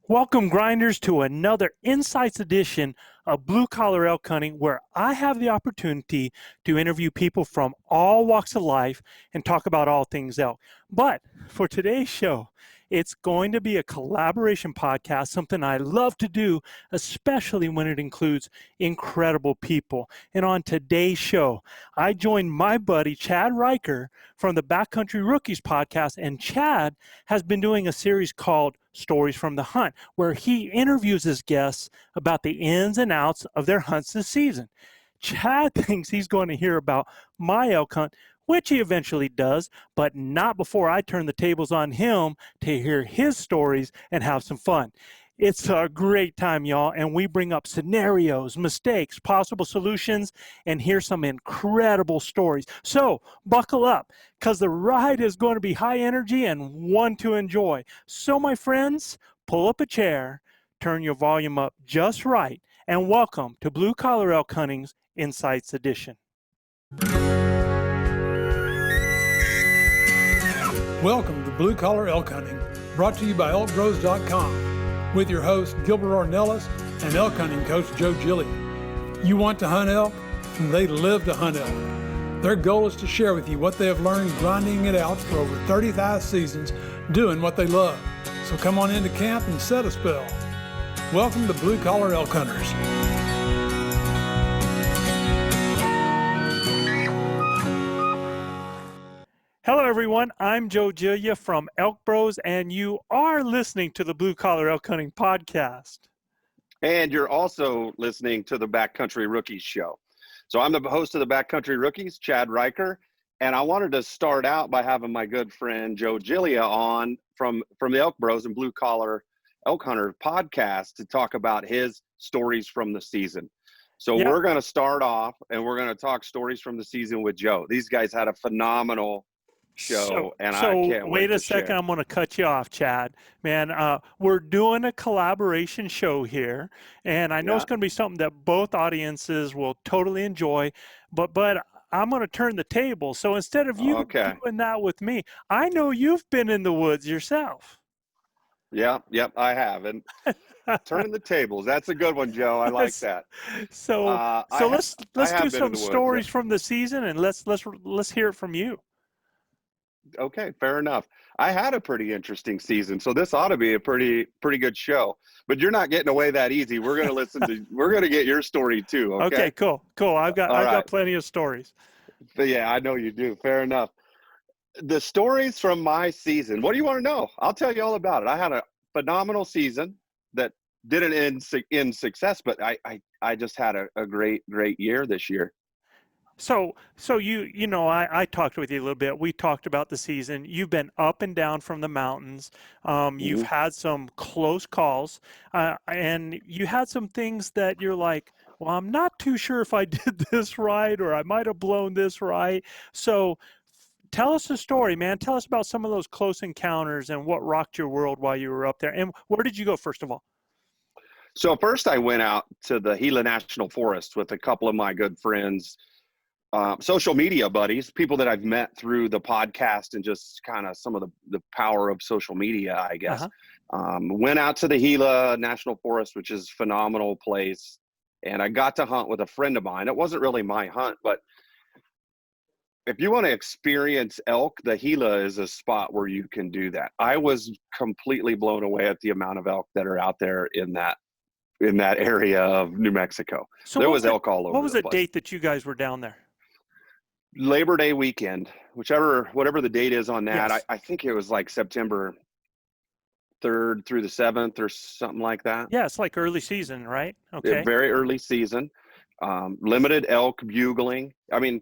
Welcome, grinders, to another Insights edition of Blue Collar Elk Hunting, where I have the opportunity to interview people from all walks of life and talk about all things elk. But for today's show, it's going to be a collaboration podcast, something I love to do, especially when it includes incredible people. And on today's show, I joined my buddy, Chad Ryker, from the Backcountry Rookies Podcast, and Chad has been doing a series called Stories from the Hunt, where he interviews his guests about the ins and outs of their hunts this season. Chad thinks he's going to hear about my elk hunt, which he eventually does, but not before I turn the tables on him to hear his stories and have some fun. It's a great time, y'all, and we bring up scenarios, mistakes, possible solutions, and hear some incredible stories. So buckle up, because the ride is going to be high energy and one to enjoy. So, my friends, pull up a chair, turn your volume up just right, and welcome to Blue Collar Elk Hunting's Insights Edition. Welcome to Blue Collar Elk Hunting, brought to you by ElkBros.com, with your host Gilbert Ornelas and elk hunting coach Joe Gillia. You want to hunt elk, and they live to hunt elk. Their goal is to share with you what they have learned grinding it out for over 35 seasons, doing what they love. So come on into camp and set a spell. Welcome to Blue Collar Elk Hunters. Hello, everyone. I'm Joe Gillia from ElkBros, and you are listening to the Blue Collar Elk Hunting Podcast. And you're also listening to the Backcountry Rookies show. So I'm the host of the Backcountry Rookies, Chad Ryker, and I wanted to start out by having my good friend Joe Gillia on from the ElkBros and Blue Collar Elk Hunter podcast to talk about his stories from the season. So We're going to start off, and we're going to talk stories from the season with Joe. These guys had a phenomenal show, I can't wait a second, share. I'm going to cut you off, Chad. Man, we're doing a collaboration show here, and I know it's going to be something that both audiences will totally enjoy, but I'm going to turn the table. So instead of you doing that with me, I know you've been in the woods yourself. Yep, I have. And turning the tables, that's a good one, Joe. I like that. So let's do some stories from the season, and let's hear it from you. Okay, fair enough. I had a pretty interesting season, so this ought to be a pretty good show. But you're not getting away that easy. We're going to we're going to get your story too. Okay, cool. I've got plenty of stories. But yeah, I know you do. Fair enough. The stories from my season. What do you want to know? I'll tell you all about it. I had a phenomenal season that didn't end in success, but I just had a great year this year. So you know, I talked with you a little bit. We talked about the season. You've been up and down from the mountains. You've had some close calls, and you had some things that you're like, well, I'm not too sure if I did this right, or I might have blown this right. So tell us the story, man. Tell us about some of those close encounters and what rocked your world while you were up there. And where did you go, first of all? So first I went out to the Gila National Forest with a couple of my good friends, social media buddies, people that I've met through the podcast and just kind of some of the power of social media, I guess. Went out to the Gila National Forest, which is a phenomenal place. And I got to hunt with a friend of mine. It wasn't really my hunt, but if you want to experience elk, the Gila is a spot where you can do that. I was completely blown away at the amount of elk that are out there in that area of New Mexico. So there was elk all over. What was the place. date that you guys were down there? Labor Day weekend, whatever the date is on that. Yes. I think it was like September 3rd through the 7th or something like that. Yeah, it's like early season, right? Okay. Very early season. Limited elk bugling. I mean,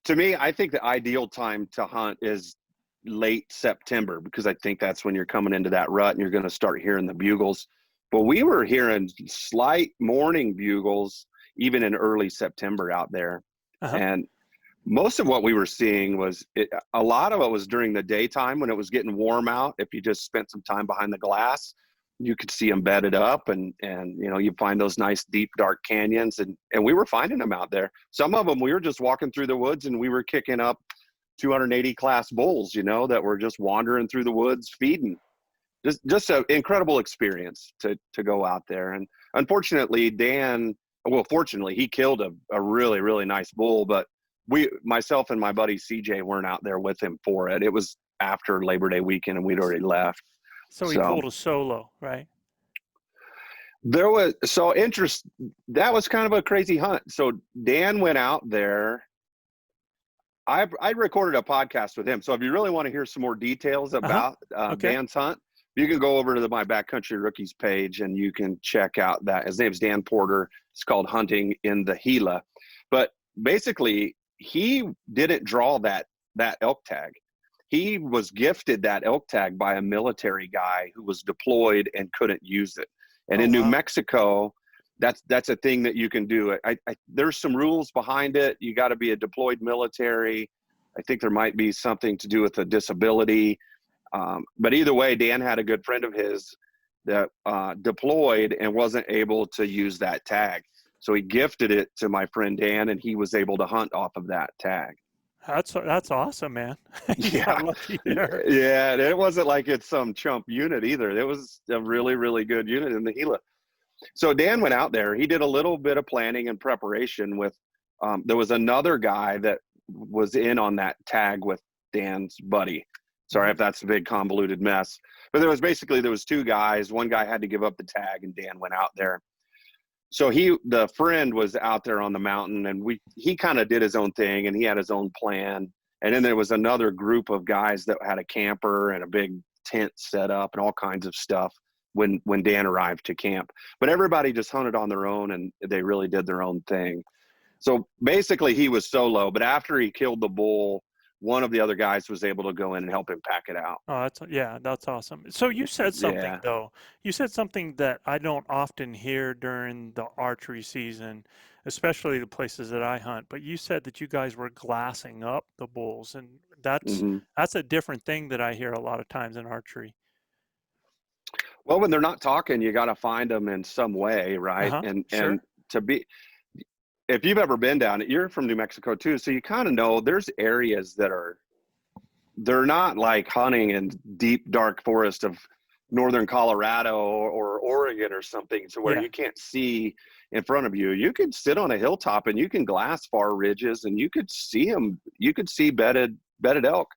to me, I think the ideal time to hunt is late September, because I think that's when you're coming into that rut and you're going to start hearing the bugles. But we were hearing slight morning bugles even in early September out there. And most of what we were seeing a lot of it was during the daytime when it was getting warm out. If you just spent some time behind the glass, you could see them bedded up, and you know, you find those nice deep dark canyons, and we were finding them out there. Some of them we were just walking through the woods and we were kicking up 280 class bulls, you know, that were just wandering through the woods feeding. just an incredible experience to go out there. And unfortunately, fortunately, he killed a really, really nice bull, but myself and my buddy CJ weren't out there with him for it. It was after Labor Day weekend and we'd already left. So he pulled a solo, right? That was kind of a crazy hunt. So Dan went out there. I recorded a podcast with him. So if you really want to hear some more details about Dan's hunt, you can go over to my Backcountry Rookies page and you can check out that. His name's Dan Porter. It's called Hunting in the Gila. But basically, he didn't draw that elk tag. He was gifted that elk tag by a military guy who was deployed and couldn't use it. And in New Mexico, that's a thing that you can do. There's some rules behind it. You got to be a deployed military. I think there might be something to do with a disability. But either way, Dan had a good friend of his that deployed and wasn't able to use that tag. So he gifted it to my friend Dan, and he was able to hunt off of that tag. That's awesome, man. Yeah. Yeah. And it wasn't like it's some chump unit either. It was a really, really good unit in the Gila. So Dan went out there. He did a little bit of planning and preparation with, there was another guy that was in on that tag with Dan's buddy. Sorry if that's a big convoluted mess, but there was two guys. One guy had to give up the tag and Dan went out there. So the friend was out there on the mountain and he kind of did his own thing and he had his own plan. And then there was another group of guys that had a camper and a big tent set up and all kinds of stuff when Dan arrived to camp. But everybody just hunted on their own and they really did their own thing. So basically he was solo, but after he killed the bull, one of the other guys was able to go in and help him pack it out. Oh, that's awesome. So you said something though. You said something that I don't often hear during the archery season, especially the places that I hunt. But you said that you guys were glassing up the bulls, and that's a different thing that I hear a lot of times in archery. Well, when they're not talking, you got to find them in some way, right? And if you've ever been down, you're from New Mexico too, so you kind of know there's areas they're not like hunting in deep, dark forest of northern Colorado or Oregon or something to where you can't see in front of you. You could sit on a hilltop and you can glass far ridges and you could see them. You could see bedded elk.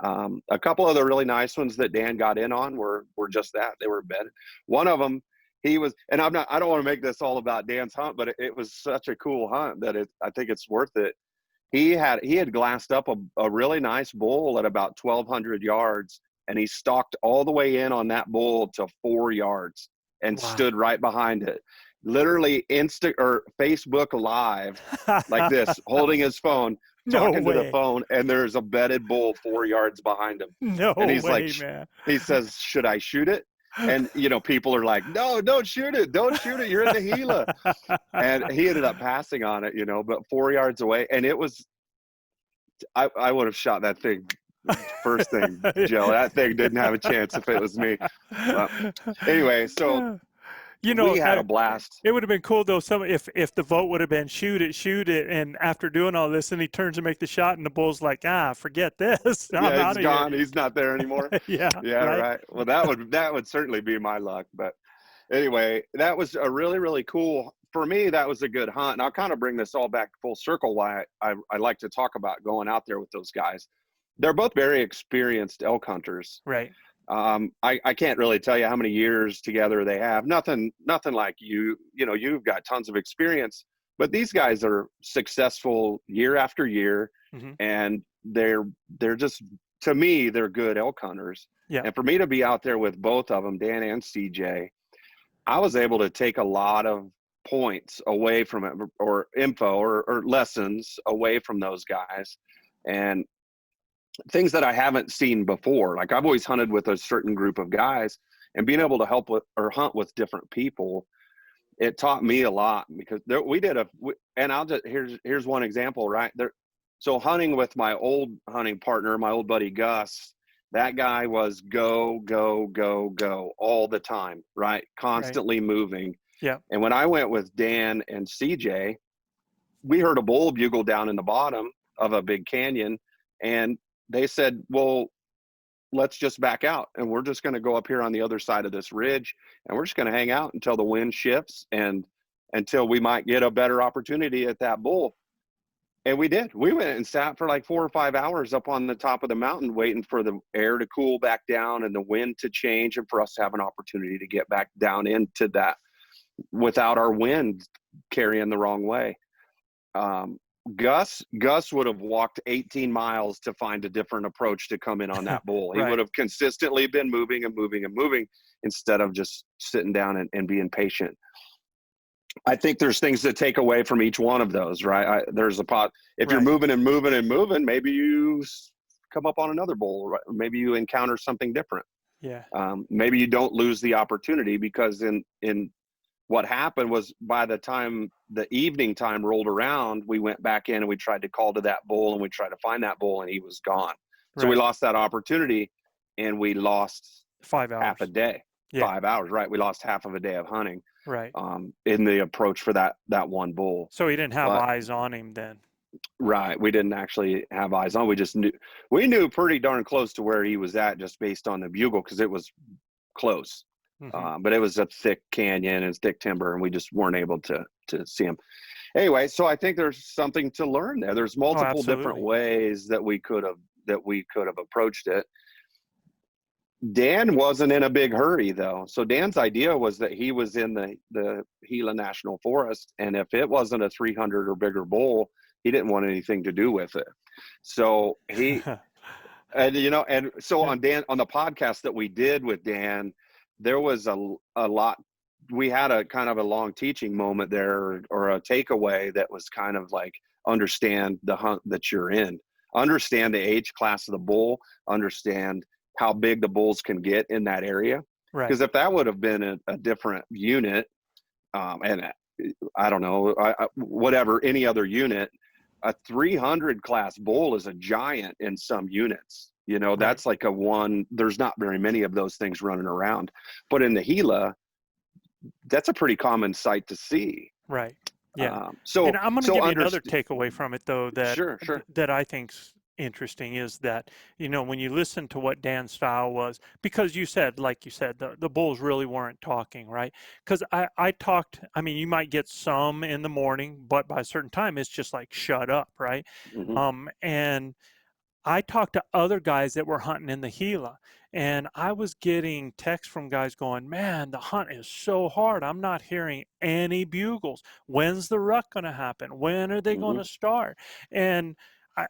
A couple of the really nice ones that Dan got in on were just that. They were bedded. One of them, and I don't want to make this all about Dan's hunt, but it was such a cool hunt that I think it's worth it. He had glassed up a really nice bull at about 1,200 yards, and he stalked all the way in on that bull to 4 yards and stood right behind it. Literally Facebook Live like this, holding his phone, talking to the phone, and there's a bedded bull 4 yards behind him. And he's man. He says, "Should I shoot it?" And, people are like, "No, don't shoot it. Don't shoot it. You're in the Gila." And he ended up passing on it, but 4 yards away. And it was, I would have shot that thing first thing, Joe. That thing didn't have a chance if it was me. Anyway, so we had a blast. It would have been cool though. If the vote would have been shoot it, and after doing all this, and he turns to make the shot, and the bull's like, forget this. He's gone. He's not there anymore. Yeah. Right. Well, that would certainly be my luck. But anyway, that was a really, really cool. For me, that was a good hunt. And I'll kind of bring this all back full circle. Why I like to talk about going out there with those guys. They're both very experienced elk hunters. Right. I can't really tell you how many years together they have. Nothing like you've got tons of experience, but these guys are successful year after year, and they're just, to me, they're good elk hunters. Yeah. And for me to be out there with both of them, Dan and CJ, I was able to take a lot of points away from it, or info or lessons away from those guys, and things that I haven't seen before. Like I've always hunted with a certain group of guys, and being able to help with or hunt with different people, it taught me a lot, because here's one example right there. So hunting with my old hunting partner, my old buddy Gus, that guy was go, go, go, go all the time, right? Constantly moving. Yeah. And when I went with Dan and CJ, we heard a bull bugle down in the bottom of a big canyon, and they said, "Well, let's just back out, and we're just going to go up here on the other side of this ridge, and we're just going to hang out until the wind shifts and until we might get a better opportunity at that bull. And we did. We went and sat for like 4 or 5 hours up on the top of the mountain, waiting for the air to cool back down and the wind to change, and for us to have an opportunity to get back down into that without our wind carrying the wrong way. Gus would have walked 18 miles to find a different approach to come in on that bull. He Right. would have consistently been moving and moving and moving instead of just sitting down and being patient. I think there's things to take away from each one of those, right? There's a pot. If you're Right. moving and moving and moving, maybe you come up on another bull, right? Maybe you encounter something different. Yeah. Maybe you don't lose the opportunity, because in what happened was, by the time the evening time rolled around, we went back in and we tried to call to that bull, and we tried to find that bull, and he was gone. So we Right. lost that opportunity, and we lost 5 hours. half a day. Yeah. 5 hours, right? We lost half of a day of hunting. Right. In the approach for that one bull. So he didn't have But- eyes on him then. Right. We didn't actually have eyes on. We knew pretty darn close to where he was at, just based on the bugle, because it was close. Mhm. But it was a thick canyon and thick timber, and we just weren't able to see him. Anyway, so I think there's something to learn there. There's multiple different absolutely. ways that we could have approached it. Dan wasn't in a big hurry, though. So Dan's idea was that he was in the Gila National Forest, and if it wasn't a 300 or bigger bull, he didn't want anything to do with it. So he, and so on the podcast that we did with Dan, there was a lot. We had a kind of a long teaching moment there, or a takeaway that was kind of like, understand the hunt that you're in, understand the age class of the bull, understand how big the bulls can get in that area. Right. Because if that would have been a different unit, and I don't know, whatever, any other unit, a 300 class bull is a giant in some units. Right. That's like there's not very many of those things running around. But in the Gila, that's a pretty common sight to see. Right. Yeah. So, and I'm going to give you another takeaway from it, though, that Sure. that I think's interesting, is that, when you listen to what Dan's style was, because like you said, the bulls really weren't talking, right? Because I talked, you might get some in the morning, but by a certain time, it's just like, shut up, right? Mm-hmm. And I talked to other guys that were hunting in the Gila, and I was getting texts from guys going, man, the hunt is so hard. I'm not hearing any bugles. When's the rut going to happen? When are they going to start? And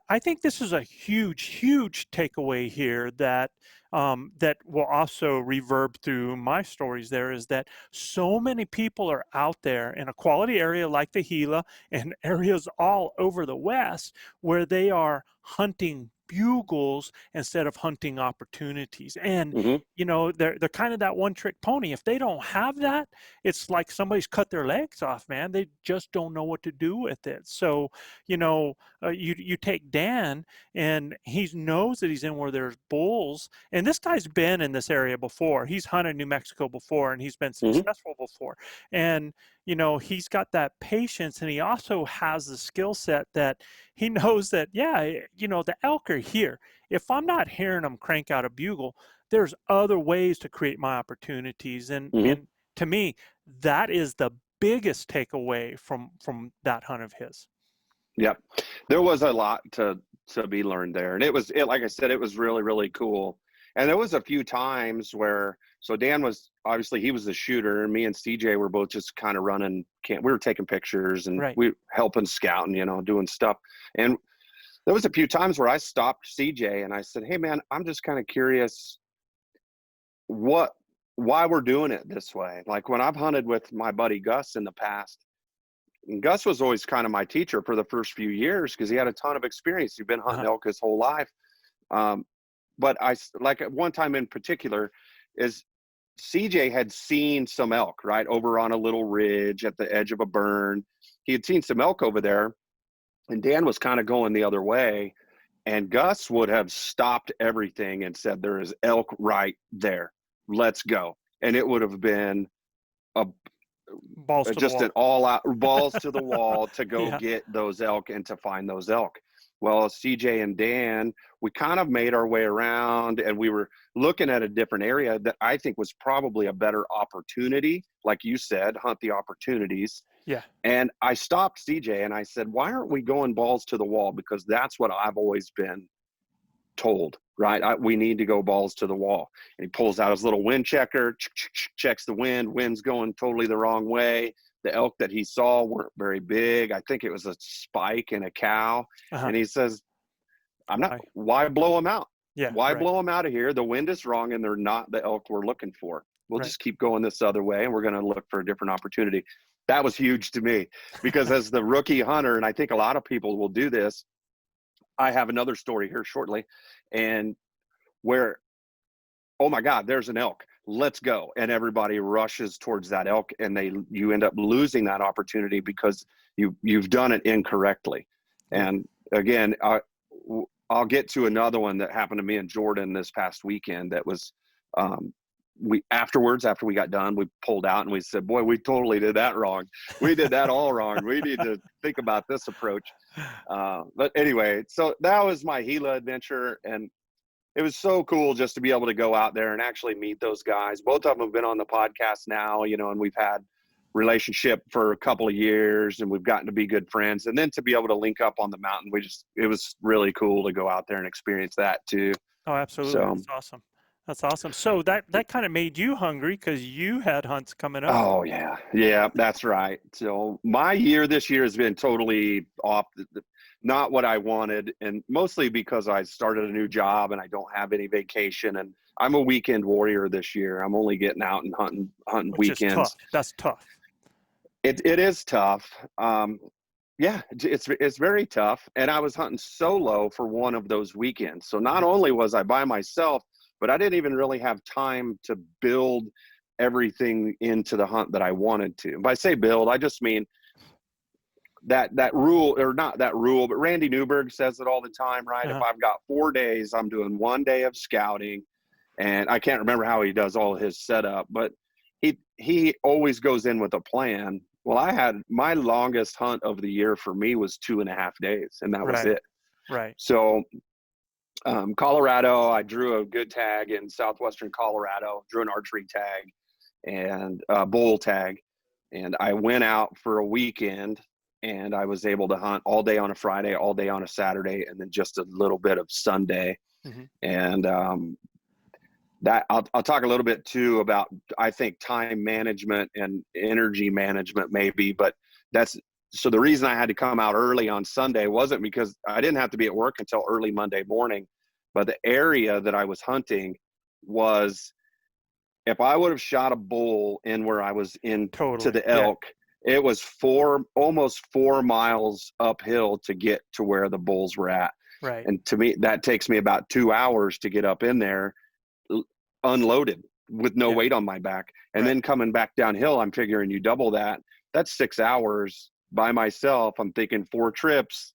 I think this is a huge, huge takeaway here that that will also reverb through my stories there, is that so many people are out there in a quality area like the Gila and areas all over the West where they are hunting bugles instead of hunting opportunities. And they're kind of that one trick pony. If they don't have that, it's like somebody's cut their legs off, man. They just don't know what to do with it. So you take Dan, and he knows that he's in where there's bulls, and this guy's been in this area before. He's hunted New Mexico before, and he's been successful before. And he's got that patience, and he also has the skill set that he knows that, the elk are here. If I'm not hearing them crank out a bugle, there's other ways to create my opportunities. And to me, that is the biggest takeaway from that hunt of his. Yep. There was a lot to be learned there. And like I said, it was really, really cool. And there was a few times where, so Dan was, obviously he was the shooter, and me and CJ were both just kind of running camp. We were taking pictures, and we were helping scouting, doing stuff. And there was a few times where I stopped CJ and I said, hey man, I'm just kind of curious why we're doing it this way. Like when I've hunted with my buddy Gus in the past, and Gus was always kind of my teacher for the first few years because he had a ton of experience. He'd been hunting elk his whole life. But like at one time in particular is CJ had seen some elk, right, over on a little ridge at the edge of a burn. He had seen some elk over there, and Dan was kind of going the other way. And Gus would have stopped everything and said, there is elk right there. Let's go. And it would have been just an all-out balls to the wall to go get those elk and to find those elk. Well, CJ and Dan, we kind of made our way around, and we were looking at a different area that I think was probably a better opportunity. Like you said, hunt the opportunities. Yeah. And I stopped CJ and I said, why aren't we going balls to the wall? Because that's what I've always been told, right? We need to go balls to the wall. And he pulls out his little wind checker, checks the wind. Wind's going totally the wrong way. The elk that he saw weren't very big. I think it was a spike and a cow. And he says, why blow them out? Yeah. Why blow them out of here? The wind is wrong and they're not the elk we're looking for. We'll just keep going this other way and we're going to look for a different opportunity. That was huge to me because as the rookie hunter, and I think a lot of people will do this, I have another story here shortly, and where, oh my God, there's an elk. Let's go. And everybody rushes towards that elk, and you end up losing that opportunity because you've done it incorrectly. And again, I'll get to another one that happened to me in Jordan this past weekend that was after we got done, we pulled out and we said, boy, we totally did that wrong. We did that all wrong. We need to think about this approach. But anyway, so that was my Gila adventure. And it was so cool just to be able to go out there and actually meet those guys. Both of them have been on the podcast now, and we've had relationship for a couple of years and we've gotten to be good friends. And then to be able to link up on the mountain, it was really cool to go out there and experience that too. Oh, absolutely. So, that's awesome. That's awesome. So that kind of made you hungry because you had hunts coming up. Oh, yeah. Yeah, that's right. So my year this year has been totally off, not what I wanted, and mostly because I started a new job and I don't have any vacation, and I'm a weekend warrior this year. I'm only getting out and hunting Which weekends. Is tough. That's tough. It is tough. Yeah, it's very tough. And I was hunting solo for one of those weekends. So not only was I by myself, but I didn't even really have time to build everything into the hunt that I wanted to. If I say build, I just mean that rule, or not that rule, but Randy Newberg says it all the time, right? If I've got 4 days, I'm doing 1 day of scouting, and I can't remember how he does all his setup, but he always goes in with a plan. Well, I had my longest hunt of the year for me was 2.5 days, and that was it. Right. So Colorado, I drew a good tag in southwestern Colorado, drew an archery tag and a bull tag. And I went out for a weekend and I was able to hunt all day on a Friday, all day on a Saturday, and then just a little bit of Sunday. And that I'll talk a little bit too about, I think, time management and energy management maybe, but so the reason I had to come out early on Sunday wasn't because I didn't have to be at work until early Monday morning, but the area that I was hunting was, if I would have shot a bull in where I was in to the elk, it was almost 4 miles uphill to get to where the bulls were at. Right. And to me, that takes me about 2 hours to get up in there, unloaded with no weight on my back. And then coming back downhill, I'm figuring you double that. That's 6 hours by myself. I'm thinking 4 trips.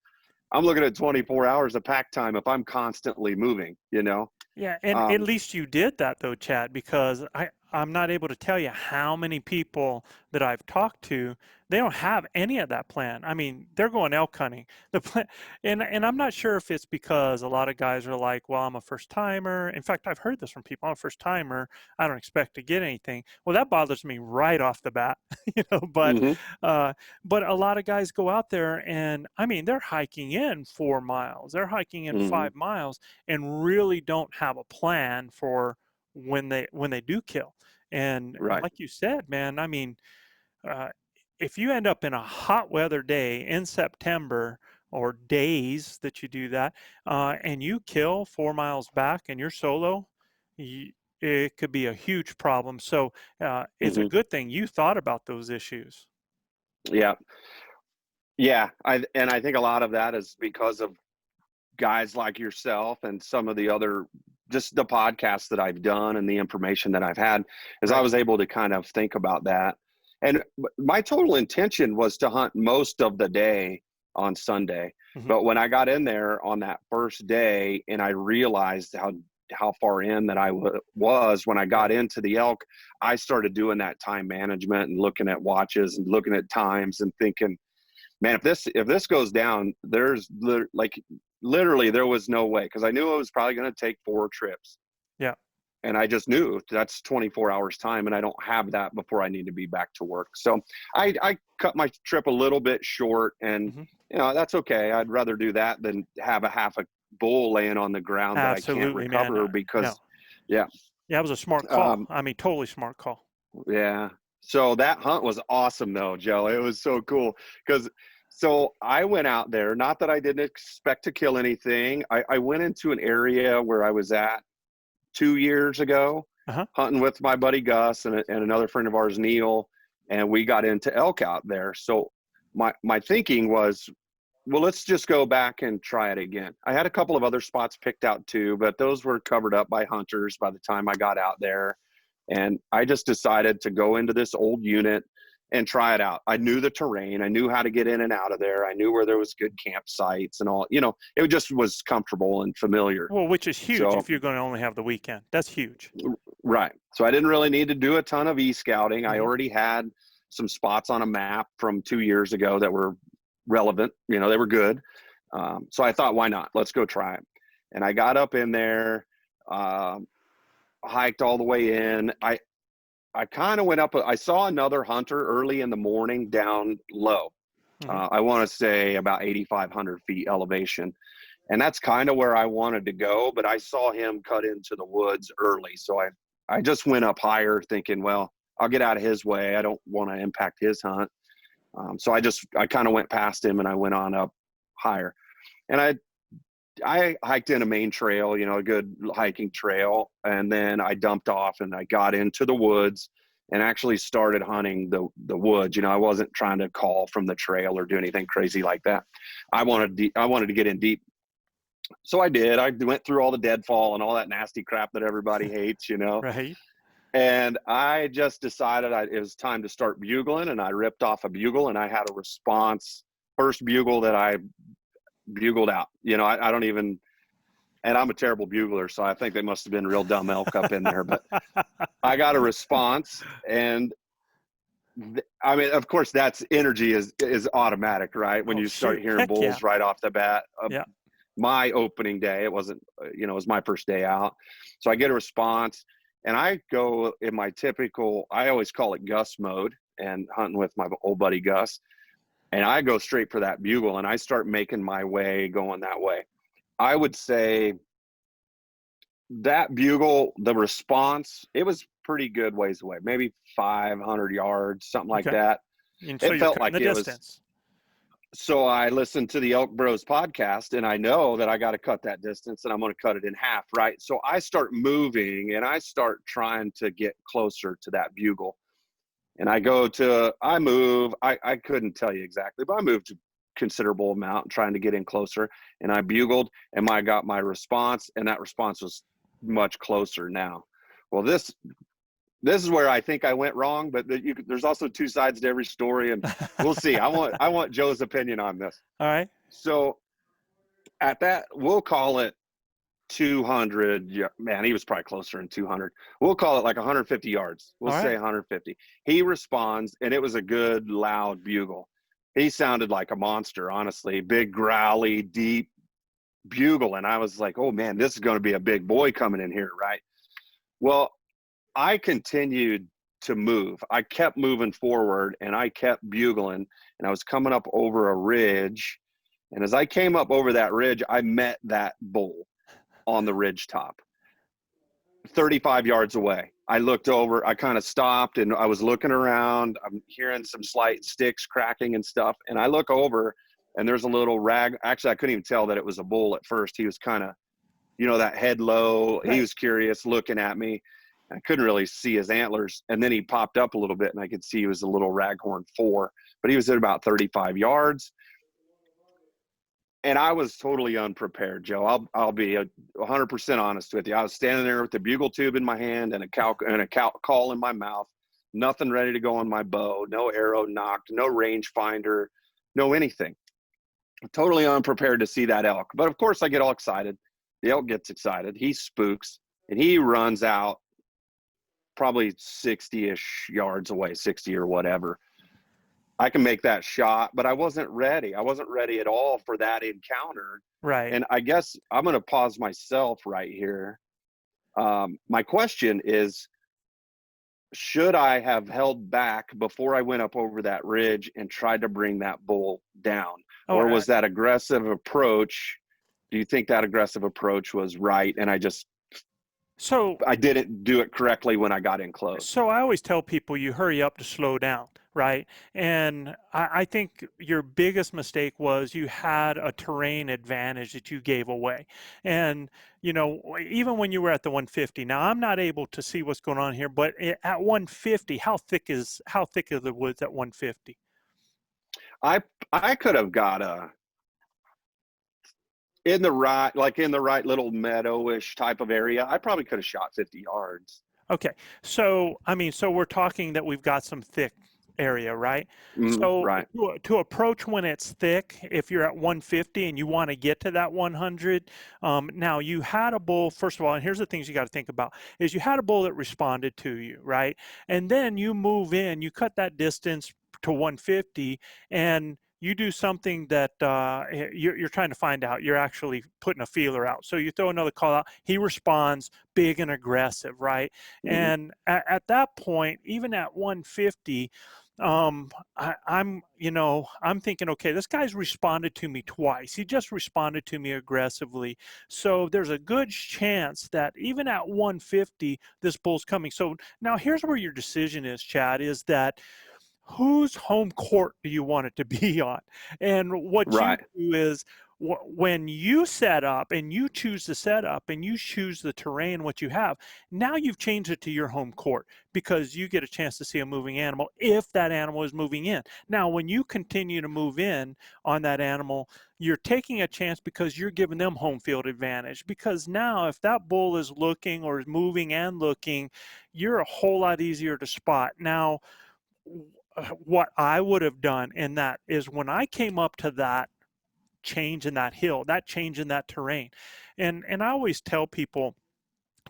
I'm looking at 24 hours of pack time if I'm constantly moving, Yeah, and at least you did that though, Chad, because I'm not able to tell you how many people that I've talked to, they don't have any of that plan. I mean, they're going elk hunting. The plan, and I'm not sure if it's because a lot of guys are like, well, I'm a first timer. In fact, I've heard this from people. I'm a first timer. I don't expect to get anything. Well, that bothers me right off the bat, but a lot of guys go out there and, I mean, they're hiking in 4 miles. They're hiking in 5 miles and really don't have a plan for when they do kill. And like you said, man, I mean, if you end up in a hot weather day in September, or days that you do that, and you kill 4 miles back and you're solo, it could be a huge problem. So it's a good thing you thought about those issues. Yeah. I think a lot of that is because of guys like yourself and some of the other, just the podcasts that I've done and the information that I've had, is I was able to kind of think about that. And my total intention was to hunt most of the day on Sunday. But when I got in there on that first day and I realized how far in that I was, when I got into the elk, I started doing that time management and looking at watches and looking at times and thinking, man, if this goes down, there's like literally there was no way, because I knew it was probably going to take 4 trips. Yeah. And I just knew that's 24 hours time, and I don't have that before I need to be back to work. So I cut my trip a little bit short, and you know, that's okay. I'd rather do that than have half a bull laying on the ground that I can't Absolutely, man. recover because, Yeah, it was a smart call. I mean, totally smart call. Yeah. So that hunt was awesome though, Joe. It was so cool because so I went out there, not that I didn't expect to kill anything. I went into an area where I was at 2 years ago, hunting with my buddy Gus and another friend of ours, Neil, and we got into elk out there. So my thinking was, well, let's just go back and try it again. I had a couple of other spots picked out too, but those were covered up by hunters by the time I got out there. And I just decided to go into this old unit and try it out. I knew the terrain. I knew how to get in and out of there. I knew where there was good campsites and all, you know, it just was comfortable and familiar. Well, which is huge if you're going to only have the weekend. That's huge. Right. So I didn't really need to do a ton of e-scouting. I already had some spots on a map from 2 years ago that were relevant. You know, they were good. So I thought, why not? Let's go try it. And I got up in there, hiked all the way in. I kind of went up. I saw another hunter early in the morning down low. I want to say about 8,500 feet elevation. And that's kind of where I wanted to go, but I saw him cut into the woods early. So I just went up higher thinking, well, I'll get out of his way. I don't want to impact his hunt. So I kind of went past him and I went on up higher. And I hiked in a main trail, you know, a good hiking trail. And then I dumped off and I got into the woods and actually started hunting the woods. You know, I wasn't trying to call from the trail or do anything crazy like that. I wanted to get in deep. So I did. I went through all the deadfall and all that nasty crap that everybody hates, you know. Right. And I just decided it was time to start bugling, and I ripped off a bugle and I had a response. First bugle that I bugled out. You know, I don't even, and I'm a terrible bugler, so I think they must have been real dumb elk up in there, but I got a response. And I mean, of course that's energy is automatic, right? When you start hearing bulls right off the bat. My opening day, it wasn't, you know, it was my first day out. So I get a response and I go in my typical, I always call it Gus mode, and hunting with my old buddy Gus. And I go straight for that bugle and I start making my way going that way. I would say that bugle, the response, it was pretty good ways away, maybe 500 yards, something like that. And so it felt like it was. So I listened to the ElkBros podcast and I know that I got to cut that distance and I'm going to cut it in half, right? So I start moving and I start trying to get closer to that bugle. And I move, I couldn't tell you exactly, but I moved a considerable amount trying to get in closer, and I bugled and I got my response, and that response was much closer now. Well, this is where I think I went wrong, but there's also two sides to every story, and we'll see. I want Joe's opinion on this. All right. So at that, we'll call it 200. Yeah, man, he was probably closer than 200. We'll call it like 150 yards. We'll say 150. He responds, and it was a good, loud bugle. He sounded like a monster, honestly. Big, growly, deep bugle. And I was like, oh, man, this is going to be a big boy coming in here, right? Well, I continued to move. I kept moving forward, and I kept bugling, and I was coming up over a ridge. And as I came up over that ridge, I met that bull on the ridge top, 35 yards away. I looked over, I kind of stopped and I was looking around. I'm hearing some slight sticks cracking and stuff. And I look over and there's a little rag. Actually, I couldn't even tell that it was a bull at first. He was kind of, you know, that head low. Right. He was curious looking at me. I couldn't really see his antlers. And then he popped up a little bit and I could see he was a little raghorn 4, but he was at about 35 yards. And I was totally unprepared, Joe. I'll be 100% honest with you. I was standing there with the bugle tube in my hand and a call in my mouth, nothing ready to go on my bow, no arrow nocked, no rangefinder, no anything. Totally unprepared to see that elk. But of course I get all excited. The elk gets excited. He spooks and he runs out probably 60-ish yards away, 60 or whatever. I can make that shot, but I wasn't ready. I wasn't ready at all for that encounter. Right. And I guess I'm going to pause myself right here. My question is, should I have held back before I went up over that ridge and tried to bring that bull down? Oh, Or was that aggressive approach? Do you think that aggressive approach was right? And I didn't do it correctly when I got in close. So I always tell people you hurry up to slow down, right? And I think your biggest mistake was you had a terrain advantage that you gave away. And, you know, even when you were at the 150, now I'm not able to see what's going on here, but at 150, how thick are the woods at 150? I could have got in the right little meadowish type of area. I probably could have shot 50 yards. Okay. So, I mean, so we're talking that we've got some thick area, right? So Right. to approach when it's thick, if you're at 150 and you want to get to that 100, now you had a bull, first of all, and here's the things you got to think about, is you had a bull that responded to you, right? And then you move in, you cut that distance to 150, and you do something that you're trying to find out. You're actually putting a feeler out. So you throw another call out. He responds big and aggressive, right? Mm-hmm. And at that point, even at 150, I'm thinking, okay, this guy's responded to me twice. He just responded to me aggressively. So there's a good chance that even at 150, this bull's coming. So now here's where your decision is, Chad, is that whose home court do you want it to be on? And what Right. you do is when you set up and you choose the setup and you choose the terrain, what you have, now you've changed it to your home court because you get a chance to see a moving animal if that animal is moving in. Now, when you continue to move in on that animal, you're taking a chance because you're giving them home field advantage, because now if that bull is looking or is moving and looking, you're a whole lot easier to spot. Now, what I would have done in that is when I came up to that change in that hill, that change in that terrain, and I always tell people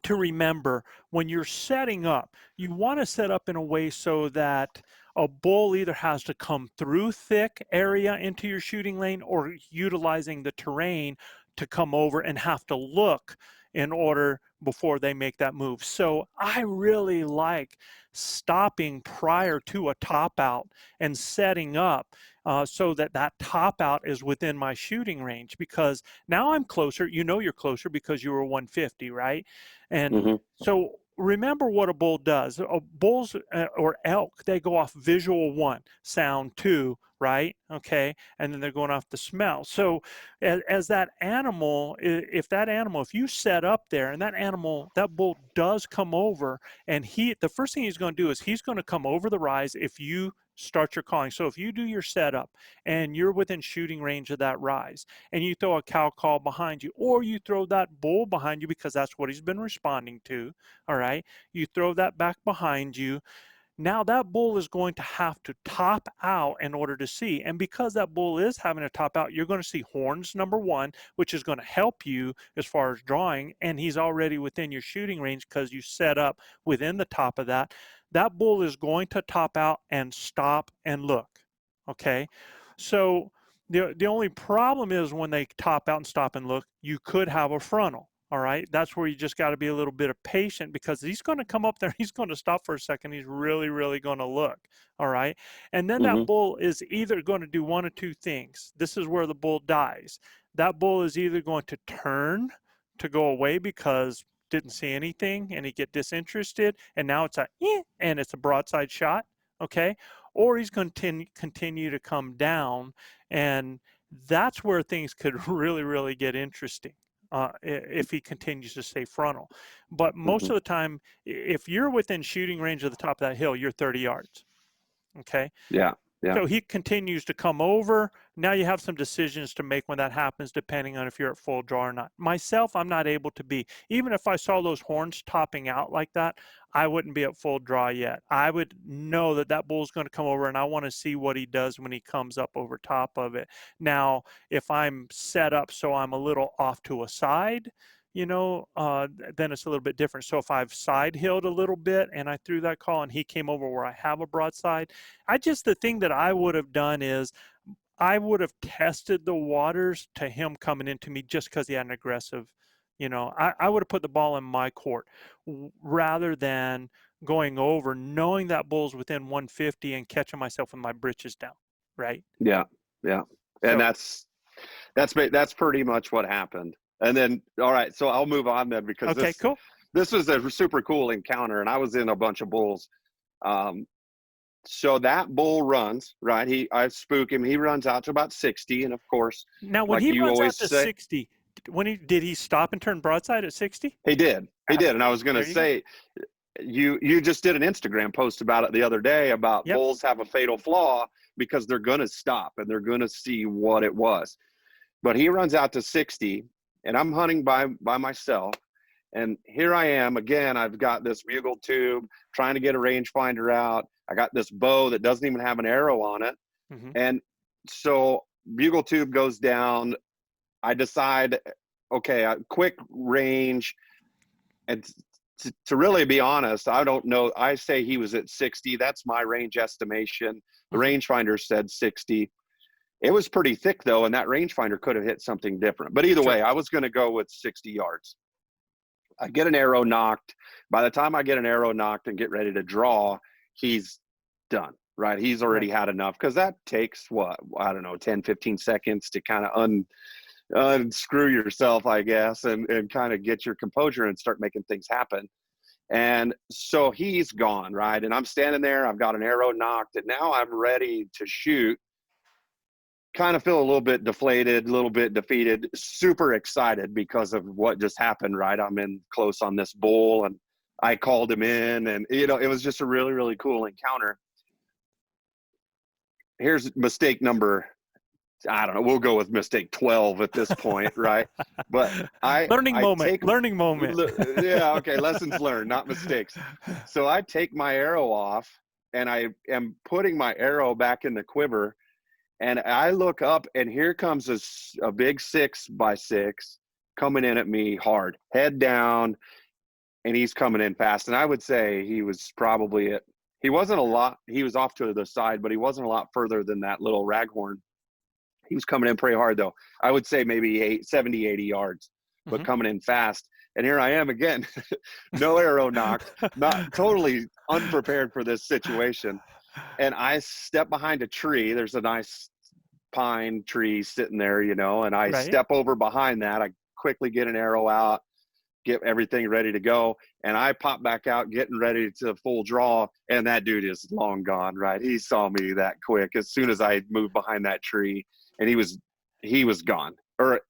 to remember when you're setting up, you want to set up in a way so that a bull either has to come through thick area into your shooting lane or utilizing the terrain to come over and have to look in order before they make that move. So I really like stopping prior to a top out and setting up so that that top out is within my shooting range, because now I'm closer. You know you're closer because you were 150, right? And so remember what a bull does. Bulls or elk, they go off visual 1, sound 2, right? Okay. And then they're going off the smell. So as that animal, if you set up there and that bull does come over, and the first thing he's going to do is he's going to come over the rise if you start your calling. So if you do your setup and you're within shooting range of that rise and you throw a cow call behind you, or you throw that bull behind you because that's what he's been responding to, all right, you throw that back behind you. Now that bull is going to have to top out in order to see. And because that bull is having to top out, you're going to see horns, number 1, which is going to help you as far as drawing. And he's already within your shooting range because you set up within the top of that. That bull is going to top out and stop and look. Okay. So the only problem is when they top out and stop and look, you could have a frontal. All right. That's where you just got to be a little bit of patient, because he's going to come up there. He's going to stop for a second. He's really, really going to look. All right. And then that bull is either going to do one of two things. This is where the bull dies. That bull is either going to turn to go away because didn't see anything and he get disinterested. And now it's and it's a broadside shot. Okay. Or he's going to continue to come down. And that's where things could really, really get interesting. If he continues to stay frontal. But most of the time, if you're within shooting range of the top of that hill, you're 30 yards. Okay. Yeah. So he continues to come over. Now you have some decisions to make when that happens, depending on if you're at full draw or not. Myself, I'm not able to be. Even if I saw those horns topping out like that, I wouldn't be at full draw yet. I would know that that bull's going to come over, and I want to see what he does when he comes up over top of it. Now, if I'm set up so I'm a little off to a side, then it's a little bit different. So if I've side hilled a little bit and I threw that call and he came over where I have a broadside, the thing that I would have done is I would have tested the waters to him coming into me just because he had an aggressive, I would have put the ball in my court rather than going over, knowing that bull's within 150 and catching myself with my britches down, right? Yeah, yeah. And So, that's pretty much what happened. And then, all right, so I'll move on then, because okay, cool. This was a super cool encounter, and I was in a bunch of bulls. So that bull runs, right? I spook him. He runs out to about 60, and of course, Now, when like he you runs out always to say, 60, did he stop and turn broadside at 60? he did. And I was going to say, you just did an Instagram post about it the other day about bulls have a fatal flaw because they're going to stop and they're going to see what it was. But he runs out to 60, and I'm hunting by myself. And here I am again. I've got this bugle tube trying to get a rangefinder out. I got this bow that doesn't even have an arrow on it. Mm-hmm. And so bugle tube goes down. I decide, okay, quick range. And to really be honest, I don't know. I say he was at 60. That's my range estimation. The rangefinder said 60. It was pretty thick though, and that rangefinder could have hit something different. But either way, I was going to go with 60 yards. I get an arrow knocked. By the time I get an arrow knocked and get ready to draw, he's done, right? He's already had enough, because that takes, 10, 15 seconds to kind of unscrew yourself, I guess, and kind of get your composure and start making things happen. And so he's gone, right? And I'm standing there. I've got an arrow knocked, and now I'm ready to shoot. Kind of feel a little bit deflated, a little bit defeated, super excited because of what just happened, right? I'm in close on this bull, and I called him in, and it was just a really, really cool encounter. Here's mistake number, I don't know, we'll go with mistake 12 at this point, right? But learning moment. Yeah, okay, lessons learned, not mistakes. So I take my arrow off, and I am putting my arrow back in the quiver. And I look up, and here comes a big 6x6 coming in at me hard, head down, and he's coming in fast. And I would say he was probably he was off to the side, but he wasn't a lot further than that little raghorn. He was coming in pretty hard though. I would say maybe 70, 80 yards, but coming in fast. And here I am again, no arrow knocked, not totally unprepared for this situation. And I step behind a tree. There's a nice pine tree sitting there, and I step over behind that. I quickly get an arrow out, get everything ready to go. And I pop back out, getting ready to full draw. And that dude is long gone, right? He saw me that quick as soon as I moved behind that tree, and he was gone. Or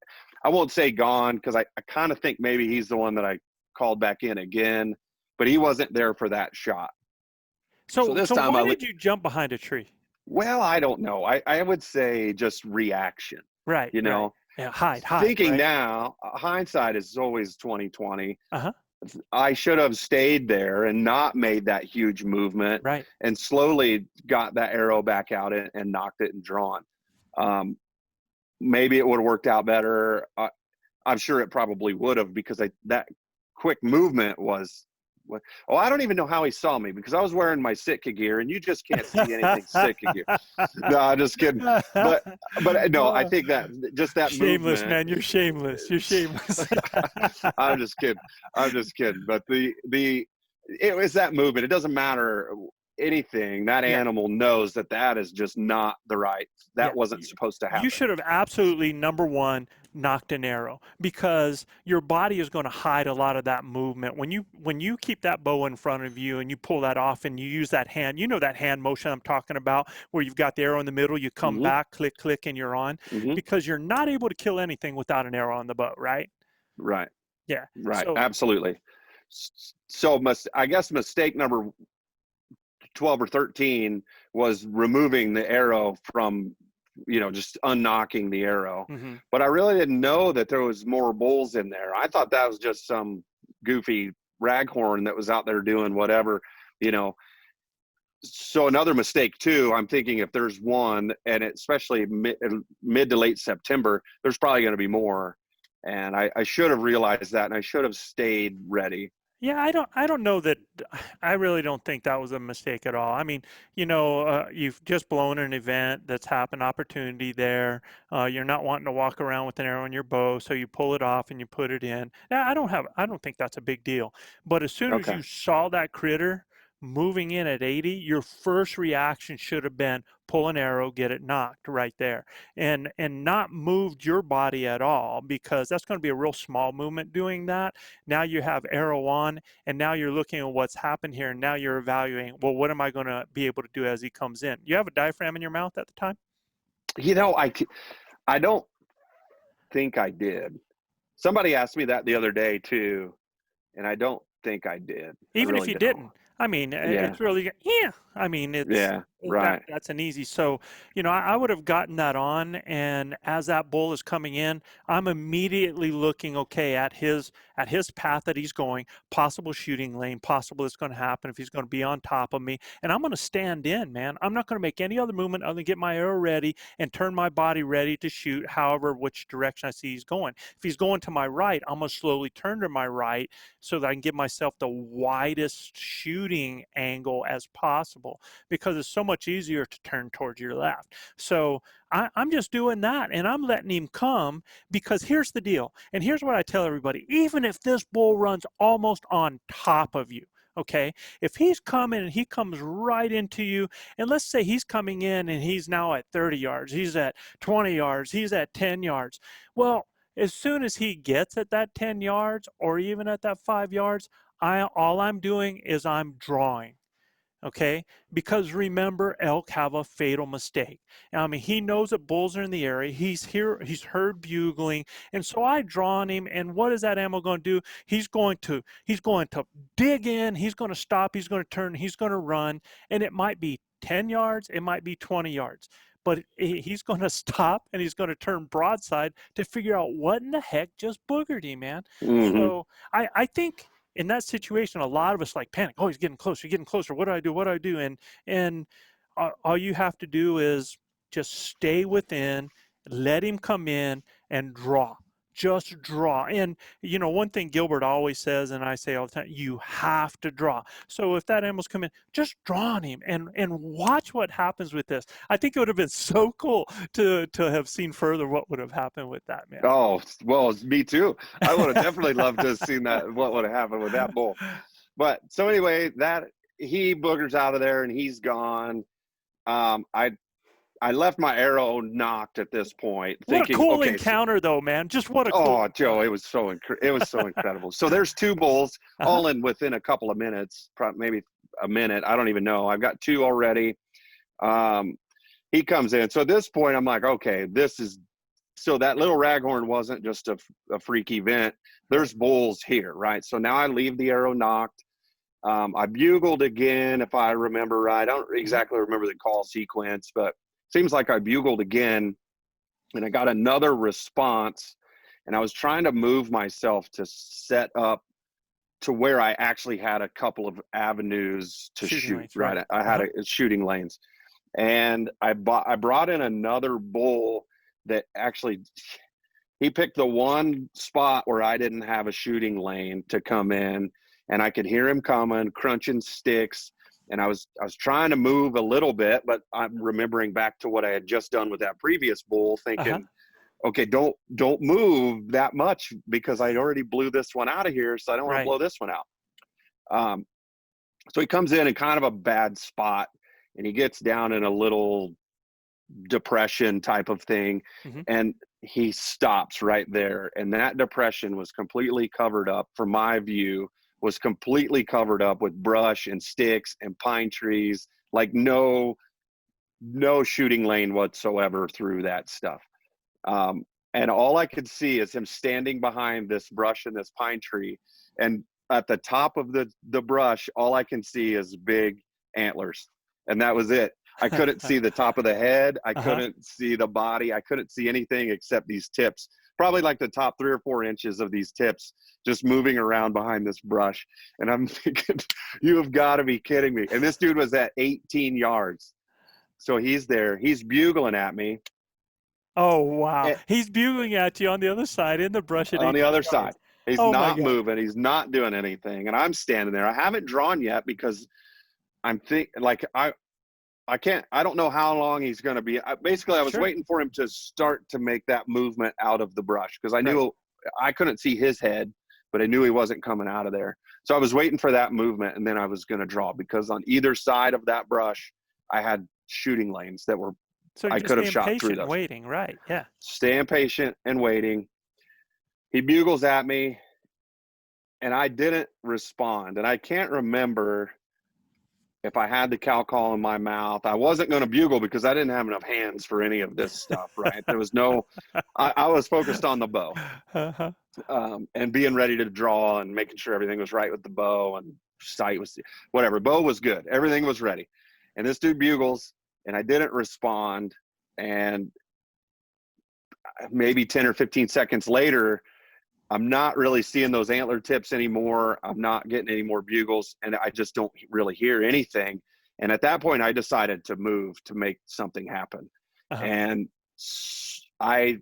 I won't say gone, because I kind of think maybe he's the one that I called back in again, but he wasn't there for that shot. So this time, why did you jump behind a tree? Well, I don't know. I would say just reaction. Right. Right. Yeah, hide. Thinking right? Now, hindsight is always 20/20. Uh-huh. I should have stayed there and not made that huge movement. Right. And slowly got that arrow back out and knocked it and drawn. Maybe it would have worked out better. I'm sure it probably would have, because that quick movement was. Oh, I don't even know how he saw me, because I was wearing my Sitka gear, and you just can't see anything Sitka gear. No, I'm just kidding. But no, I think that just that shameless movement, man. You're shameless. I'm just kidding. But it was that movement. It doesn't matter anything. That animal knows that is just not the right. That wasn't supposed to happen. You should have absolutely, number one, knocked an arrow, because your body is going to hide a lot of that movement. When you keep that bow in front of you and you pull that off and you use that hand, that hand motion I'm talking about, where you've got the arrow in the middle, you come back, click, click, and you're on, because you're not able to kill anything without an arrow on the bow, right? Right. Yeah. Right. So, absolutely. So I guess mistake number 12 or 13 was removing the arrow from, just unknocking the arrow. But I really didn't know that there was more bulls in there. I thought that was just some goofy raghorn that was out there doing whatever, So another mistake too, I'm thinking if there's one, and especially mid to late September, there's probably going to be more. And I should have realized that, and I should have stayed ready. Yeah, I don't know that. I really don't think that was a mistake at all. I mean, you've just blown an event that's happened, opportunity there. You're not wanting to walk around with an arrow in your bow, so you pull it off and you put it in. Now, I don't think that's a big deal. But as soon as Okay. you saw that critter moving in at 80, your first reaction should have been pull an arrow, get it knocked right there, and not moved your body at all, because that's going to be a real small movement doing that. Now you have arrow on, and now you're looking at what's happened here, and now you're evaluating, well, what am I going to be able to do as he comes in? You have a diaphragm in your mouth at the time? I don't think I did. Somebody asked me that the other day too, and I don't think I did. I Even if really you don't. didn't, I mean, Yeah. it's really, yeah. I mean, Yeah. Right. that's an easy. So, I would have gotten that on, and as that bull is coming in, I'm immediately looking, okay, at his path that he's going, possible shooting lane, possible it's going to happen if he's going to be on top of me, and I'm going to stand in, man. I'm not going to make any other movement other than get my arrow ready and turn my body ready to shoot, however which direction I see he's going. If he's going to my right, I'm going to slowly turn to my right so that I can give myself the widest shooting angle as possible, because it's so much easier to turn towards your left. So I'm just doing that, and I'm letting him come, because here's the deal, and here's what I tell everybody: even if this bull runs almost on top of you, okay, if he's coming and he comes right into you, and let's say he's coming in and he's now at 30 yards, he's at 20 yards, he's at 10 yards, well, as soon as he gets at that 10 yards or even at that 5 yards, all I'm doing is I'm drawing. Okay, because remember, elk have a fatal mistake. I mean, he knows that bulls are in the area. He's heard bugling, and so I draw on him. And what is that animal going to do? He's going to dig in. He's going to stop. He's going to turn. He's going to run. And it might be 10 yards. It might be 20 yards. But he's going to stop, and he's going to turn broadside to figure out what in the heck just boogered him, man. Mm-hmm. So I think in that situation, a lot of us like panic. Oh, he's getting closer, getting closer. What do I do? What do I do? And all you have to do is just stay within, let him come in, and draw. Just draw. And one thing Gilbert always says, and I say all the time, you have to draw. So if that animal's come in, just draw on him and watch what happens with this. I think it would have been so cool to have seen further what would have happened with that, man. Oh, well, me too. I would have definitely loved to have seen that, what would have happened with that bull. But so anyway, that he boogers out of there and he's gone. I left my arrow knocked at this point. What Thinking, a cool okay, encounter, though, man! Just what a cool. Oh, Joe, it was so incredible. So there's two bulls, all in within a couple of minutes, probably maybe a minute. I don't even know. I've got two already. He comes in. So at this point, I'm like, okay, so that little raghorn wasn't just a freak event. There's bulls here, right? So now I leave the arrow knocked. I bugled again, if I remember right. I don't exactly remember the call sequence, but seems like I bugled again, and I got another response, and I was trying to move myself to set up to where I actually had a couple of avenues to shoot, lanes, right? I had shooting lanes, and I brought in another bull that actually, he picked the one spot where I didn't have a shooting lane to come in, and I could hear him coming, crunching sticks. And I was trying to move a little bit, but I'm remembering back to what I had just done with that previous bull, thinking, okay, don't move that much, because I already blew this one out of here, so I don't want to blow this one out. So he comes in kind of a bad spot, and he gets down in a little depression type of thing, and he stops right there. And that depression was completely covered up, from my view, was completely covered up with brush and sticks and pine trees, like no shooting lane whatsoever through that stuff. And all I could see is him standing behind this brush and this pine tree. And at the top of the brush, all I can see is big antlers. And that was it. I couldn't see the top of the head. I couldn't see the body. I couldn't see anything except these tips, probably like the top 3 or 4 inches of these tips just moving around behind this brush. And I'm thinking, you have got to be kidding me. And this dude was at 18 yards. So he's there. He's bugling at me. Oh, wow. He's bugling at you on the other side in the brush. On the other side. He's Oh my not God. moving. He's not doing anything. And I'm standing there. I haven't drawn yet because I don't know how long he's going to be. I was Sure. waiting for him to start to make that movement out of the brush because I knew Right. I couldn't see his head, but I knew he wasn't coming out of there. So I was waiting for that movement, and then I was going to draw because on either side of that brush, I had shooting lanes that were, So you're I just could have being shot through patient and those. waiting, right? Yeah. Staying patient and waiting. He bugles at me, and I didn't respond. And I can't remember if I had the cow call in my mouth. I wasn't going to bugle because I didn't have enough hands for any of this stuff, right? There was no, I was focused on the bow Uh-huh. and being ready to draw and making sure everything was right with the bow and sight was, whatever. Bow was good. Everything was ready. And this dude bugles, and I didn't respond. And maybe 10 or 15 seconds later, I'm not really seeing those antler tips anymore. I'm not getting any more bugles, and I just don't really hear anything. And at that point, I decided to move to make something happen. Uh-huh. And I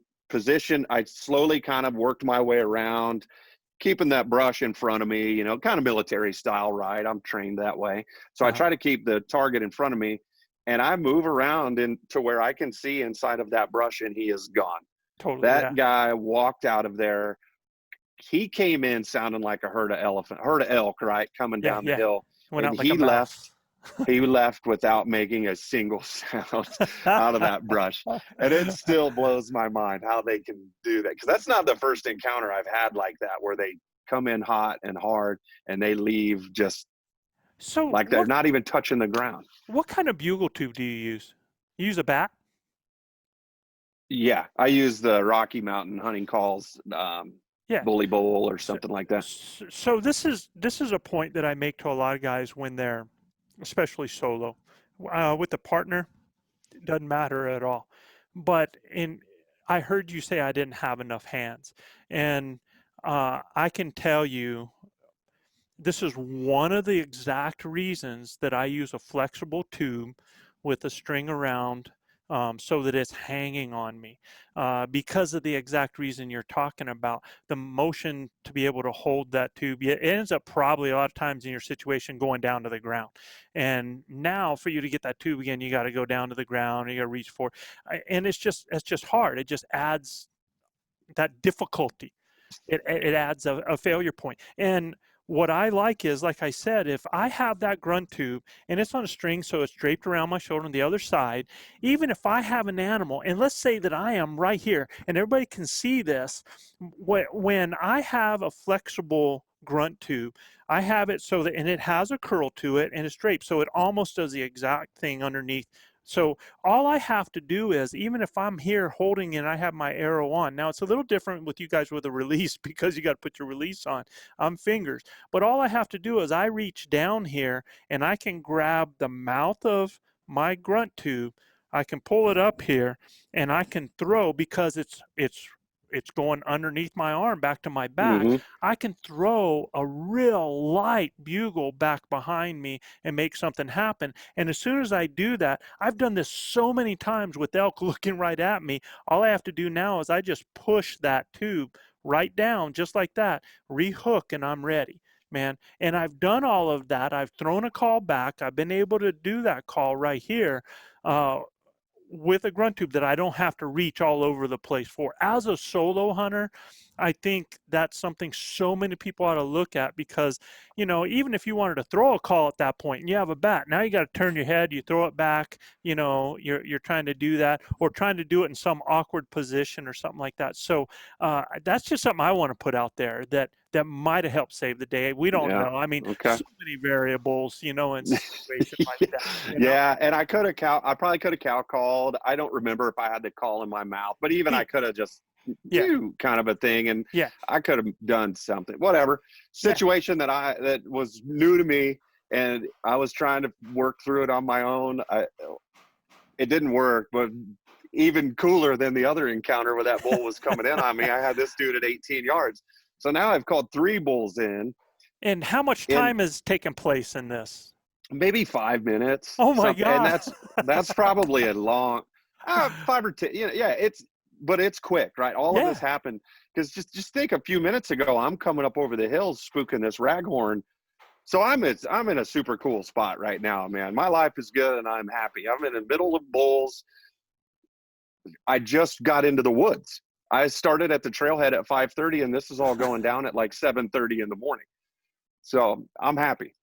slowly kind of worked my way around, keeping that brush in front of me, kind of military style, right? I'm trained that way. So I try to keep the target in front of me, and I move around to where I can see inside of that brush, and he is gone. Totally. That guy walked out of there. He came in sounding like a herd of elk, right? Coming down the hill. Went And out like he a mouse. he left without making a single sound out of that brush. And it still blows my mind how they can do that. Because that's not the first encounter I've had like that, where they come in hot and hard and they leave just like they're not even touching the ground. What kind of bugle tube do you use? You use a bat? Yeah, I use the Rocky Mountain Hunting Calls Bully Bowl or something like that. So this is a point that I make to a lot of guys when they're, especially solo, with a partner, it doesn't matter at all. But I heard you say I didn't have enough hands, and I can tell you, this is one of the exact reasons that I use a flexible tube with a string around. So that it's hanging on me, because of the exact reason you're talking about, the motion to be able to hold that tube. It ends up probably a lot of times in your situation going down to the ground. And now for you to get that tube again, you got to go down to the ground, you got to reach for it. And it's just hard. It just adds that difficulty. It adds a failure point. And what I like is, like I said, if I have that grunt tube and it's on a string, so it's draped around my shoulder on the other side, even if I have an animal, and let's say that I am right here and everybody can see this, when I have a flexible grunt tube, I have it so that, and it has a curl to it and it's draped, so it almost does the exact thing underneath. So all I have to do is, even if I'm here holding and I have my arrow on, now it's a little different with you guys with a release because you got to put your release on. I'm fingers. But all I have to do is I reach down here and I can grab the mouth of my grunt tube. I can pull it up here and I can throw, because it's going underneath my arm back to my back. Mm-hmm. I can throw a real light bugle back behind me and make something happen. And as soon as I do that, I've done this so many times with elk looking right at me. All I have to do now is I just push that tube right down, just like that, rehook, and I'm ready, man. And I've done all of that. I've thrown a call back. I've been able to do that call right here, with a grunt tube that I don't have to reach all over the place for. As a solo hunter, I think that's something so many people ought to look at, because, even if you wanted to throw a call at that point and you have a bat, now you got to turn your head, you throw it back, you're trying to do that, or trying to do it in some awkward position or something like that. So that's just something I want to put out there that might have helped save the day. We don't know. I mean, so many variables, in situations like that. Yeah, and I probably could have cow called. I don't remember if I had the call in my mouth, but even I could have just do kind of a thing, and I could have done something. Whatever situation that was new to me, and I was trying to work through it on my own. It didn't work, but even cooler than the other encounter where that bull was coming in on me, I had this dude at 18 yards. So now I've called 3 bulls in. And how much time has taken place in this? Maybe 5 minutes. Oh my God. And that's probably a long 5 or 10. but it's quick, right? All of Yeah. this happened because just think a few minutes ago, I'm coming up over the hills spooking this raghorn. So I'm in a super cool spot right now, man. My life is good and I'm happy. I'm in the middle of bulls. I just got into the woods. I started at the trailhead at 5:30, and this is all going down at like 7:30 in the morning. So I'm happy.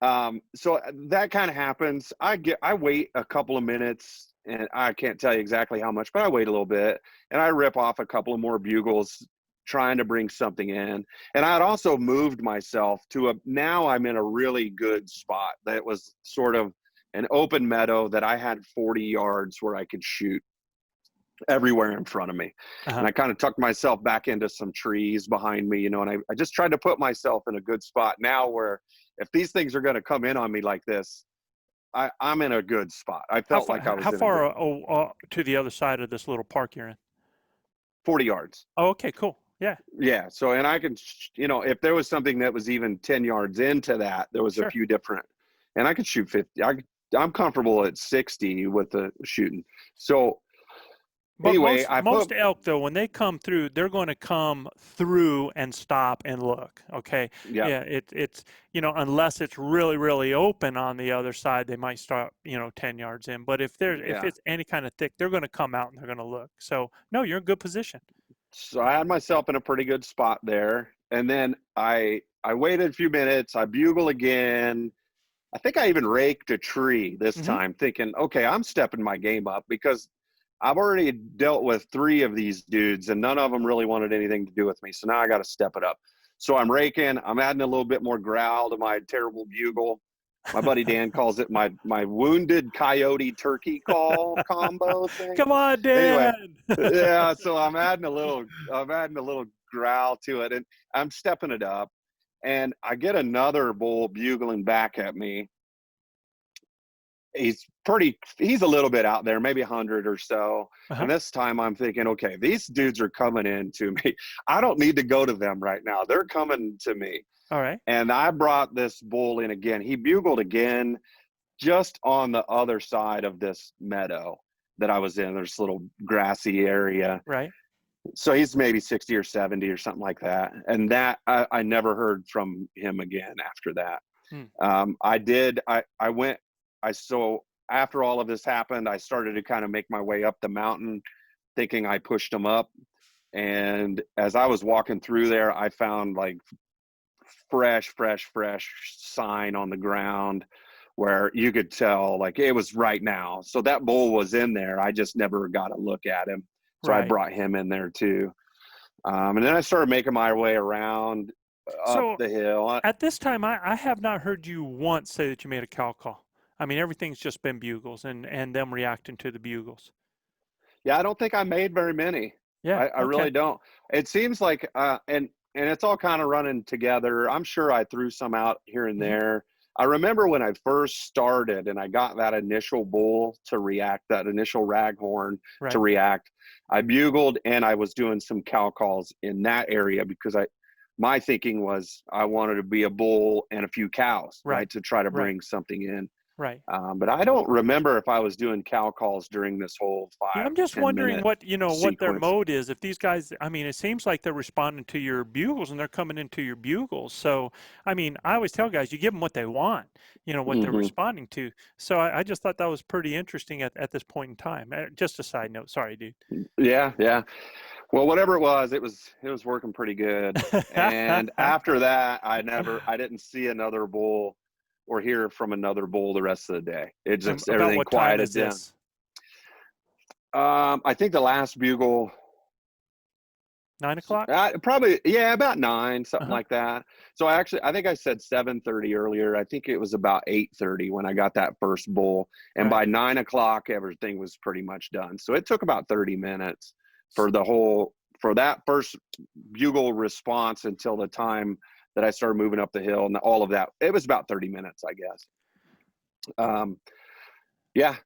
So that kind of happens. I wait a couple of minutes, and I can't tell you exactly how much, but I wait a little bit, and I rip off a couple of more bugles, trying to bring something in. And I had also moved myself now I'm in a really good spot that was sort of an open meadow that I had 40 yards where I could shoot everywhere in front of me. And I kind of tucked myself back into some trees behind me, and I just tried to put myself in a good spot now where if these things are going to come in on me like this, I'm in a good spot. I felt like I was how far to the other side of this little park you're in? 40 yards. Oh, okay, cool. Yeah. Yeah. So, and I can, if there was something that was even 10 yards into that, there was a few different, and I could shoot 50. I'm comfortable at 60 with the shooting. So, but anyway, most elk, though, when they come through, they're going to come through and stop and look. Okay. Yeah. It's unless it's really, really open on the other side, they might start 10 yards in. But if it's any kind of thick, they're going to come out and they're going to look. So no, you're in good position. So I had myself in a pretty good spot there, and then I waited a few minutes. I bugle again. I think I even raked a tree this time, thinking, okay, I'm stepping my game up because I've already dealt with 3 of these dudes and none of them really wanted anything to do with me. So now I got to step it up. So I'm raking. I'm adding a little bit more growl to my terrible bugle. My buddy Dan calls it my wounded coyote turkey call combo thing. Come on, Dan. Anyway, yeah. So I'm adding a little growl to it, and I'm stepping it up, and I get another bull bugling back at me. He's a little bit out there, maybe 100 or so. And this time I'm thinking, okay, these dudes are coming in to me. I don't need to go to them right now. They're coming to me. All right. And I brought this bull in again. He bugled again just on the other side of this meadow that I was in. There's this little grassy area. Right. So he's maybe 60 or 70 or something like that. And that I never heard from him again after that. So after all of this happened, I started to kind of make my way up the mountain, thinking I pushed him up. And as I was walking through there, I found like fresh sign on the ground where you could tell like it was right now. So that bull was in there. I just never got a look at him. So I brought him in there too. And then I started making my way around up the hill. At this time, I have not heard you once say that you made a cow call. I mean, everything's just been bugles and them reacting to the bugles. Yeah, I don't think I made very many. Yeah, I really don't. It seems like, and it's all kind of running together. I'm sure I threw some out here and there. I remember when I first started and I got that initial bull to react, that initial raghorn to react, I bugled and I was doing some cow calls in that area because my thinking was I wanted to be a bull and a few cows, right, to try to bring something in. Right. But I don't remember if I was doing cow calls during this whole 5. I'm just wondering what their sequence. mode is. If these guys, I mean, it seems like they're responding to your bugles and they're coming into your bugles. So, I mean, I always tell guys, you give them what they want, what they're responding to. So I just thought that was pretty interesting at this point in time. Just a side note. Sorry, dude. Yeah. Well, whatever it was working pretty good. And after that, I didn't see another bull or hear from another bull the rest of the day. It just everything quieted down. I think the last bugle 9 o'clock? Probably, yeah, about 9, something like that. So I think I said 7:30 earlier. I think it was about 8:30 when I got that first bull. And by 9 o'clock, everything was pretty much done. So it took about 30 minutes for that first bugle response until the time that I started moving up the hill and all of that. It was about 30 minutes, I guess.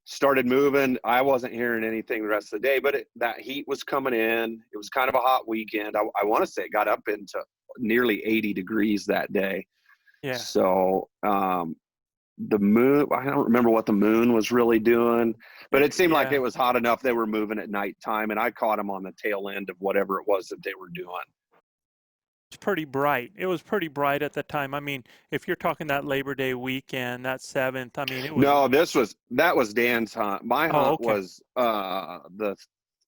Started moving. I wasn't hearing anything the rest of the day, but that heat was coming in. It was kind of a hot weekend. I want to say it got up into nearly 80 degrees that day. Yeah. So the moon, I don't remember what the moon was really doing, but it seemed like Yeah. it was hot enough they were moving at nighttime, and I caught them on the tail end of whatever it was that they were doing. It's pretty bright. It was pretty bright at the time. I mean, if you're talking that Labor Day weekend, that 7th, I mean, it was. No, that was Dan's hunt. My hunt okay. was the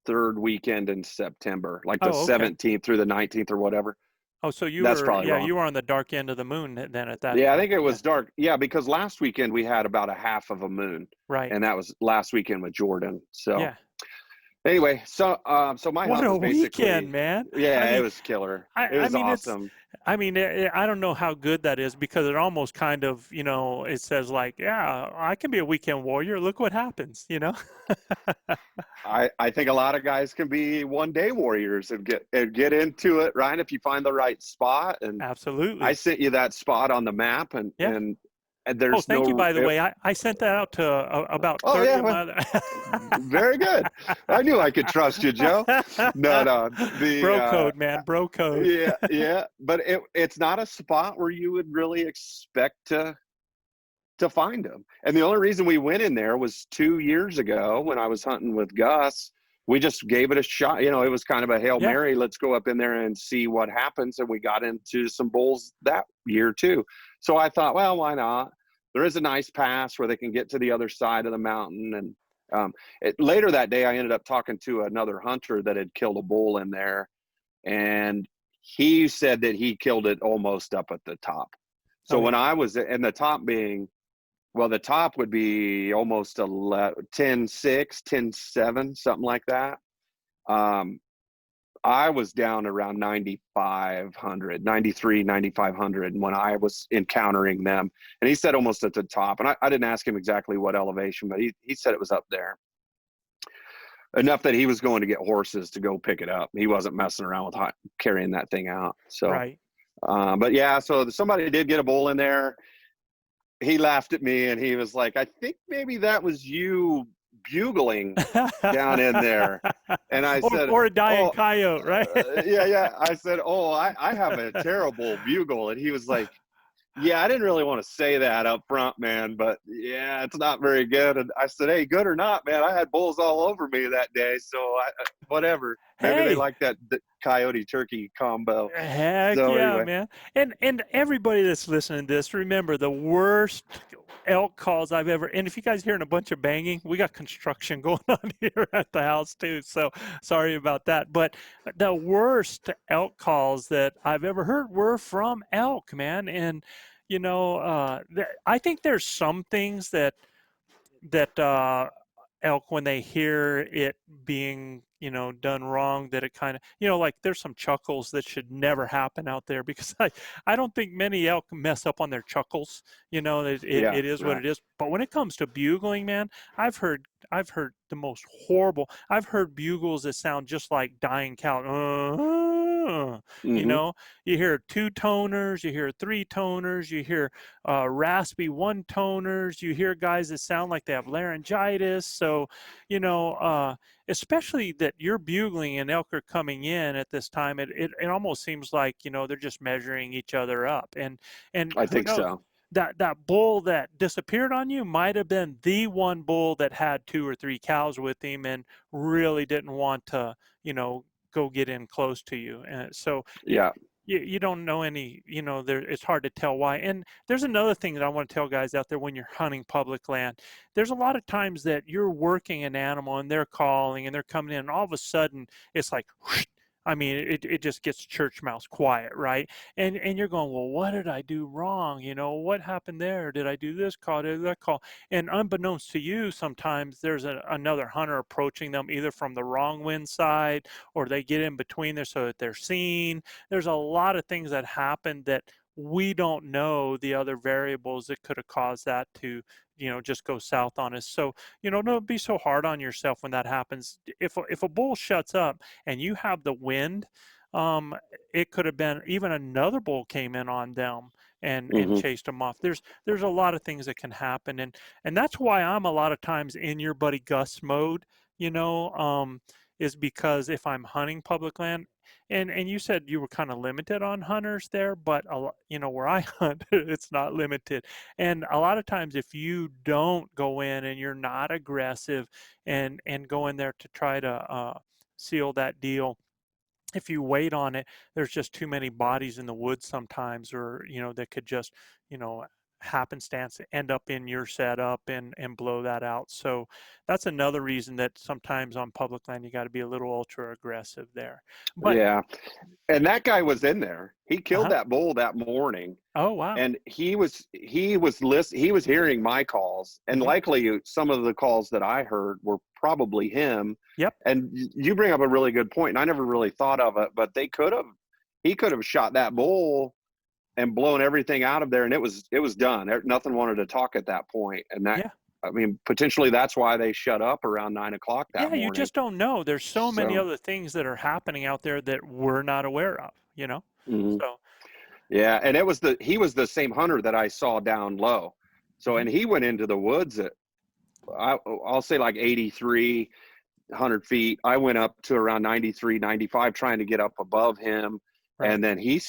third weekend in September, like the okay. 17th through the 19th or whatever. Oh, so you That's were, probably wrong. you were on the dark end of the moon then at that Yeah, time. I think it was dark. Yeah, because last weekend we had about a half of a moon. Right. And that was last weekend with Jordan. So yeah. Anyway, so my What hunt a was basically, weekend, man. Yeah, I mean, it was killer. It was awesome. I mean, I don't know how good that is, because it almost kind of, it says like, yeah, I can be a weekend warrior. Look what happens, I think a lot of guys can be one-day warriors and get into it, right? If you find the right spot. And Absolutely. I sent you that spot on the map, and there's thank you, by the way. I sent that out to about 30 of my Very good. I knew I could trust you, Joe. No. Bro code, man. Bro code. Yeah. But it's not a spot where you would really expect to find them. And the only reason we went in there was 2 years ago when I was hunting with Gus. We just gave it a shot. It was kind of a Hail Mary. Let's go up in there and see what happens. And we got into some bulls that year too. So I thought, well, why not? There is a nice pass where they can get to the other side of the mountain. And later that day, I ended up talking to another hunter that had killed a bull in there. And he said that he killed it almost up at the top. So when I was in the top being, well, the top would be almost 10-6, 10-7, something like that. I was down around 9,500, 93, 9,500 when I was encountering them. And he said almost at the top. And I didn't ask him exactly what elevation, but he said it was up there. Enough that he was going to get horses to go pick it up. He wasn't messing around with carrying that thing out. So, right. But yeah, so somebody did get a bull in there. He laughed at me and he was like, I think maybe that was you bugling down in there. And I said, or a dying coyote, right? Yeah. I said, I have a terrible bugle. And he was like, yeah, I didn't really want to say that up front, man, but yeah, it's not very good. And I said, hey, good or not, man, I had bulls all over me that day. So whatever. Maybe they like that coyote turkey combo. Heck so yeah, anyway. man. And everybody that's listening to this, remember the worst elk calls I've ever, and if you guys hearing a bunch of banging, we got construction going on here at the house too. So sorry about that. But the worst elk calls that I've ever heard were from elk, man. And, I think there's some things that elk, when they hear it being done wrong, that it kind of like there's some chuckles that should never happen out there, because I don't think many elk mess up on their chuckles. It is what it is. But when it comes to bugling, man, I've heard the most horrible. I've heard bugles that sound just like dying cow. You hear 2-toners, you hear 3-toners, you hear raspy 1-toners, you hear guys that sound like they have laryngitis. So, especially that you're bugling and elk are coming in at this time, it almost seems like, they're just measuring each other up. And I think so. That bull that disappeared on you might have been the one bull that had 2 or 3 cows with him and really didn't want to, go get in close to you. And so you don't know any, it's hard to tell why. And there's another thing that I want to tell guys out there when you're hunting public land. There's a lot of times that you're working an animal and they're calling and they're coming in, and all of a sudden it's like, whoosh, I mean, it just gets church mouse quiet, right? And you're going, well, what did I do wrong? What happened there? Did I do this call? Did that call? And unbeknownst to you, sometimes there's another hunter approaching them either from the wrong wind side, or they get in between there so that they're seen. There's a lot of things that happen that we don't know, the other variables that could have caused that to just go south on us. So don't be so hard on yourself when that happens. If a bull shuts up and you have the wind, it could have been even another bull came in on them and chased them off. There's a lot of things that can happen, and that's why I'm a lot of times in your buddy Gus mode, is because if I'm hunting public land, And you said you were kind of limited on hunters there, but where I hunt, it's not limited. And a lot of times, if you don't go in and you're not aggressive and go in there to try to seal that deal, if you wait on it, there's just too many bodies in the woods sometimes, or that could just happenstance end up in your setup and blow that out. So that's another reason that sometimes on public land you got to be a little ultra aggressive there. But Yeah. And that guy was in there. He killed uh-huh. that bull that morning. Oh wow. And he was hearing my calls, and Mhm. likely some of the calls that I heard were probably him. Yep. And you bring up a really good point, and I never really thought of it, but he could have shot that bull and blown everything out of there, and it was done. Nothing wanted to talk at that point. And that, Yeah. I mean, potentially that's why they shut up around 9 o'clock that morning. You just don't know. There's so many So, other things that are happening out there that we're not aware of, mhm. So Yeah, and he was the same hunter that I saw down low. So, and he went into the woods at, I'll say like 8,300 feet. I went up to around 93, 95, trying to get up above him. right. And then he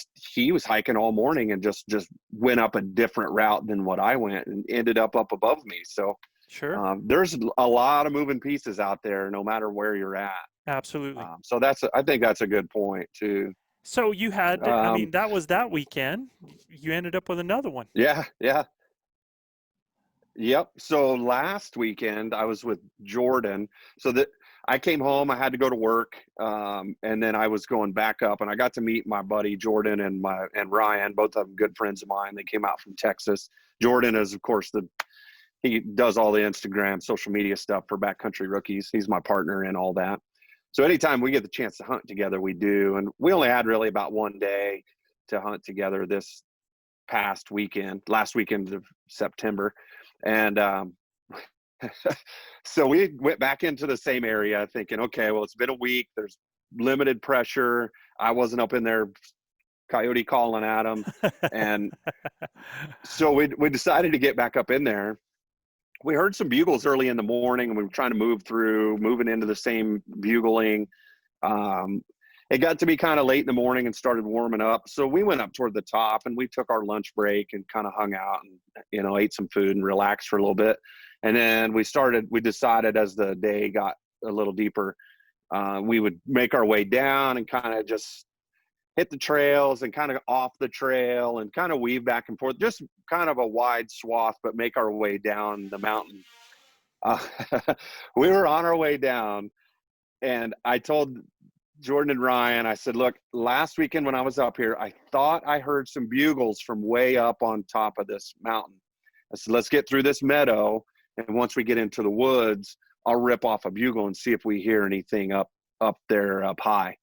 was hiking all morning and just went up a different route than what I went, and ended up above me. So Sure. there's a lot of moving pieces out there, no matter where you're at. Absolutely. So I think that's a good point too. So you had, that was that weekend. You ended up with another one. Yeah. Yep. So last weekend I was with Jordan. So that I came home, I had to go to work, and then I was going back up, and I got to meet my buddy Jordan and Ryan, both of them good friends of mine. They came out from Texas. Jordan is, of course, he does all the Instagram, social media stuff for Backcountry Rookies. He's my partner in all that. So anytime we get the chance to hunt together, we do. And we only had really about one day to hunt together this last weekend of September. And so we went back into the same area thinking, okay, well, it's been a week. There's limited pressure. I wasn't up in there coyote calling at them. And so we decided to get back up in there. We heard some bugles early in the morning, and we were trying to moving into the same bugling. It got to be kind of late in the morning and started warming up. So we went up toward the top, and we took our lunch break and kind of hung out and, ate some food and relaxed for a little bit. And then we decided as the day got a little deeper, we would make our way down and kind of just hit the trails and kind of off the trail and kind of weave back and forth, just kind of a wide swath, but make our way down the mountain. We were on our way down, and I told Jordan and Ryan, I said, look, last weekend when I was up here, I thought I heard some bugles from way up on top of this mountain. I said, let's get through this meadow, and once we get into the woods, I'll rip off a bugle and see if we hear anything up there up high.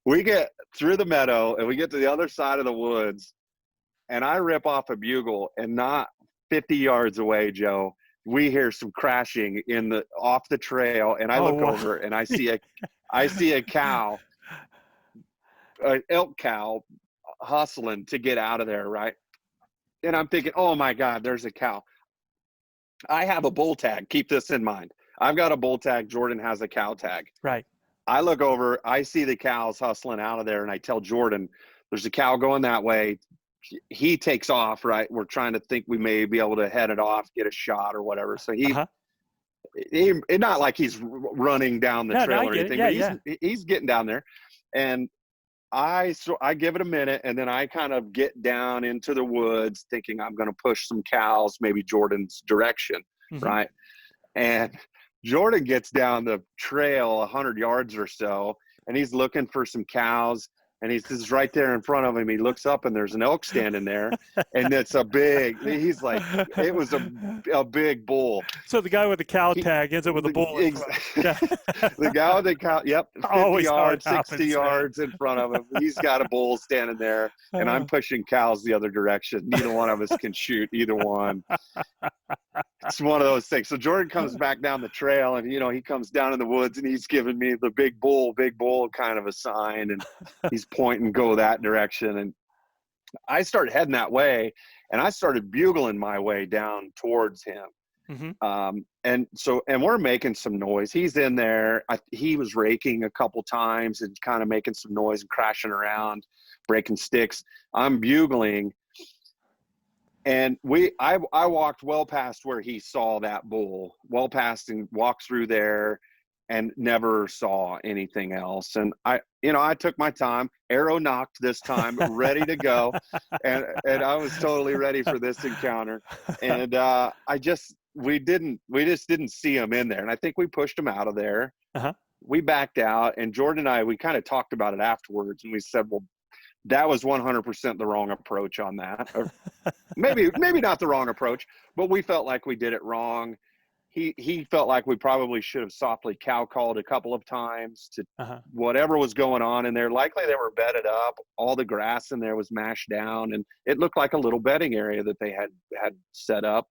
We get through the meadow and we get to the other side of the woods, and I rip off a bugle, and not 50 yards away, Joe, we hear some crashing off the trail, and I look over and I see a cow, an elk cow, hustling to get out of there, right? And I'm thinking, oh my God, there's a cow. I have a bull tag. Keep this in mind. I've got a bull tag. Jordan has a cow tag. Right. I look over, I see the cows hustling out of there, and I tell Jordan, there's a cow going that way. He takes off, right? We're trying to think we may be able to head it off, get a shot or whatever. So he not like he's running down the trail or anything, but he's getting down there. And I give it a minute, and then I kind of get down into the woods thinking I'm going to push some cows, maybe Jordan's direction, right? And Jordan gets down the trail 100 yards or so, and he's looking for some cows, and he's right there in front of him. He looks up, and there's an elk standing there, and it's he's like, it was a big bull. So the guy with the cow tag ends up with a bull in front. The guy with the cow, 50 yards, 60 yards in front of him. He's got a bull standing there, and I'm pushing cows the other direction. Neither one of us can shoot either one. It's one of those things. So Jordan comes back down the trail, and he comes down in the woods, and he's giving me the big bull kind of a sign, and he's pointing, go that direction. And I started heading that way, and I started bugling my way down towards him. And we're making some noise. He's in there. He was raking a couple times and kind of making some noise and crashing around, breaking sticks. I'm bugling. And I walked well past where he saw that bull, well past, and walked through there and never saw anything else. And I took my time, arrow knocked this time, ready to go. And I was totally ready for this encounter. And we just didn't see him in there. And I think we pushed him out of there. We backed out, and Jordan and I, we kind of talked about it afterwards, and we said, well, that was 100% the wrong approach on that. Or maybe not the wrong approach, but we felt like we did it wrong. He felt like we probably should have softly cow called a couple of times to whatever was going on in there. Likely they were bedded up. All the grass in there was mashed down, and it looked like a little bedding area that they had set up.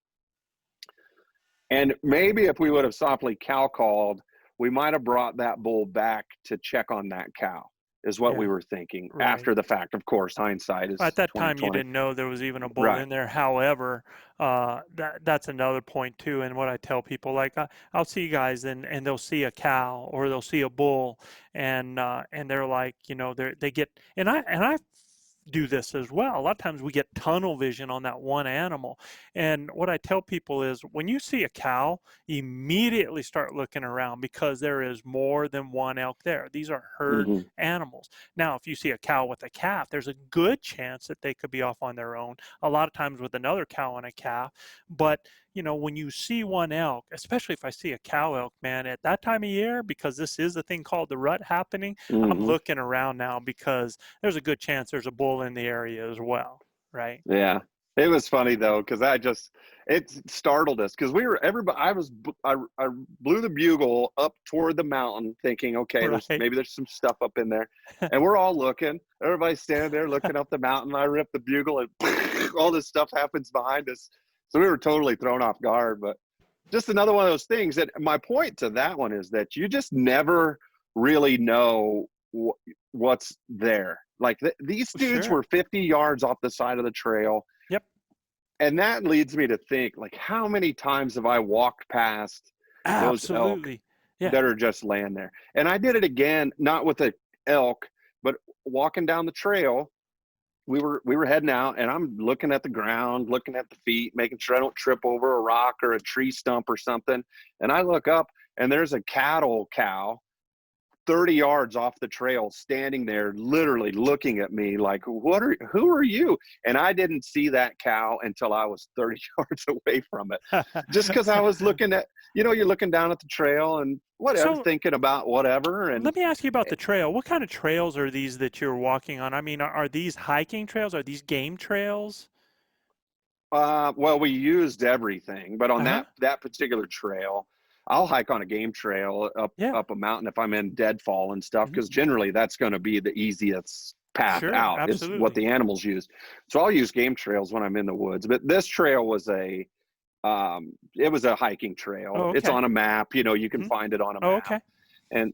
And maybe if we would have softly cow called, we might have brought that bull back to check on that cow, is what we were thinking after the fact. Of course, hindsight is at that 20/20. time you didn't know there was even a bull in there. However, that's another point too. And what I tell people, like I'll see guys and they'll see a cow or they'll see a bull, and they're like, they get, and I do this as well. A lot of times we get tunnel vision on that one animal. And what I tell people is when you see a cow, immediately start looking around, because there is more than one elk there. These are herd animals. Now, if you see a cow with a calf, there's a good chance that they could be off on their own. A lot of times with another cow and a calf. But when you see one elk, especially if I see a cow elk, man, at that time of year, because this is a thing called the rut happening, I'm looking around now, because there's a good chance there's a bull in the area as well, right? Yeah. It was funny though, because it startled us, because I blew the bugle up toward the mountain thinking, okay, maybe there's some stuff up in there. And we're all looking. Everybody's standing there looking up the mountain. I rip the bugle and all this stuff happens behind us. So we were totally thrown off guard. But just another one of those things that my point to that one is that you just never really know what's there. Like these dudes were 50 yards off the side of the trail. Yep. And that leads me to think, like, how many times have I walked past those elk that are just laying there? And I did it again, not with an elk, but walking down the trail. We were heading out, and I'm looking at the ground, looking at the feet, making sure I don't trip over a rock or a tree stump or something. And I look up, and there's a cattle cow 30 yards off the trail standing there, literally looking at me like, who are you? And I didn't see that cow until I was 30 yards away from it. Just because I was looking at, you're looking down at the trail and whatever, thinking about whatever. And let me ask you about the trail. What kind of trails are these that you're walking on? I mean, are these hiking trails? Are these game trails? Well, we used everything, but on that particular trail, I'll hike on a game trail up a mountain if I'm in deadfall and stuff, because generally that's going to be the easiest path out. Absolutely. Is what the animals use. So I'll use game trails when I'm in the woods. But this trail was it was a hiking trail. Oh, okay. It's on a map. You can find it on a map. Oh, okay. And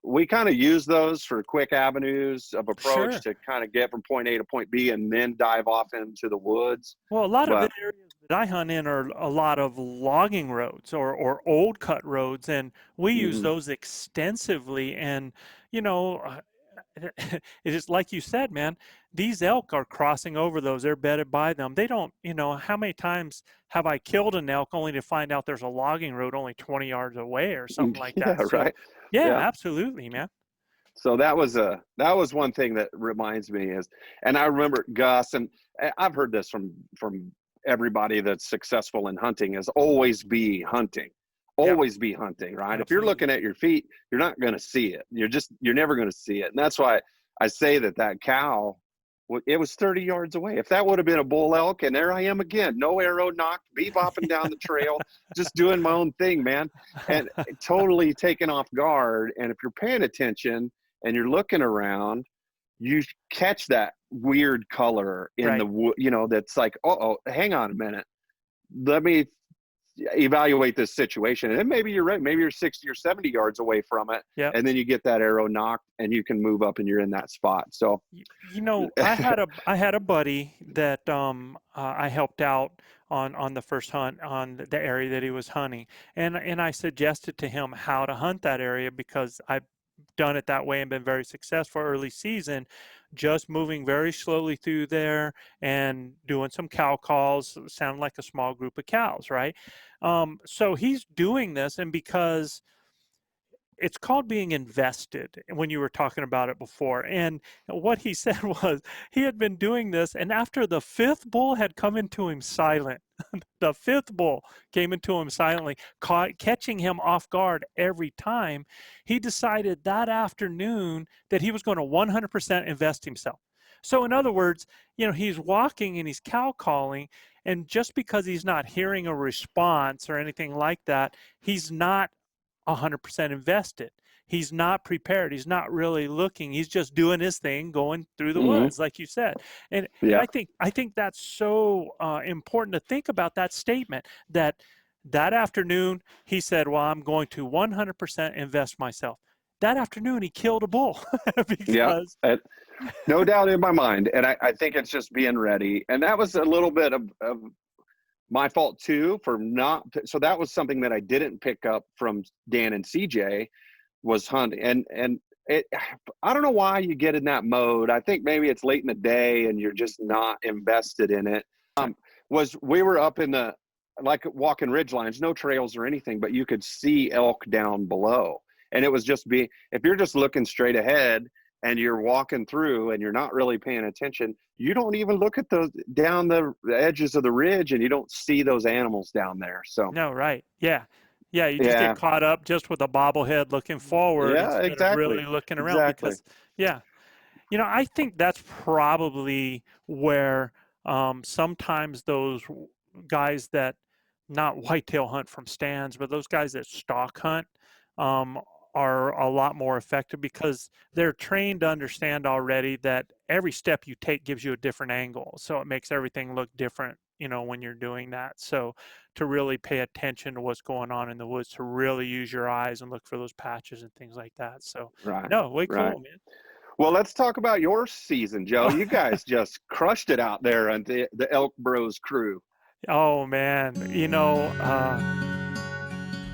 we kind of use those for quick avenues of approach to kind of get from point A to point B and then dive off into the woods. Well, a lot of the areas that I hunt in are a lot of logging roads or old cut roads, and we use those extensively. And it is like you said, man, these elk are crossing over those. They're bedded by them. They don't, how many times have I killed an elk only to find out there's a logging road only 20 yards away or something like that? So, right. Yeah, absolutely, man. So that was one thing that reminds me and I remember Gus, and I've heard this from everybody that's successful in hunting, is always be hunting. Always be hunting, right? Absolutely. If you're looking at your feet, you're not going to see it. You're never going to see it. And that's why I say that cow, it was 30 yards away. If that would have been a bull elk, and there I am again, no arrow knocked, bebopping down the trail, just doing my own thing, man, and totally taken off guard. And if you're paying attention and you're looking around, you catch that weird color in the wood, that's like, hang on a minute. Let me evaluate this situation. And then maybe you're right. Maybe you're 60 or 70 yards away from it. Yep. And then you get that arrow knocked and you can move up and you're in that spot. So, I had a buddy that I helped out on the first hunt on the area that he was hunting. And I suggested to him how to hunt that area because I've done it that way and been very successful early season, just moving very slowly through there and doing some cow calls, sound like a small group of cows, right? So he's doing this, and because it's called being invested when you were talking about it before. And what he said was he had been doing this, and after the fifth bull had come into him silent, the fifth bull came into him silently, catching him off guard every time, he decided that afternoon that he was going to 100% invest himself. So in other words, he's walking and he's cow calling, and just because he's not hearing a response or anything like that, he's not 100% invested. He's not prepared. He's not really looking. He's just doing his thing, going through the woods, like you said. And Yeah. I think that's so important to think about that statement. That afternoon he said, "Well, I'm going to 100% invest myself." That afternoon he killed a bull because no doubt in my mind. And I think it's just being ready. And that was a little bit of my fault too for not. So that was something that I didn't pick up from Dan and CJ was hunting. And I don't know why you get in that mode. I think maybe it's late in the day and you're just not invested in it. We were up in the, like walking ridge lines, no trails or anything, but you could see elk down below. And it was just if you're just looking straight ahead and you're walking through and you're not really paying attention, you don't even look at down the edges of the ridge and you don't see those animals down there. So no, right. Yeah. Yeah. You just get caught up just with a bobblehead looking forward instead of really looking around because, I think that's probably where sometimes those guys that not whitetail hunt from stands, but those guys that stalk hunt, are a lot more effective because they're trained to understand already that every step you take gives you a different angle. So it makes everything look different, when you're doing that. So to really pay attention to what's going on in the woods, to really use your eyes and look for those patches and things like that. So way cool, man. Well, let's talk about your season, Joe. You guys just crushed it out there on the ElkBros crew. Oh man,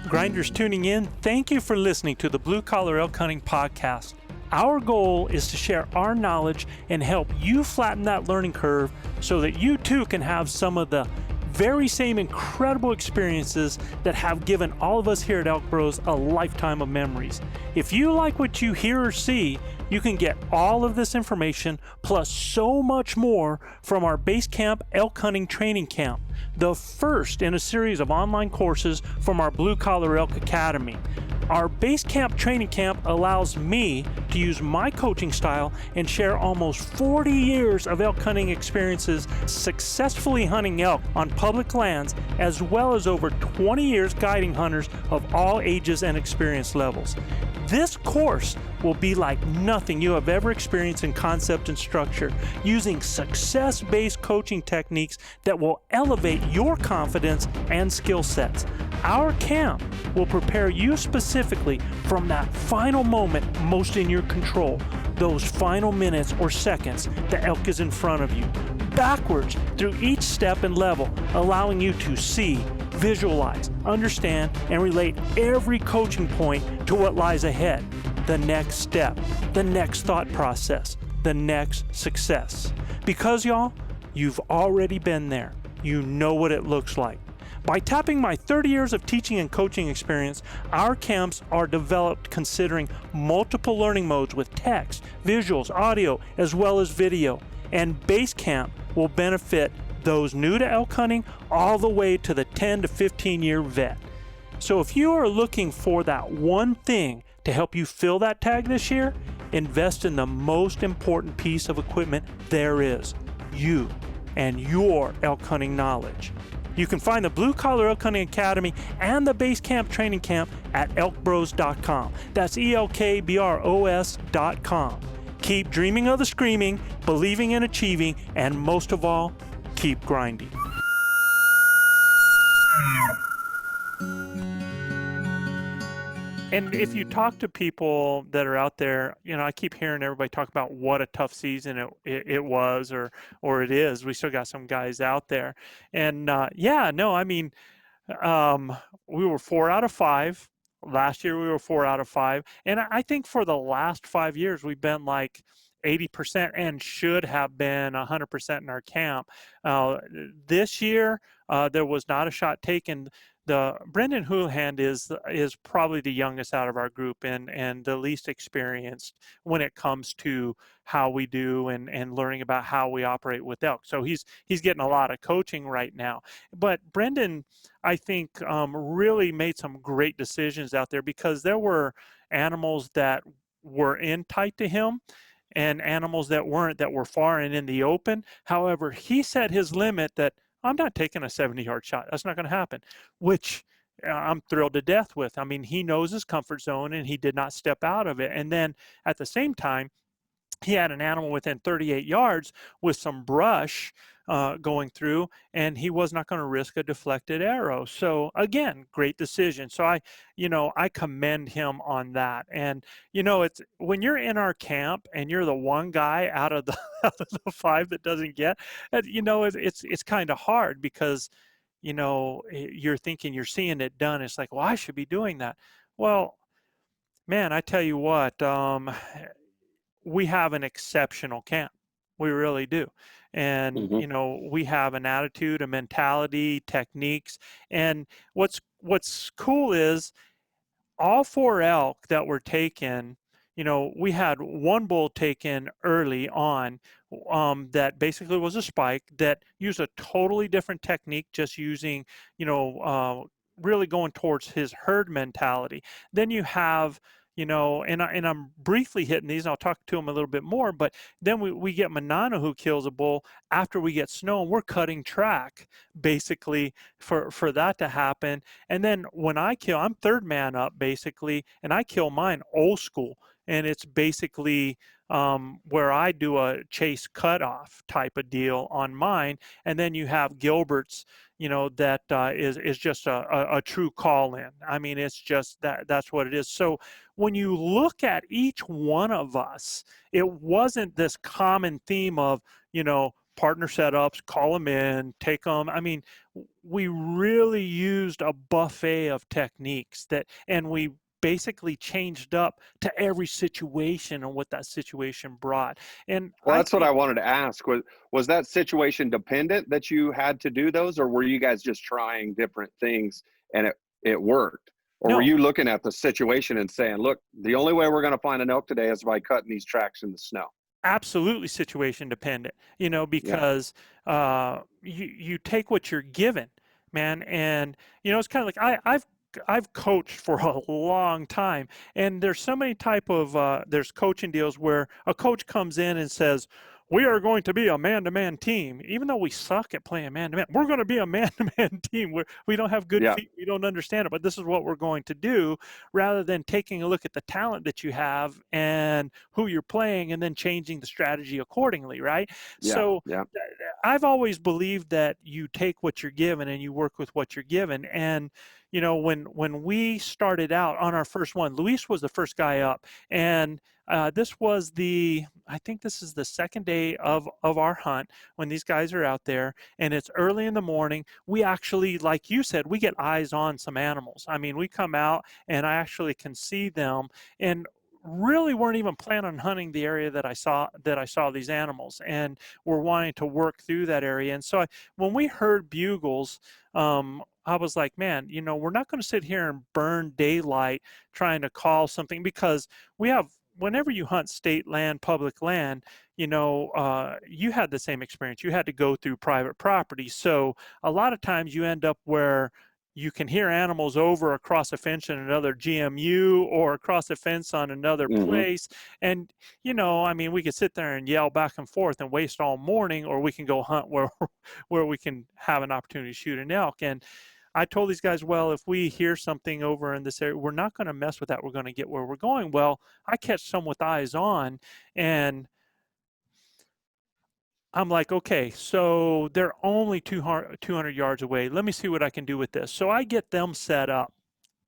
grinders tuning in, thank you for listening to the Blue Collar Elk Hunting Podcast. Our goal is to share our knowledge and help you flatten that learning curve so that you too can have some of the very same incredible experiences that have given all of us here at ElkBros a lifetime of memories. If you like what you hear or see, you can get all of this information plus so much more from our Base Camp Elk Hunting Training Camp, the first in a series of online courses from our Blue Collar Elk Academy. Our Base Camp Training Camp allows me to use my coaching style and share almost 40 years of elk hunting experiences successfully hunting elk on public lands, as well as over 20 years guiding hunters of all ages and experience levels. This course will be like nothing you have ever experienced in concept and structure, using success-based coaching techniques that will elevate your confidence and skill sets. Our camp will prepare you specifically from that final moment most in your control, those final minutes or seconds the elk is in front of you, backwards through each step and level, allowing you to see, visualize, understand, and relate every coaching point to what lies ahead, the next step, the next thought process, the next success. Because y'all, you've already been there. You know what it looks like. By tapping my 30 years of teaching and coaching experience, our camps are developed considering multiple learning modes with text, visuals, audio, as well as video. And Base Camp will benefit those new to elk hunting all the way to the 10 to 15 year vet. So if you are looking for that one thing to help you fill that tag this year, invest in the most important piece of equipment there is, you and your elk hunting knowledge. You can find the Blue Collar Elk Hunting Academy and the Base Camp Training Camp at ElkBros.com. That's ElkBros.com. Keep dreaming of the screaming, believing in achieving, and most of all, keep grinding. And if you talk to people that are out there, I keep hearing everybody talk about what a tough season it was or it is. We still got some guys out there. And yeah, no, I mean, we were 4 out of 5. Last year we were 4 out of 5. And I think for the last 5 years we've been like 80% and should have been 100% in our camp. This year there was not a shot taken. The Brendan Houlihan is probably the youngest out of our group and the least experienced when it comes to how we do and learning about how we operate with elk. So he's getting a lot of coaching right now. But Brendan, I think, really made some great decisions out there because there were animals that were in tight to him and animals that weren't, that were far and in the open. However, he set his limit that I'm not taking a 70-yard shot. That's not going to happen, which I'm thrilled to death with. I mean, he knows his comfort zone and he did not step out of it. And then at the same time, he had an animal within 38 yards with some brush going through, and he was not going to risk a deflected arrow. So again, great decision. So I commend him on that. And it's when you're in our camp and you're the one guy out of the out of the 5 that doesn't get, it's kind of hard because you're thinking you're seeing it done. It's like, well, I should be doing that. Well, man, I tell you what. We have an exceptional camp. We really do. And, we have an attitude, a mentality, techniques. And what's cool is all 4 elk that were taken, we had one bull taken early on that basically was a spike that used a totally different technique, just using, really going towards his herd mentality. Then you have and I'm briefly hitting these, and I'll talk to him a little bit more, but then we get Manana who kills a bull after we get snow, and we're cutting track basically for that to happen. And then when I kill, I'm third man up basically, and I kill mine old school, and it's basically where I do a chase cutoff type of deal on mine. And then you have Gilbert's, that is just a true call in. I mean, it's just that's what it is. So when you look at each one of us, it wasn't this common theme of, partner setups, call them in, take them. I mean, we really used a buffet of techniques and we basically changed up to every situation and what that situation brought. And well, that's what I wanted to ask. Was that situation dependent that you had to do those, or were you guys just trying different things and it worked? Or no. Were you looking at the situation and saying, look, the only way we're going to find an elk today is by cutting these tracks in the snow? Absolutely situation dependent, because you take what you're given, man. And, it's kind of like I've coached for a long time, and there's so many type of there's coaching deals where a coach comes in and says, we are going to be a man-to-man team. Even though we suck at playing man-to-man, we're going to be a man-to-man team. We don't have good feet. We don't understand it, but this is what we're going to do, rather than taking a look at the talent that you have and who you're playing and then changing the strategy accordingly, right? So I've always believed that you take what you're given and you work with what you're given. And when we started out on our first one, Luis was the first guy up, and this was I think this is the second day of our hunt when these guys are out there, and it's early in the morning. We actually, like you said, we get eyes on some animals. I mean, we come out and I actually can see them, and really weren't even planning on hunting the area that I saw these animals, and we're wanting to work through that area. And so when we heard bugles, I was like, man, we're not going to sit here and burn daylight trying to call something, because whenever you hunt state land, public land, you had the same experience. You had to go through private property. So a lot of times you end up where you can hear animals over across a fence in another GMU or across a fence on another place. And, I mean, we could sit there and yell back and forth and waste all morning, or we can go hunt where we can have an opportunity to shoot an elk. And I told these guys, well, if we hear something over in this area, we're not going to mess with that. We're going to get where we're going. Well, I catch some with eyes on, and I'm like, okay, so they're only 200 yards away. Let me see what I can do with this. So I get them set up,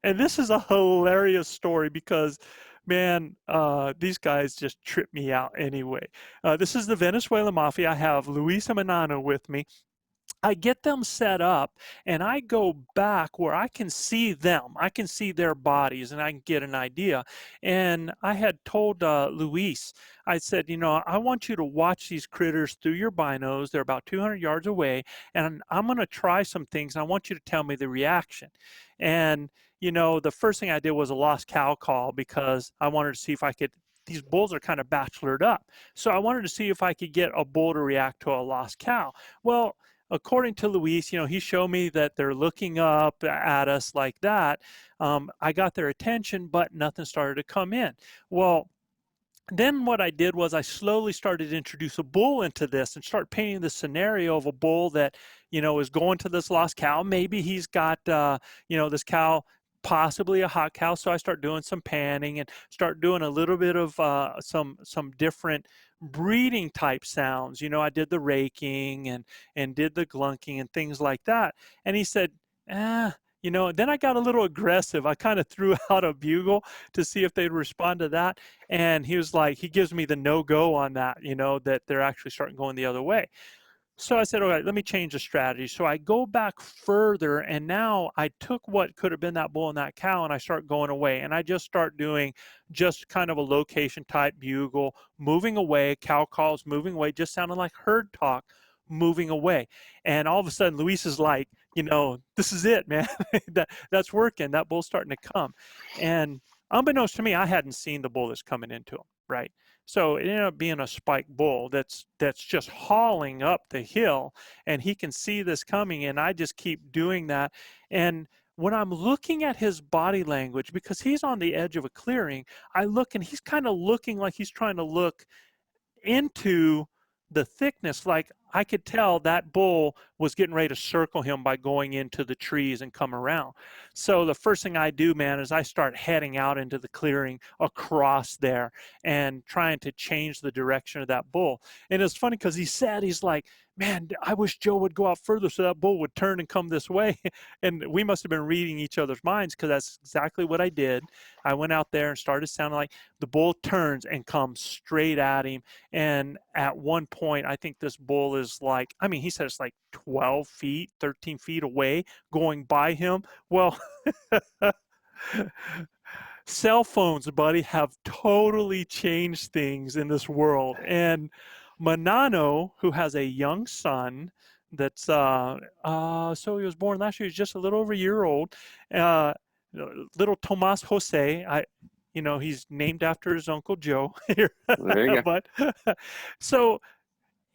And this is a hilarious story because, man, these guys just trip me out anyway. This is the Venezuelan Mafia. I have Luis and Manano with me. I get them set up and I go back where I can see them. I can see their bodies and I can get an idea. And I had told Luis, I said, I want you to watch these critters through your binos. They're about 200 yards away. And I'm going to try some things. And I want you to tell me the reaction. And, the first thing I did was a lost cow call because I wanted to see if I could. These bulls are kind of bachelored up. So I wanted to see if I could get a bull to react to a lost cow. Well, according to Luis, he showed me that they're looking up at us like that. I got their attention, but nothing started to come in. Well, then what I did was I slowly started to introduce a bull into this and start painting the scenario of a bull that, is going to this lost cow. Maybe he's got, this cow, possibly a hot cow. So I start doing some panning and start doing a little bit of some different breeding type sounds. I did the raking and did the glunking and things like that. And he said, then I got a little aggressive. I kind of threw out a bugle to see if they'd respond to that. And he was like, he gives me the no-go on that, that they're actually starting going the other way. So I said, all right, let me change the strategy. So I go back further, and now I took what could have been that bull and that cow, and I start going away. And I just start doing just kind of a location type bugle, moving away, cow calls, moving away, just sounding like herd talk, moving away. And all of a sudden, Luis is like, this is it, man. That's working. That bull's starting to come. And unbeknownst to me, I hadn't seen the bull that's coming into him, right? So it ended up being a spike bull that's just hauling up the hill, and he can see this coming, and I just keep doing that. And when I'm looking at his body language, because he's on the edge of a clearing, I look and he's kind of looking like he's trying to look into the thickness. Like I could tell that bull was getting ready to circle him by going into the trees and come around. So the first thing I do, man, is I start heading out into the clearing across there and trying to change the direction of that bull. And it's funny because he's like, man, I wish Joe would go out further so that bull would turn and come this way. And we must have been reading each other's minds, because that's exactly what I did. I went out there and started sounding like the bull turns and comes straight at him. And at one point, I think this bull is like, he said it's like 12 feet, 13 feet away going by him. Well, cell phones, buddy, have totally changed things in this world. And Manano, who has a young son that's so he was born last year, he's just a little over a year old, little Tomas Jose. He's named after his uncle Joe here. There you go. But so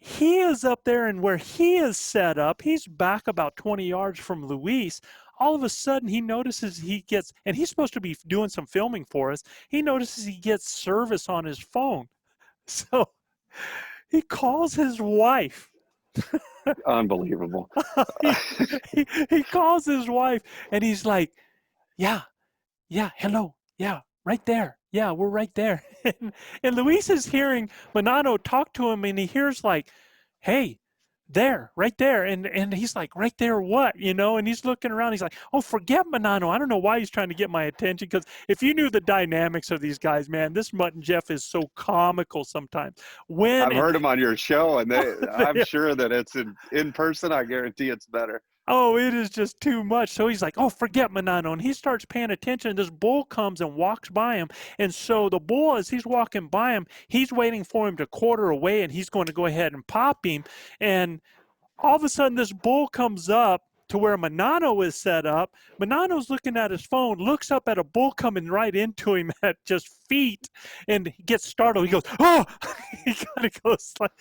he is up there, and where he is set up, he's back about 20 yards from Luis. All of a sudden, he notices he gets, and he's supposed to be doing some filming for us, he notices he gets service on his phone. So he calls his wife. Unbelievable. he calls his wife, and he's like, yeah, hello, yeah, right there. Yeah, we're right there. And Luis is hearing Manano talk to him, and he hears like, hey, there, right there. And he's like, right there what? And he's looking around. He's like, oh, forget Manano. I don't know why he's trying to get my attention, because if you knew the dynamics of these guys, man, this Mutt Jeff is so comical sometimes. I've heard him on your show, and I'm sure that it's in person. I guarantee it's better. Oh, it is just too much. So he's like, oh, forget Manano. And he starts paying attention. This bull comes and walks by him. And so the bull, as he's walking by him, he's waiting for him to quarter away, and he's going to go ahead and pop him. And all of a sudden, this bull comes up to where Manano is set up. Manano's looking at his phone, looks up at a bull coming right into him at just feet, and he gets startled. He goes, oh! He kind of goes like,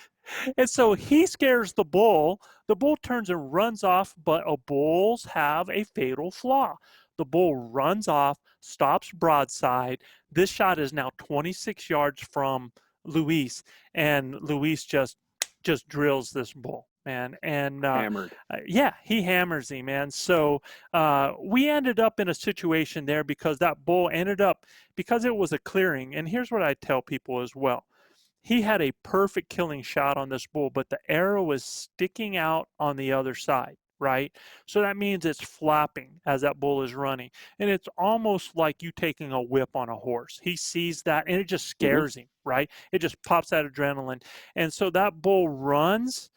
and so he scares the bull. The bull turns and runs off, but bulls have a fatal flaw. The bull runs off, stops broadside. This shot is now 26 yards from Luis, and Luis just drills this bull, man. And hammered. Yeah, he hammers him, man. So we ended up in a situation there because that bull ended up, because it was a clearing. And here's what I tell people as well. He had a perfect killing shot on this bull, but the arrow was sticking out on the other side. right? So that means it's flapping as that bull is running. And it's almost like you taking a whip on a horse. He sees that and it just scares him, right? It just pops that adrenaline. And so that bull runs,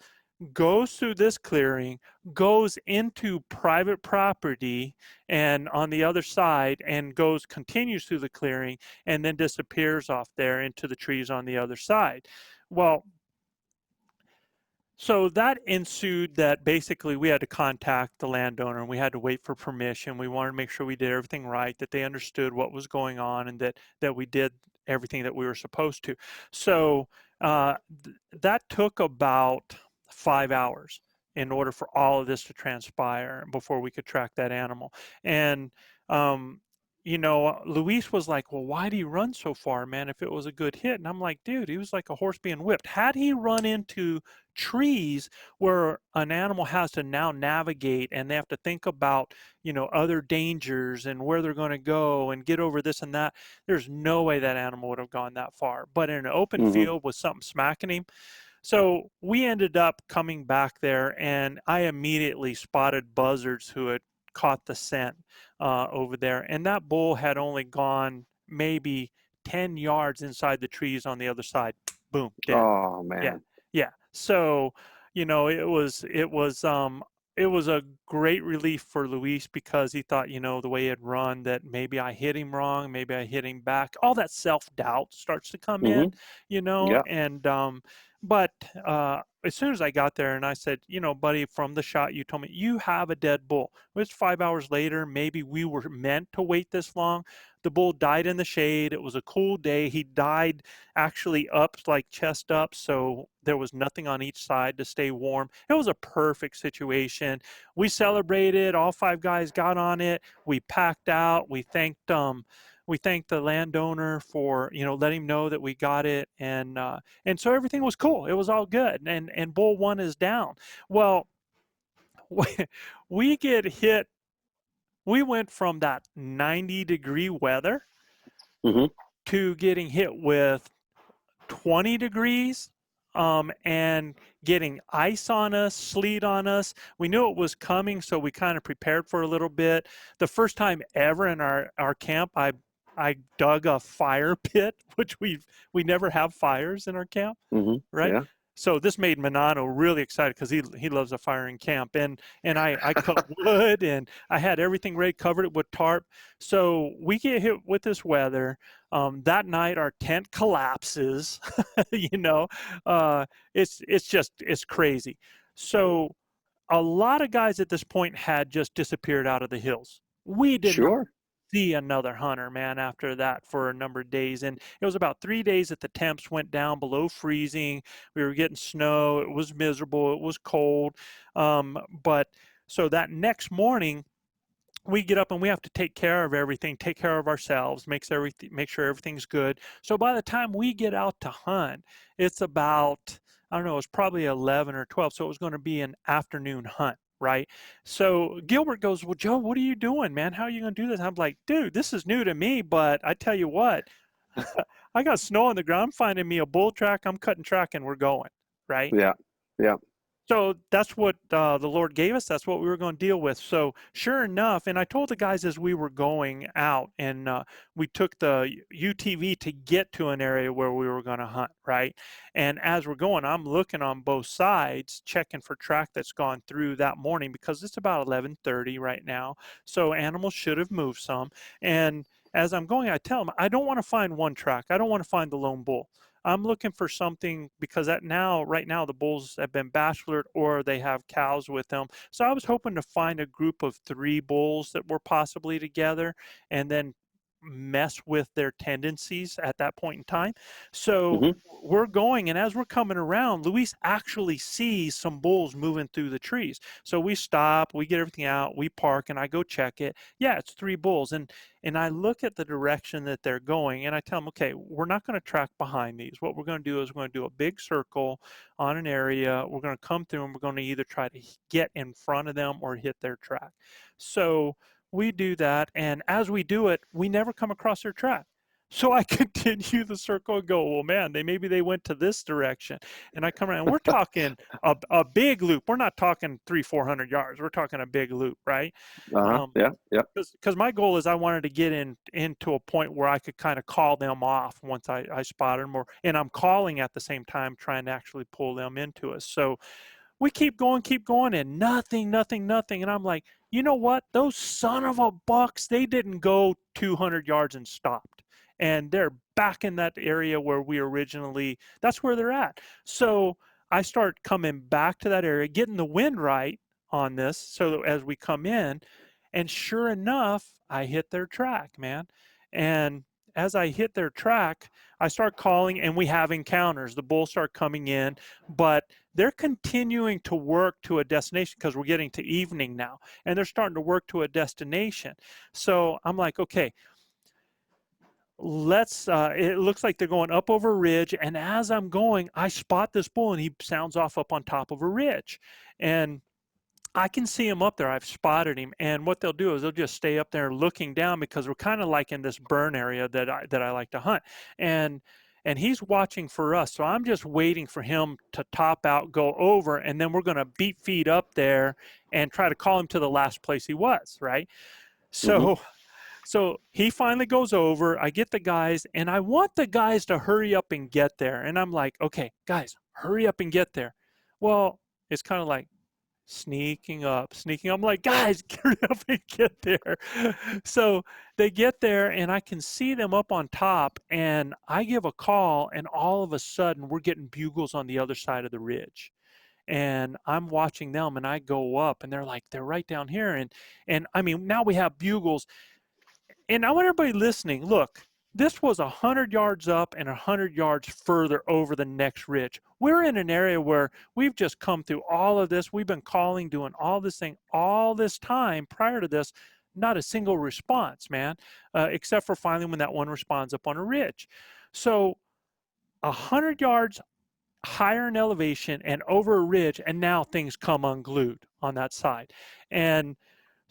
goes through this clearing, goes into private property and on the other side, and continues through the clearing, and then disappears off there into the trees on the other side. Well, so that ensued that basically we had to contact the landowner and we had to wait for permission. We wanted to make sure we did everything right, that they understood what was going on, and that we did everything that we were supposed to. So that took about 5 hours in order for all of this to transpire before we could track that animal. And Luis was like, well, why do you run so far, man, if it was a good hit? And I'm like, dude, he was like a horse being whipped. Had he run into trees where an animal has to now navigate and they have to think about, other dangers and where they're going to go and get over this and that, there's no way that animal would have gone that far. But in an open field with something smacking him. So we ended up coming back there, and I immediately spotted buzzards who had caught the scent over there. And that bull had only gone maybe 10 yards inside the trees on the other side. Boom, dead. Oh, man. Yeah. Yeah. So, it was a great relief for Luis because he thought, the way he had run, that maybe I hit him wrong, maybe I hit him back. All that self-doubt starts to come in, Yeah. and but as soon as I got there and I said, buddy, from the shot you told me you have a dead bull. It was 5 hours later. Maybe we were meant to wait this long. The bull died in the shade. It was a cool day. He died actually up, like chest up, so there was nothing on each side to stay warm. It was a perfect situation. We celebrated. All 5 guys got on it. We packed out. We thanked the landowner for, letting him know that we got it. And so everything was cool. It was all good. And bull 1 is down. Well, we get hit. We went from that 90-degree weather to getting hit with 20 degrees and getting ice on us, sleet on us. We knew it was coming, so we kind of prepared for a little bit. The first time ever in our camp, I dug a fire pit, which we never have fires in our camp, right? Yeah. So this made Manano really excited because he loves a fire in camp. And I cut wood and I had everything ready, covered it with tarp. So we get hit with this weather. That night our tent collapses, it's crazy. So a lot of guys at this point had just disappeared out of the hills. We did not see another hunter, man, after that for a number of days. And it was about 3 days that the temps went down below freezing. We were getting snow. It was miserable. It was cold. But so that next morning, we get up and we have to take care of everything, take care of ourselves, make sure everything's good. So by the time we get out to hunt, it's about, I don't know, it's probably 11 or 12. So it was going to be an afternoon hunt. Right. So Gilbert goes, well, Joe, what are you doing, man? How are you going to do this? I'm like, dude, this is new to me, but I tell you what, I got snow on the ground. I'm finding me a bull track. I'm cutting track and we're going. Right. Yeah. Yeah. So that's what the Lord gave us. That's what we were going to deal with. So sure enough, and I told the guys as we were going out, and we took the UTV to get to an area where we were going to hunt, right? And as we're going, I'm looking on both sides, checking for track that's gone through that morning because it's about 11:30 right now. So animals should have moved some. And as I'm going, I tell them, I don't want to find one track. I don't want to find the lone bull. I'm looking for something because right now, the bulls have been bachelored or they have cows with them. So I was hoping to find a group of 3 bulls that were possibly together and then mess with their tendencies at that point in time. So we're going, and as we're coming around, Luis actually sees some bulls moving through the trees. So we stop, we get everything out, we park, and I go check it. Yeah, it's 3 bulls. And I look at the direction that they're going, and I tell them, okay, we're not going to track behind these. What we're going to do is we're going to do a big circle on an area. We're going to come through, and we're going to either try to get in front of them or hit their track. So we do that, and as we do it, we never come across their track. So I continue the circle and go, well, man, maybe they went to this direction. And I come around, and we're talking a big loop. We're not talking 300-400 yards. We're talking a big loop, right? Yeah. Because my goal is I wanted to get into a point where I could kind of call them off once I spotted them, and I'm calling at the same time, trying to actually pull them into us. So we keep going, and nothing. And I'm like, you know what? Those son of a bucks, they didn't go 200 yards and stopped. And they're back in that area where that's where they're at. So I start coming back to that area, getting the wind right on this. So as we come in, and sure enough, I hit their track, man. And as I hit their track, I start calling, and we have encounters. The bulls start coming in, but they're continuing to work to a destination because we're getting to evening now, and they're starting to work to a destination. So I'm like, okay, it looks like they're going up over a ridge. And as I'm going, I spot this bull, and he sounds off up on top of a ridge. And I can see him up there. I've spotted him. And what they'll do is they'll just stay up there looking down, because we're kind of like in this burn area that I like to hunt. And he's watching for us. So I'm just waiting for him to top out, go over, and then we're going to beat feet up there and try to call him to the last place he was, right? So So he finally goes over. I get the guys, and I want the guys to hurry up and get there. And I'm like, okay, guys, hurry up and get there. Well, it's kind of like sneaking up. I'm like, guys, hurry up and get there. So they get there, and I can see them up on top, and I give a call, and all of a sudden we're getting bugles on the other side of the ridge. And I'm watching them, and I go up, and they're right down here. And I mean, now we have bugles. And I want everybody listening, look, this was 100 yards up and 100 yards further over the next ridge. We're in an area where we've just come through all of this. We've been calling, doing all this thing, all this time prior to this, not a single response, man, except for finally when that one responds up on a ridge. So 100 yards higher in elevation and over a ridge, and now things come unglued on that side. And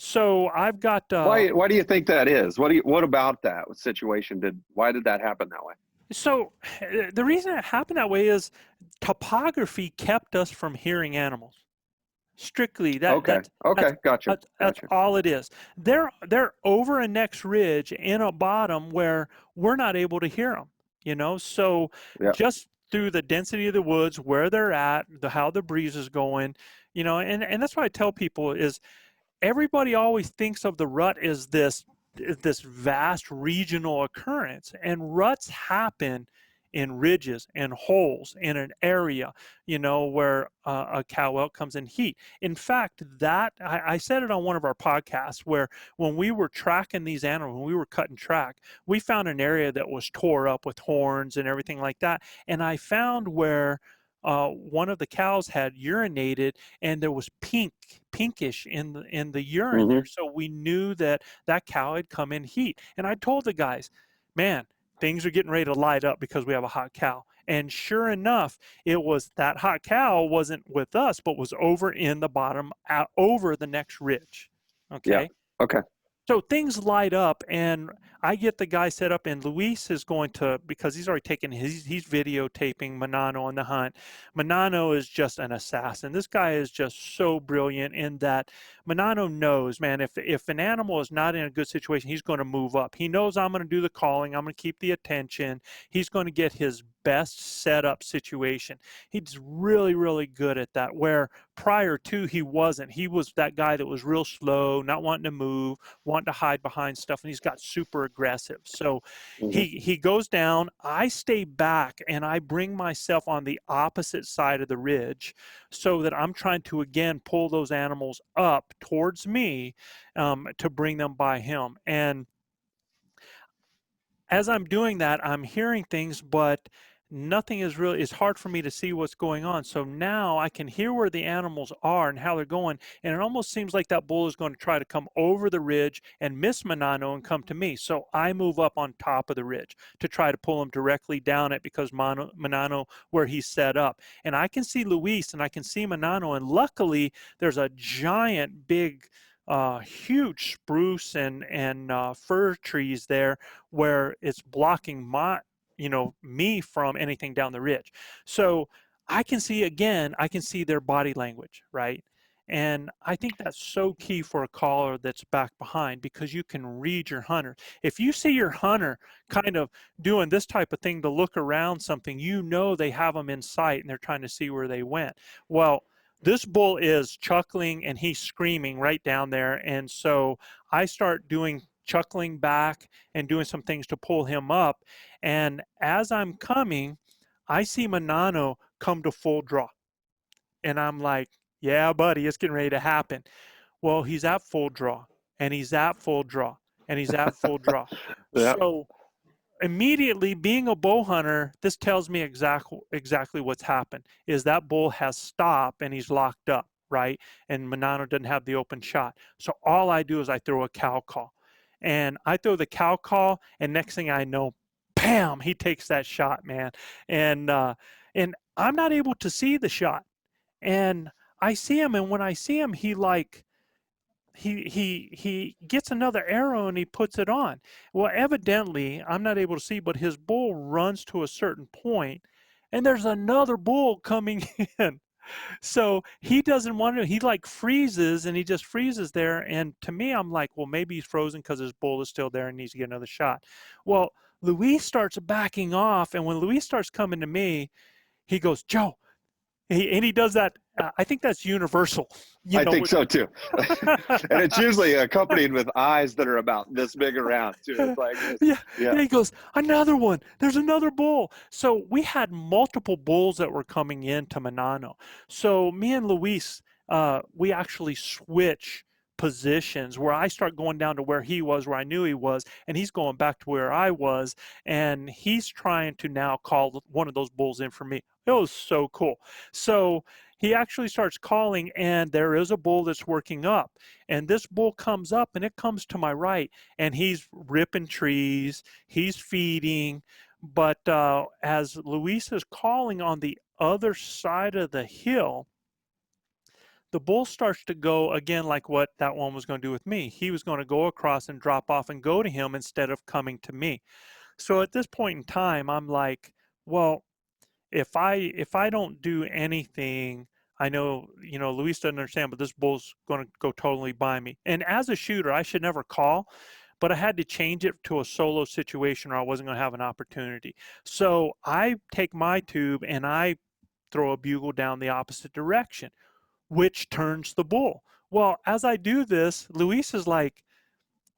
so I've got why do you think that is? What about that situation why did that happen that way? So the reason it happened that way is topography kept us from hearing animals. Strictly Gotcha. That's all it is. They're over a next ridge in a bottom where we're not able to hear them, you know. So just through the density of the woods, where they're at, how the breeze is going, you know, and that's what I tell people is, everybody always thinks of the rut as this vast regional occurrence, and ruts happen in ridges and holes in an area, you know, where a cow elk comes in heat. In fact, I said it on one of our podcasts, where when we were tracking these animals, when we were cutting track, we found an area that was tore up with horns and everything like that. And I found where one of the cows had urinated, and there was pinkish in the urine there. So we knew that cow had come in heat. And I told the guys, man, things are getting ready to light up because we have a hot cow. And sure enough, it was that hot cow wasn't with us, but was over in the bottom, over the next ridge. Okay. Yeah. Okay. So things light up, and I get the guy set up, and Luis is going to, because he's already taken he's videotaping Manano on the hunt. Manano is just an assassin. This guy is just so brilliant in that Manano knows, man, if an animal is not in a good situation, he's going to move up. He knows I'm going to do the calling. I'm going to keep the attention. He's going to get his best setup situation. He's really, really good at that, where prior to he wasn't. He was that guy that was real slow, not wanting to move, wanting to hide behind stuff, and he's got super aggressive. So he goes down. I stay back, and I bring myself on the opposite side of the ridge so that I'm trying to, again, pull those animals up towards me to bring them by him. And as I'm doing that, I'm hearing things, but nothing is really, it's hard for me to see what's going on. So now I can hear where the animals are and how they're going. And it almost seems like that bull is going to try to come over the ridge and miss Manano and come to me. So I move up on top of the ridge to try to pull him directly down it, because Manano, where he's set up. And I can see Luis and I can see Manano. And luckily there's a giant big huge spruce and fir trees there where it's blocking me from anything down the ridge. So I can see their body language, right? And I think that's so key for a caller that's back behind, because you can read your hunter. If you see your hunter kind of doing this type of thing to look around something, they have them in sight and they're trying to see where they went. Well, this bull is chuckling and he's screaming right down there. And so I start doing chuckling back and doing some things to pull him up. And as I'm coming, I see Manano come to full draw. And I'm like, yeah, buddy, it's getting ready to happen. Well, he's at full draw, and he's at full draw, and he's at full draw. Yeah. So immediately, being a bow hunter, this tells me exactly what's happened. Is that bull has stopped and he's locked up, right? And Manano doesn't have the open shot. So all I do is I throw a cow call. And I throw the cow call, and next thing I know, bam, he takes that shot, man. And I'm not able to see the shot. And I see him, and when I see him, he gets another arrow and he puts it on. Well, evidently, I'm not able to see, but his bull runs to a certain point, and there's another bull coming in. So he doesn't want to, he like freezes, and he just freezes there. And to me, I'm like, well, maybe he's frozen because his bull is still there and needs to get another shot. Well, Luis starts backing off, and when Luis starts coming to me, he goes, Joe. He does that. I think that's universal. I think so too. And it's usually accompanied with eyes that are about this big around too. It's like this. Yeah. He goes, another one. There's another bull. So we had multiple bulls that were coming into Manano. So me and Luis, we actually switch positions, where I start going down to where he was, where I knew he was, and he's going back to where I was, and he's trying to now call one of those bulls in for me. It was so cool. So he actually starts calling, and there is a bull that's working up, and this bull comes up, and it comes to my right, and he's ripping trees, he's feeding, but as Luis is calling on the other side of the hill, the bull starts to go again, like what that one was going to do with me. He was going to go across and drop off and go to him instead of coming to me. So at this point in time, I'm like, well, if I don't do anything, I know, Luis doesn't understand, but this bull's going to go totally by me. And as a shooter, I should never call, but I had to change it to a solo situation or I wasn't going to have an opportunity. So I take my tube and I throw a bugle down the opposite direction, which turns the bull. Well, as I do this, Luis is like,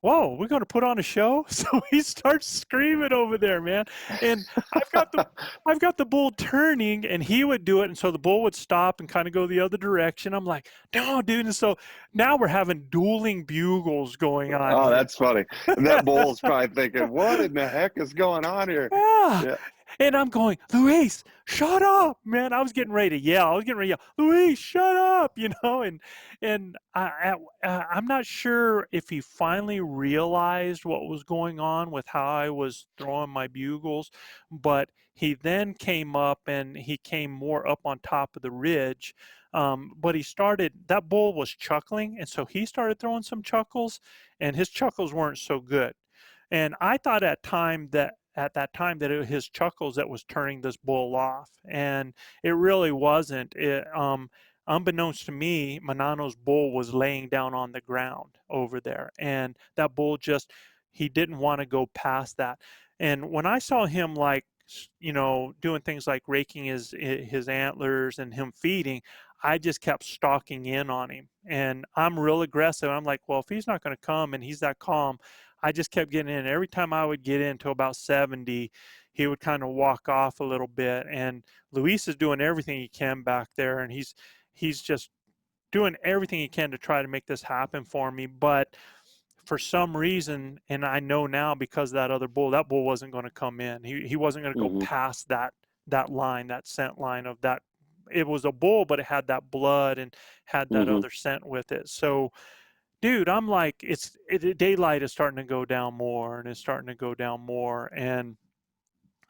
whoa, we're going to put on a show? So he starts screaming over there, man. And I've got the bull turning, and he would do it. And so the bull would stop and kind of go the other direction. I'm like, no, dude. And so now we're having dueling bugles going on. Oh, that's funny. And that bull's probably thinking, what in the heck is going on here? Yeah. And I'm going, Luis, shut up, man. I was getting ready to yell. Luis, shut up, and I'm not sure if he finally realized what was going on with how I was throwing my bugles, but he then came up and he came more up on top of the ridge. But that bull was chuckling, and so he started throwing some chuckles, and his chuckles weren't so good. And I thought at that time that it was his chuckles that was turning this bull off, and it really wasn't. Unbeknownst to me, Manano's bull was laying down on the ground over there, and that bull he didn't want to go past that. And when I saw him doing things like raking his antlers and him feeding, I just kept stalking in on him, and I'm real aggressive. I'm like, well, if he's not going to come and he's that calm, I just kept getting in. Every time I would get into about 70, he would kind of walk off a little bit. And Luis is doing everything he can back there, and he's just doing everything he can to try to make this happen for me. But for some reason, and I know now because that bull wasn't going to come in. He wasn't going to go past that line, that scent line of that. It was a bull, but it had that blood and had that other scent with it. So, dude, I'm like, daylight is starting to go down more, and it's starting to go down more. And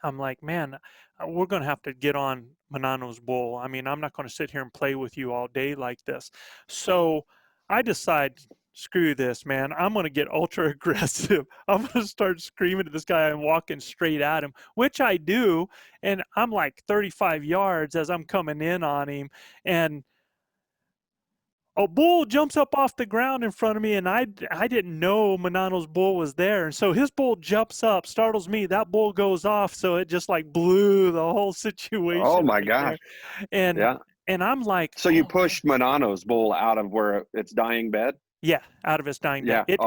I'm like, man, we're going to have to get on Manano's bull. I mean, I'm not going to sit here and play with you all day like this. So I decide, screw this, man. I'm going to get ultra aggressive. I'm going to start screaming at this guy and walking straight at him, which I do. And I'm like 35 yards as I'm coming in on him. And a bull jumps up off the ground in front of me, and I didn't know Manano's bull was there. And so his bull jumps up, startles me. That bull goes off, so it just like blew the whole situation. Oh my right gosh. there. Yeah. And I'm like, So you pushed Manano's bull out of where it's dying bed? yeah, out of his dying bed. Yeah. It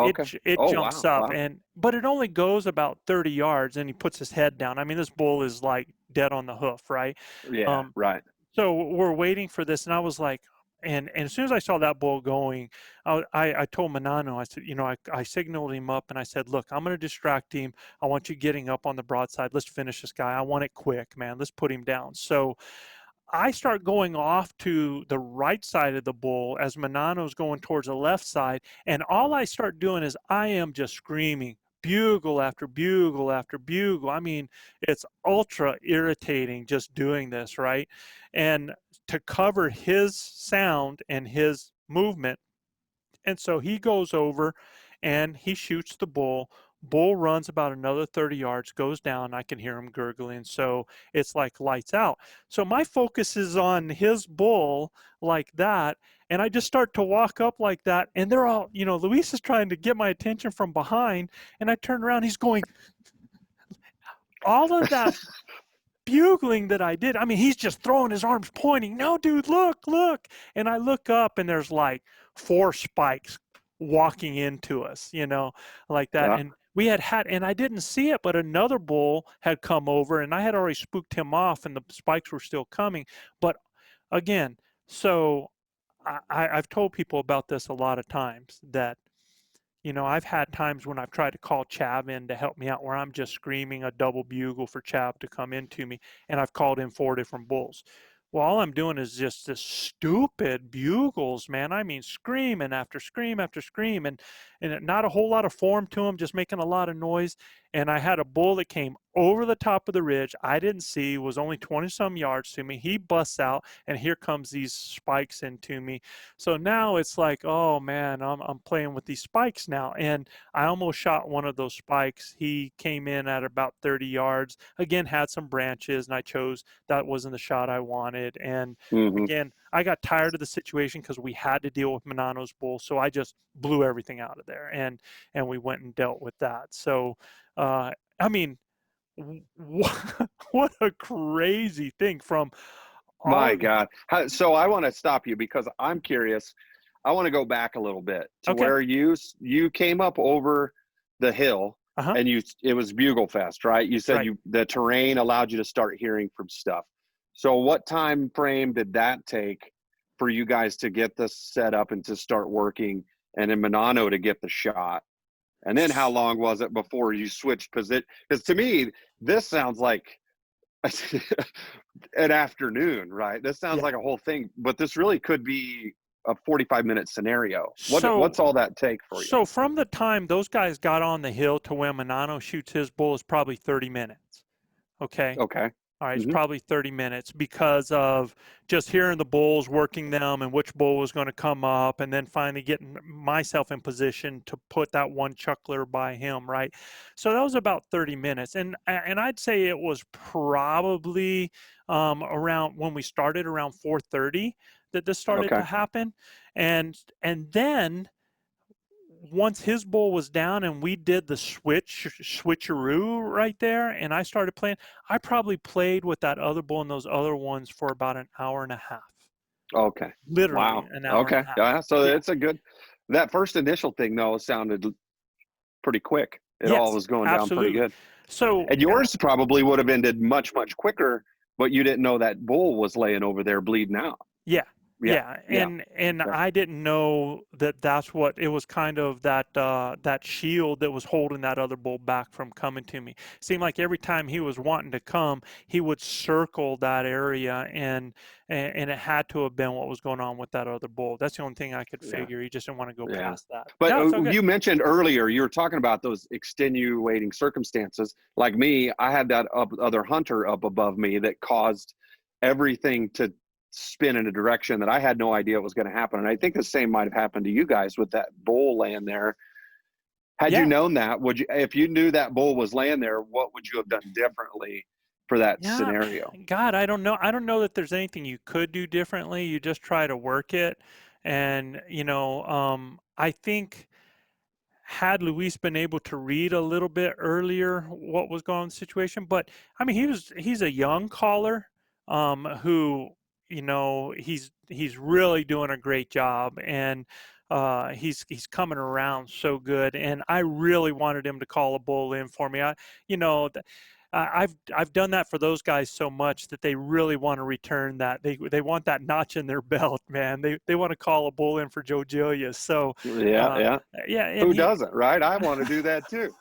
Oh, jumps wow. up, Wow. but it only goes about 30 yards, and he puts his head down. I mean, this bull is like dead on the hoof, right? Yeah. Right. So we're waiting for this, and I was like, and as soon as I saw that bull going, I told Manano, I said, I signaled him up, and I said, look, I'm going to distract him. I want you getting up on the broadside. Let's finish this guy. I want it quick, man. Let's put him down. So I start going off to the right side of the bull as Manano's going towards the left side. And all I start doing is I am just screaming, bugle after bugle after bugle. I mean, it's ultra irritating just doing this, right? And to cover his sound and his movement. And so he goes over and he shoots the bull. Bull runs about another 30 yards, goes down. I can hear him gurgling. So it's like lights out. So my focus is on his bull like that. And I just start to walk up like that. And they're all, Luis is trying to get my attention from behind. And I turn around, he's going, all of that bugling that I did. I mean, he's just throwing his arms pointing. No, dude, look. And I look up and there's like 4 spikes walking into us, like that. Yeah. And we had, and I didn't see it, but another bull had come over and I had already spooked him off and the spikes were still coming. But again, so I've told people about this a lot of times that, I've had times when I've tried to call Chav in to help me out where I'm just screaming a double bugle for Chav to come into me, and I've called in 4 different bulls. Well, all I'm doing is just this stupid bugles, man. I mean, screaming after scream after scream, and not a whole lot of form to them, just making a lot of noise. And I had a bull that came over the top of the ridge. I didn't see, was only 20-some yards to me. He busts out, and here comes these spikes into me. So now it's like, oh man, I'm playing with these spikes now, and I almost shot one of those spikes. He came in at about 30 yards. Again, had some branches, and I chose that wasn't the shot I wanted. And again, I got tired of the situation because we had to deal with Manano's bull, so I just blew everything out of there, and we went and dealt with that. So, I mean, what a crazy thing from My God. So I want to stop you because I'm curious. I want to go back a little bit to where you came up over the hill and it was Bugle Fest, right? You said the terrain allowed you to start hearing from stuff. So what time frame did that take for you guys to get this set up and to start working, and then Manano to get the shot? And then how long was it before you switched position? Because to me, this sounds like an afternoon, right? This sounds like a whole thing, but this really could be a 45-minute scenario. What's all that take for you? So from the time those guys got on the hill to when Manano shoots his bull is probably 30 minutes. Okay. All right, it's probably 30 minutes because of just hearing the bulls, working them, and which bull was going to come up, and then finally getting myself in position to put that one chuckler by him, right? So that was about 30 minutes. And I'd say it was probably around when we started around 4:30 that this started to happen. And then once his bull was down and we did the switcheroo right there and I started playing, I probably played with that other bull and those other ones for about an hour and a half. Okay. Literally an hour and a half. Yeah. So it's a good, that first initial thing though sounded pretty quick. It all was going down pretty good. So, and yours probably would have ended much, much quicker, but you didn't know that bull was laying over there bleeding out. Yeah. And I didn't know that's what it was, kind of that shield that was holding that other bull back from coming to me. Seemed like every time he was wanting to come, he would circle that area, and it had to have been what was going on with that other bull. That's the only thing I could figure. He just didn't want to go past that. But you mentioned earlier, you were talking about those extenuating circumstances. Like me, I had that other hunter up above me that caused everything to spin in a direction that I had no idea was going to happen. And I think the same might have happened to you guys with that bull laying there. Had you known that, if you knew that bull was laying there, what would you have done differently for that scenario? God, I don't know. I don't know that there's anything you could do differently. You just try to work it. And, I think had Luis been able to read a little bit earlier what was going on in the situation, but I mean, he's a young caller, who, he's really doing a great job, and he's coming around so good. And I really wanted him to call a bull in for me. I've done that for those guys so much that they really want to return that. They want that notch in their belt, man. They want to call a bull in for Joe Gillia. So yeah. Who doesn't, right? I want to do that too.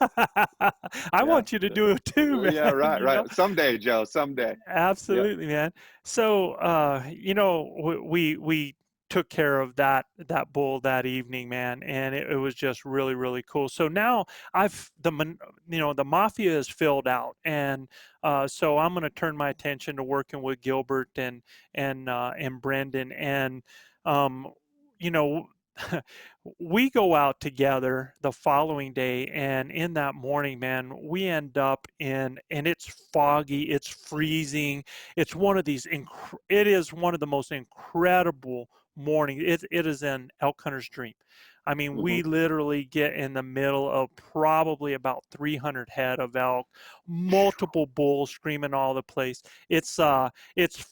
I want you to do it too, man. Yeah, right. Someday, Joe. Someday. Absolutely, man. So we took care of that bull that evening, man, and it was just really, really cool. So now the Mafia is filled out, and so I'm going to turn my attention to working with Gilbert and Brendan, and we go out together the following day, and in that morning, man, we end up and it's foggy, it's freezing. It's one of these it is one of the most incredible morning. It is an elk hunter's dream. I mean, we literally get in the middle of probably about 300 head of elk, multiple bulls screaming all the place. It's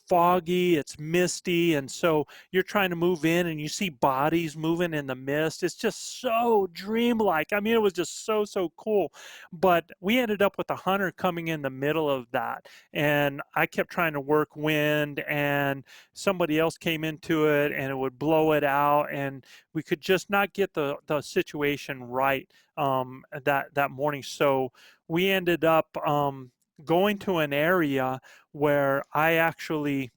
foggy, it's misty, and so you're trying to move in and you see bodies moving in the mist. It's just so dreamlike. I mean, it was just so cool. But we ended up with a hunter coming in the middle of that, and I kept trying to work wind, and somebody else came into it and it would blow it out, and we could just not get the situation right that morning. So we ended up going to an area where I actually,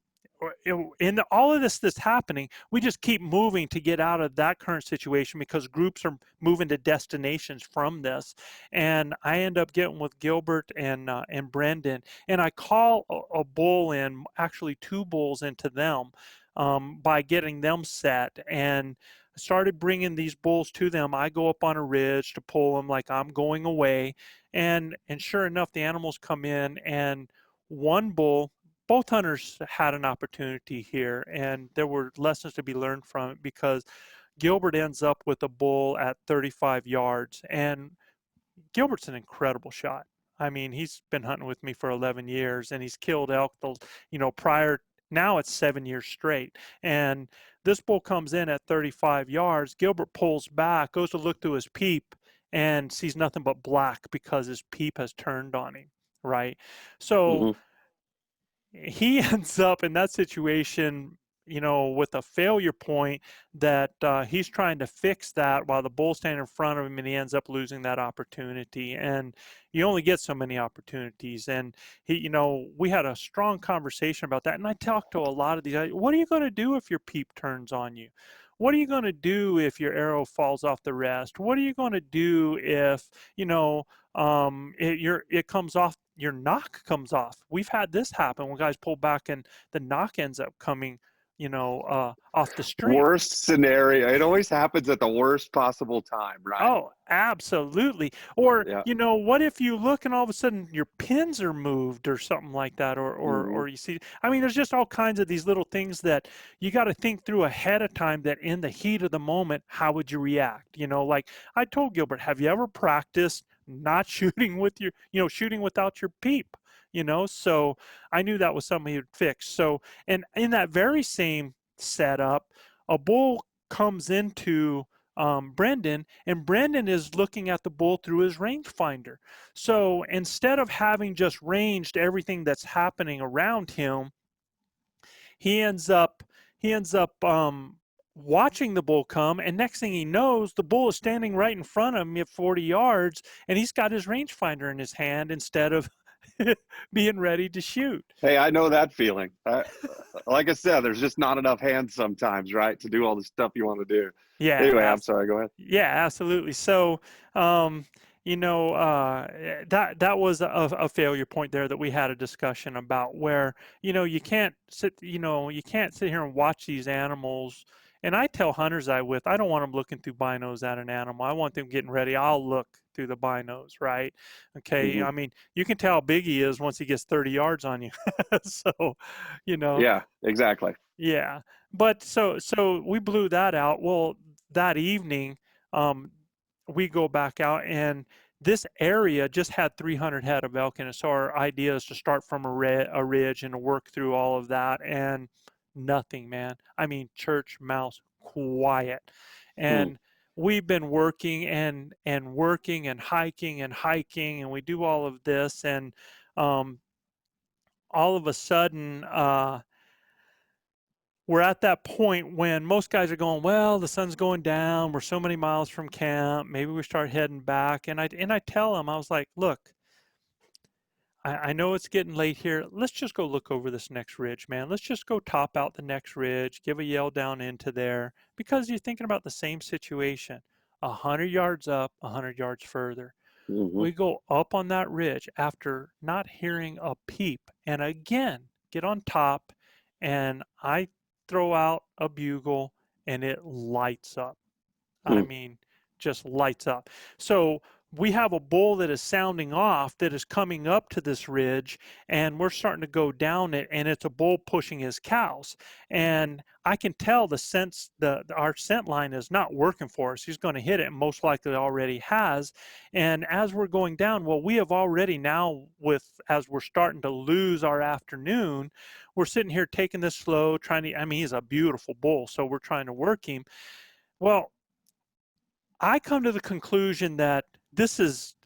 in all of this that's happening, we just keep moving to get out of that current situation because groups are moving to destinations from this. And I end up getting with Gilbert and Brendan, and I call a bull in, actually 2 bulls into them, by getting them set, and started bringing these bulls to them. I go up on a ridge to pull them like I'm going away, and sure enough, the animals come in, and one bull, both hunters had an opportunity here, and there were lessons to be learned from it, because Gilbert ends up with a bull at 35 yards, and Gilbert's an incredible shot. I mean, he's been hunting with me for 11 years, and he's killed elk, prior. Now it's 7 years straight. And this bull comes in at 35 yards. Gilbert pulls back, goes to look through his peep, and sees nothing but black because his peep has turned on him, right? So he ends up in that situation, with a failure point that he's trying to fix that while the bull's standing in front of him, and he ends up losing that opportunity. And you only get so many opportunities. And we had a strong conversation about that. And I talked to a lot of these guys. What are you going to do if your peep turns on you? What are you going to do if your arrow falls off the rest? What are you going to do if, it comes off, your knock comes off? We've had this happen when guys pull back and the knock ends up coming, off the string. Worst scenario. It always happens at the worst possible time, right? Oh, absolutely. Or, what if you look and all of a sudden your pins are moved or something like that, or you see, I mean, there's just all kinds of these little things that you got to think through ahead of time, that in the heat of the moment, how would you react? Like I told Gilbert, have you ever practiced not shooting with your, shooting without your peep? So I knew that was something he would fix. So, and in that very same setup, a bull comes into Brendan, and Brendan is looking at the bull through his rangefinder. So instead of having just ranged everything that's happening around him, he ends up watching the bull come, and next thing he knows, the bull is standing right in front of him at 40 yards, and he's got his rangefinder in his hand instead of being ready to shoot. Hey, I know that feeling. Like I said, there's just not enough hands sometimes, right, to do all the stuff you want to do. Yeah. Anyway, I'm sorry. Go ahead. Yeah, absolutely. So, that was a failure point there that we had a discussion about, where, you can't sit here and watch these animals. And I tell hunters I don't want them looking through binos at an animal. I want them getting ready. I'll look through the binos, right? Okay. I mean, you can tell how big he is once he gets 30 yards on you. So, Yeah, exactly. yeah. But so we blew that out. Well, that evening, we go back out, and this area just had 300 head of elk in it. So our idea is to start from a ridge and to work through all of that, and nothing, man. I mean, church mouse quiet. And we've been working and working and hiking, and we do all of this, and all of a sudden, we're at that point when most guys are going, well, the sun's going down. We're so many miles from camp. Maybe we start heading back. And I tell them, I was like, look, I know it's getting late here. Let's just go look over this next ridge, man. Let's just go top out the next ridge, give a yell down into there, because you're thinking about the same situation. 100 yards up, 100 yards further. We go up on that ridge after not hearing a peep, and again, get on top, and I throw out a bugle, and it lights up. I mean, just lights up. So we have a bull that is sounding off, that is coming up to this ridge, and we're starting to go down it, and it's a bull pushing his cows. And I can tell our scent line is not working for us. He's going to hit it, and most likely already has. And as we're going down, well, we have already now, as we're starting to lose our afternoon, we're sitting here taking this slow, he's a beautiful bull, so we're trying to work him. Well, I come to the conclusion that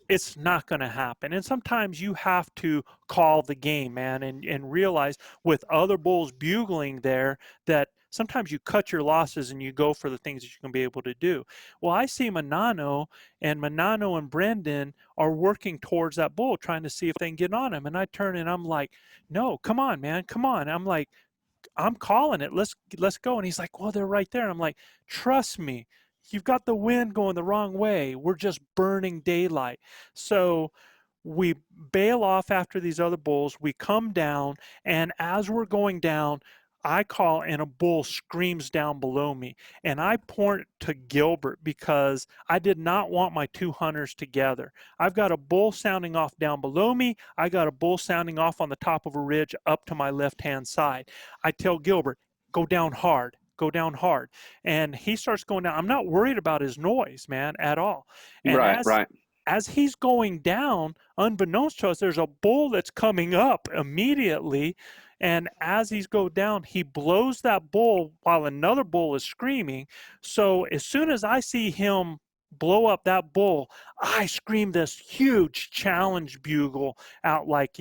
it's not going to happen. And sometimes you have to call the game, man, and realize with other bulls bugling there that sometimes you cut your losses and you go for the things that you can be able to do. Well, I see Manano and Brendan are working towards that bull, trying to see if they can get on him. And I turn and I'm like, no, come on, man, come on. I'm like, I'm calling it. Let's go. And he's like, well, they're right there. And I'm like, trust me. You've got the wind going the wrong way. We're just burning daylight. So we bail off after these other bulls. We come down, and as we're going down, I call, and a bull screams down below me. And I point to Gilbert because I did not want my two hunters together. I've got a bull sounding off down below me. I got a bull sounding off on the top of a ridge up to my left-hand side. I tell Gilbert, go down hard. Go down hard. And he starts going down. I'm not worried about his noise, man, at all. And as he's going down, unbeknownst to us, there's a bull that's coming up immediately. And as he's go down, he blows that bull while another bull is screaming. So as soon as I see him blow up that bull, I scream this huge challenge bugle out, like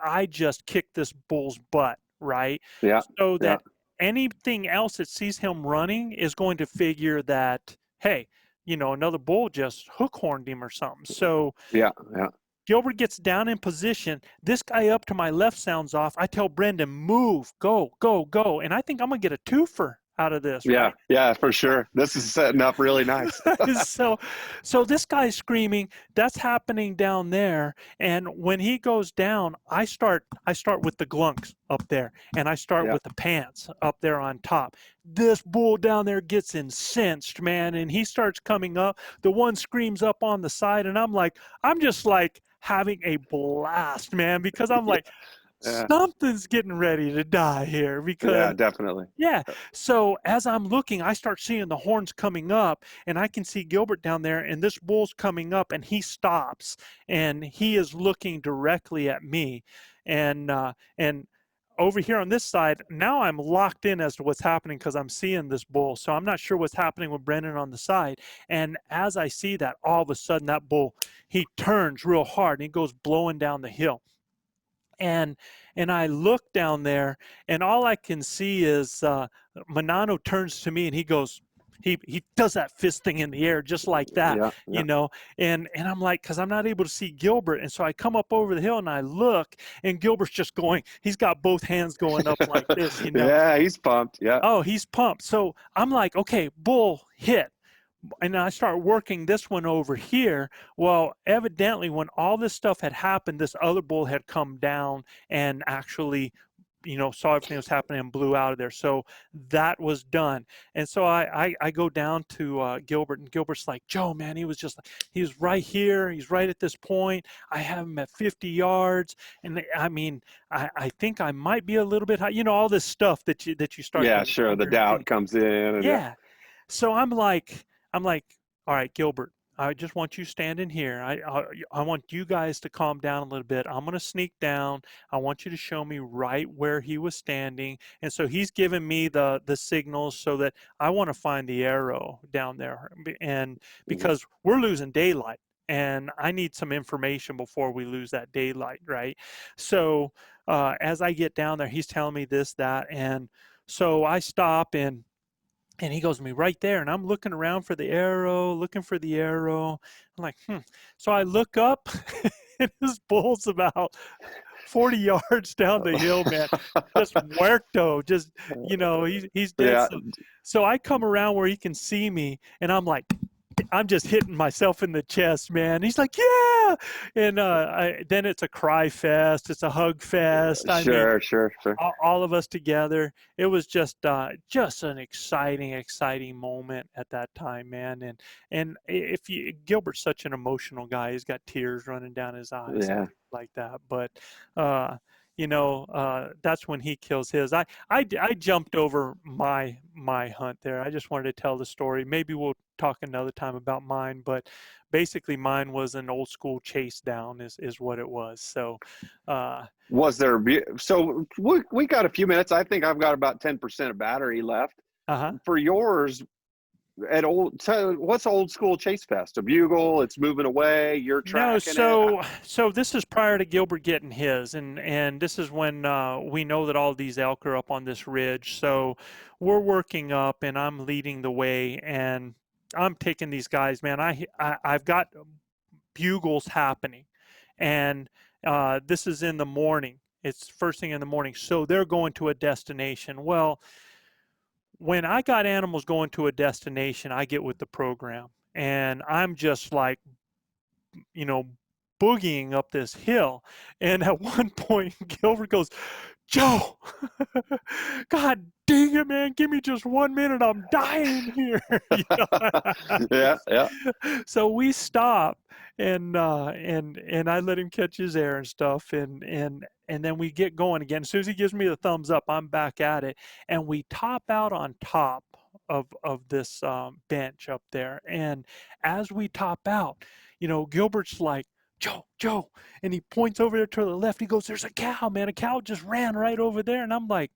I just kicked this bull's butt, right? Yeah. So that anything else that sees him running is going to figure that, hey, another bull just hook horned him or something. So Gilbert gets down in position. This guy up to my left sounds off. I tell Brendan, move, go, go, go. And I think I'm going to get a twofer out of this. Yeah, right? yeah, for sure. This is setting up really nice. So this guy's screaming. That's happening down there. And when he goes down, I start with the glunks up there, and I start with the pants up there on top. This bull down there gets incensed, man, and he starts coming up. The one screams up on the side, and I'm just like having a blast, man, because I'm like, something's getting ready to die here, because definitely. So as I'm looking, I start seeing the horns coming up, and I can see Gilbert down there, and this bull's coming up, and he stops, and he is looking directly at me, and over here on this side, now I'm locked in as to what's happening because I'm seeing this bull. So I'm not sure what's happening with Brendan on the side. And as I see that, all of a sudden that bull, he turns real hard and he goes blowing down the hill. And I look down there, and all I can see is Manano turns to me, and he goes, he does that fist thing in the air just like that, and I'm like, because I'm not able to see Gilbert. And so I come up over the hill, and I look, and Gilbert's just going, he's got both hands going up like this, Yeah, he's pumped. Yeah. Oh, he's pumped. So I'm like, okay, bull hit. and I start working this one over here. Well, evidently when all this stuff had happened, this other bull had come down and actually, saw everything was happening and blew out of there. So that was done. And so I go down to Gilbert, and Gilbert's like, Joe, man, he was right here. He's right at this point. I have him at 50 yards. And I mean, I think I might be a little bit high, all this stuff that you start. Yeah, sure. The doubt comes in. And yeah. So I'm like, all right, Gilbert, I just want you standing here. I want you guys to calm down a little bit. I'm going to sneak down. I want you to show me right where he was standing. And so he's giving me the signals so that I want to find the arrow down there. And because we're losing daylight, and I need some information before we lose that daylight, right? So as I get down there, he's telling me this, that, and so I stop, and he goes to me right there, and I'm looking around for the arrow, looking for the arrow. I'm like, So I look up, and this bull's about 40 yards down the hill, man. Just muerto, just, he's dead. Yeah. So I come around where he can see me, and I'm like, I'm just hitting myself in the chest, man. He's like, yeah. And then it's a cry fest. It's a hug fest. Sure. All of us together. It was just an exciting moment at that time, man. And Gilbert's such an emotional guy. He's got tears running down his eyes. Yeah. Like that. But, that's when he kills his. I jumped over my hunt there. I just wanted to tell the story. Maybe we'll talk another time about mine, but basically mine was an old school chase down is what it was. So was there, so we got a few minutes. I think I've got about 10% of battery left. For yours, what's old school chase fest? A bugle, it's moving away, you're tracking so this is prior to Gilbert getting his, and this is when we know that all these elk are up on this ridge. So we're working up, and I'm leading the way, and I'm taking these guys, man. I've got bugles happening, and this is in the morning. It's first thing in the morning, so they're going to a destination. Well, when I got animals going to a destination, I get with the program, and I'm just like, boogieing up this hill. And at one point, Gilbert goes, Joe, God dang it, man, give me just 1 minute. I'm dying here. Yeah. So we stop, and I let him catch his air and stuff, and then we get going again. As soon as he gives me the thumbs up, I'm back at it, and we top out on top of this bench up there. And as we top out, Gilbert's like, Joe, and he points over there to the left. He goes, there's a cow, man. A cow just ran right over there. And I'm like,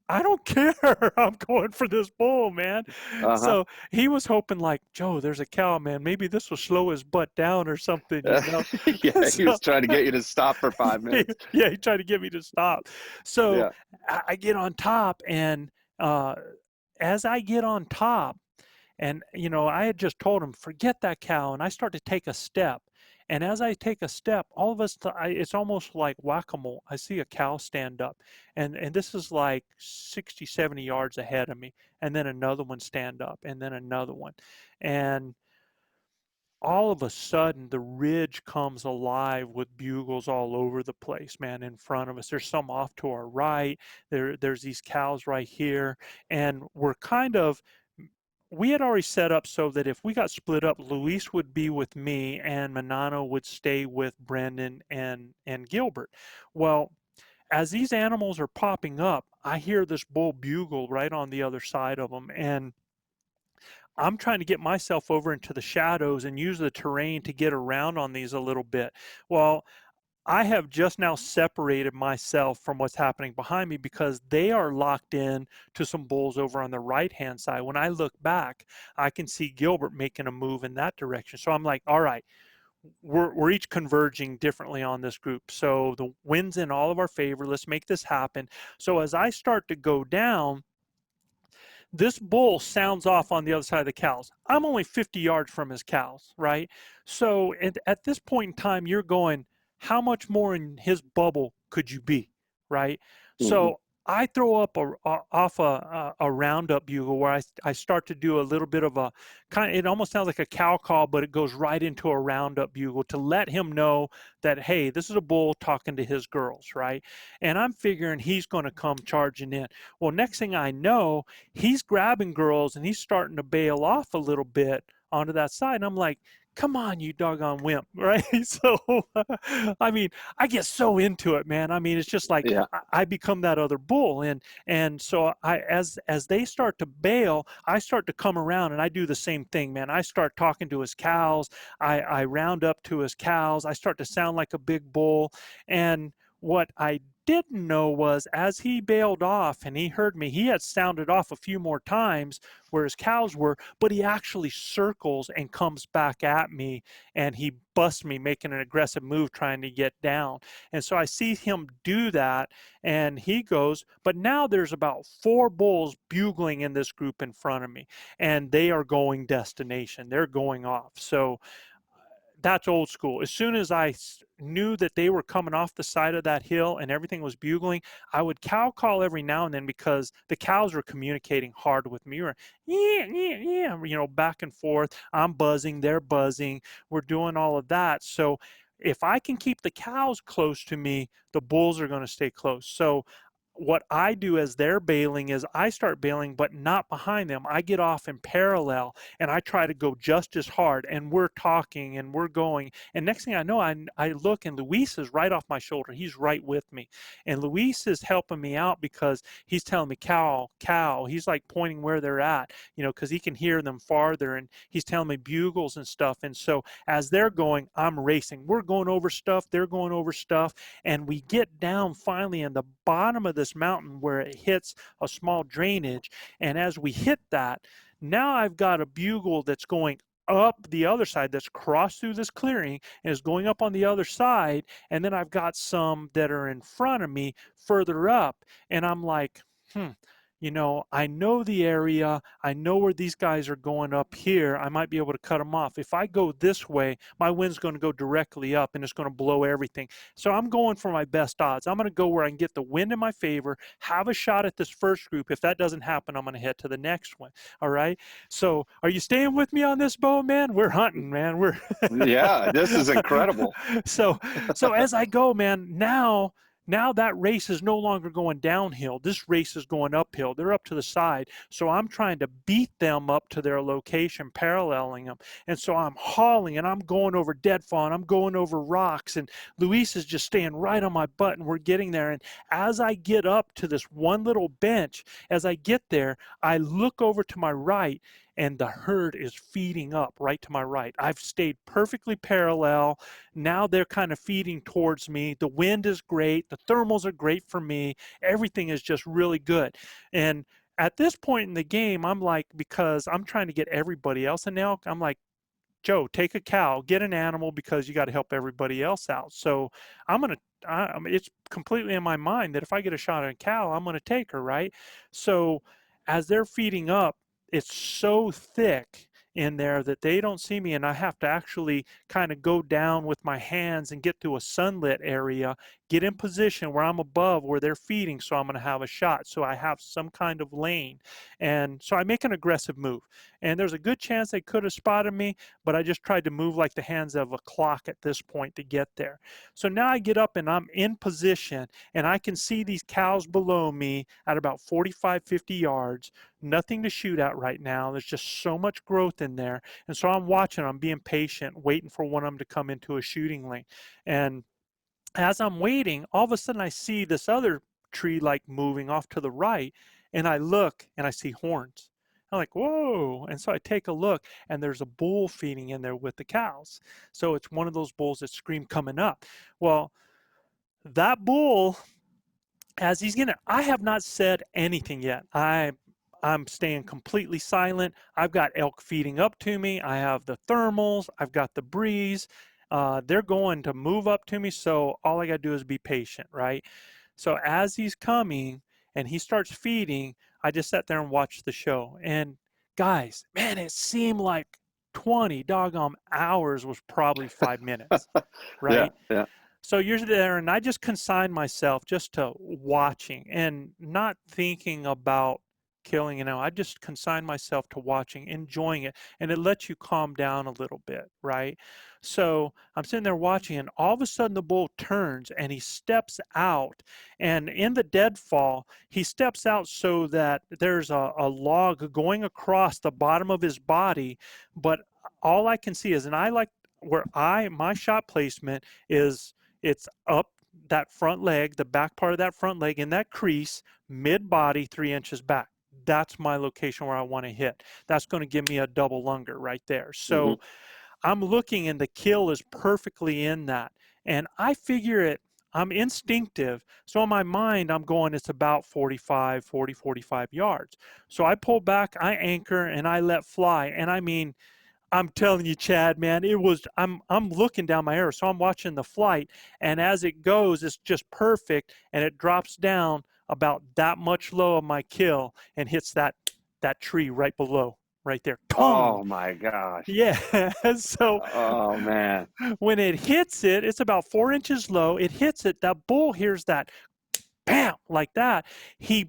I don't care. I'm going for this bull, man. So he was hoping like, Joe, there's a cow, man. Maybe this will slow his butt down or something. Yeah, he was trying to get you to stop for 5 minutes. Yeah, he tried to get me to stop. So I get on top, and as I get on top, and, I had just told him, forget that cow. And I start to take a step. And as I take a step, all of us, it's almost like whack-a-mole. I see a cow stand up, and this is like 60, 70 yards ahead of me. And then another one stand up, and then another one. And all of a sudden, the ridge comes alive with bugles all over the place, man, in front of us. There's some off to our right. There's these cows right here. And we had already set up so that if we got split up, Luis would be with me and Manano would stay with Brendan and Gilbert. Well, as these animals are popping up, I hear this bull bugle right on the other side of them. And I'm trying to get myself over into the shadows and use the terrain to get around on these a little bit. Well, I have just now separated myself from what's happening behind me because they are locked in to some bulls over on the right-hand side. When I look back, I can see Gilbert making a move in that direction. So I'm like, all right, we're each converging differently on this group. So the wind's in all of our favor. Let's make this happen. So as I start to go down, this bull sounds off on the other side of the cows. I'm only 50 yards from his cows, right? So at this point in time, you're going, how much more in his bubble could you be, right? So I throw up off a roundup bugle where I start to do a little bit of a kind of, it almost sounds like a cow call, but it goes right into a roundup bugle to let him know that, hey, this is a bull talking to his girls, right? And I'm figuring he's going to come charging in. Well, next thing I know, he's grabbing girls and he's starting to bail off a little bit onto that side. And I'm like, come on, you doggone wimp, right? So, I mean, I get so into it, man. I mean, it's just like Yeah. I become that other bull, and so as they start to bail, I start to come around and I do the same thing, man. I start talking to his cows. I round up to his cows. I start to sound like a big bull, and what I didn't know was as he bailed off and he heard me, he had sounded off a few more times where his cows were, but he actually circles and comes back at me and he busts me, making an aggressive move trying to get down. And so I see him do that and he goes, but now there's about 4 bulls bugling in this group in front of me and they are going destination. They're going off. So that's old school. As soon as I knew that they were coming off the side of that hill and everything was bugling, I would cow call every now and then because the cows were communicating hard with me. We were, yeah, back and forth. I'm buzzing, they're buzzing. We're doing all of that. So if I can keep the cows close to me, the bulls are going to stay close. So what I do as they're bailing is I start bailing, but not behind them. I get off in parallel and I try to go just as hard. And we're talking and we're going. And next thing I know, I look and Luis is right off my shoulder. He's right with me. And Luis is helping me out because he's telling me, cow, cow. He's like pointing where they're at, because he can hear them farther. And he's telling me bugles and stuff. And so as they're going, I'm racing. We're going over stuff. They're going over stuff. And we get down finally in the bottom of this mountain where it hits a small drainage. And as we hit that, now I've got a bugle that's going up the other side that's crossed through this clearing and is going up on the other side. And then I've got some that are in front of me further up. And I'm like, I know the area. I know where these guys are going up here. I might be able to cut them off. If I go this way, my wind's going to go directly up and it's going to blow everything. So I'm going for my best odds. I'm going to go where I can get the wind in my favor, have a shot at this first group. If that doesn't happen, I'm going to head to the next one. All right. So are you staying with me on this, Bo, man? We're hunting, man. Yeah, this is incredible. So as I go, man, now that race is no longer going downhill. This race is going uphill. They're up to the side. So I'm trying to beat them up to their location, paralleling them. And so I'm hauling and I'm going over deadfall and I'm going over rocks. And Luis is just staying right on my butt and we're getting there. And as I get up to this one little bench, as I get there, I look over to my right and the herd is feeding up right to my right. I've stayed perfectly parallel. Now they're kind of feeding towards me. The wind is great. The thermals are great for me. Everything is just really good. And at this point in the game, I'm like, because I'm trying to get everybody else an elk, I'm like, Joe, take a cow, get an animal because you got to help everybody else out. So it's completely in my mind that if I get a shot at a cow, I'm going to take her, right? So as they're feeding up, it's so thick in there that they don't see me and I have to actually kind of go down with my hands and get to a sunlit area, get in position where I'm above where they're feeding, so I'm going to have a shot. So I have some kind of lane. And so I make an aggressive move. And there's a good chance they could have spotted me, but I just tried to move like the hands of a clock at this point to get there. So now I get up and I'm in position and I can see these cows below me at about 45, 50 yards. Nothing to shoot at right now. There's just so much growth in there. And so I'm watching, I'm being patient, waiting for one of them to come into a shooting lane. And as I'm waiting, all of a sudden I see this other tree like moving off to the right. And I look and I see horns. I'm like, whoa. And so I take a look and there's a bull feeding in there with the cows. So it's one of those bulls that scream coming up. Well, that bull, as he's gonna, I have not said anything yet. I'm staying completely silent. I've got elk feeding up to me. I have the thermals. I've got the breeze. They're going to move up to me. So all I got to do is be patient, right? So as he's coming and he starts feeding, I just sat there and watched the show. And guys, man, it seemed like 20 doggone hours was probably 5 minutes, right? Yeah. So you're there, and I just consign myself just to watching and not thinking about killing. I just consign myself to watching, enjoying it, and it lets you calm down a little bit, right? So I'm sitting there watching, and all of a sudden the bull turns and he steps out. And in the deadfall, he steps out so that there's a log going across the bottom of his body, but all I can see is, and I like where my shot placement is, it's up that front leg, the back part of that front leg in that crease, mid body, 3 inches back. That's my location where I want to hit. That's going to give me a double lunger right there. So I'm looking, and the kill is perfectly in that. And I figure it, I'm instinctive. So in my mind, I'm going, it's about 45 yards. So I pull back, I anchor, and I let fly. And I mean, I'm telling you, Chad, man, I'm looking down my arrow, so I'm watching the flight, and as it goes, it's just perfect, and it drops down about that much low of my kill and hits that tree right below, right there. Oh my gosh. Yeah. So oh man, when it hits it, it's about 4 inches low. It hits it. That bull hears that, bam, like that. He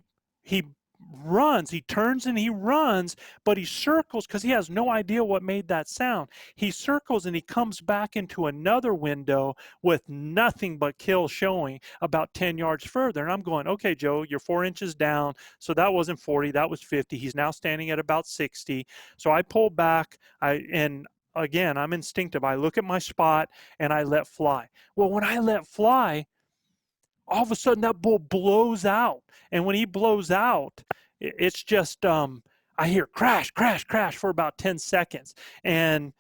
runs, he turns and he runs, but he circles because he has no idea what made that sound. He circles and he comes back into another window with nothing but kill showing about 10 yards further. And I'm going, okay, Joe, you're 4 inches down. So that wasn't 40, that was 50. He's now standing at about 60. So I pull back, and again, I'm instinctive. I look at my spot and I let fly. Well, when I let fly, all of a sudden that bull blows out. And when he blows out, it's just, I hear crash, crash, crash for about 10 seconds. And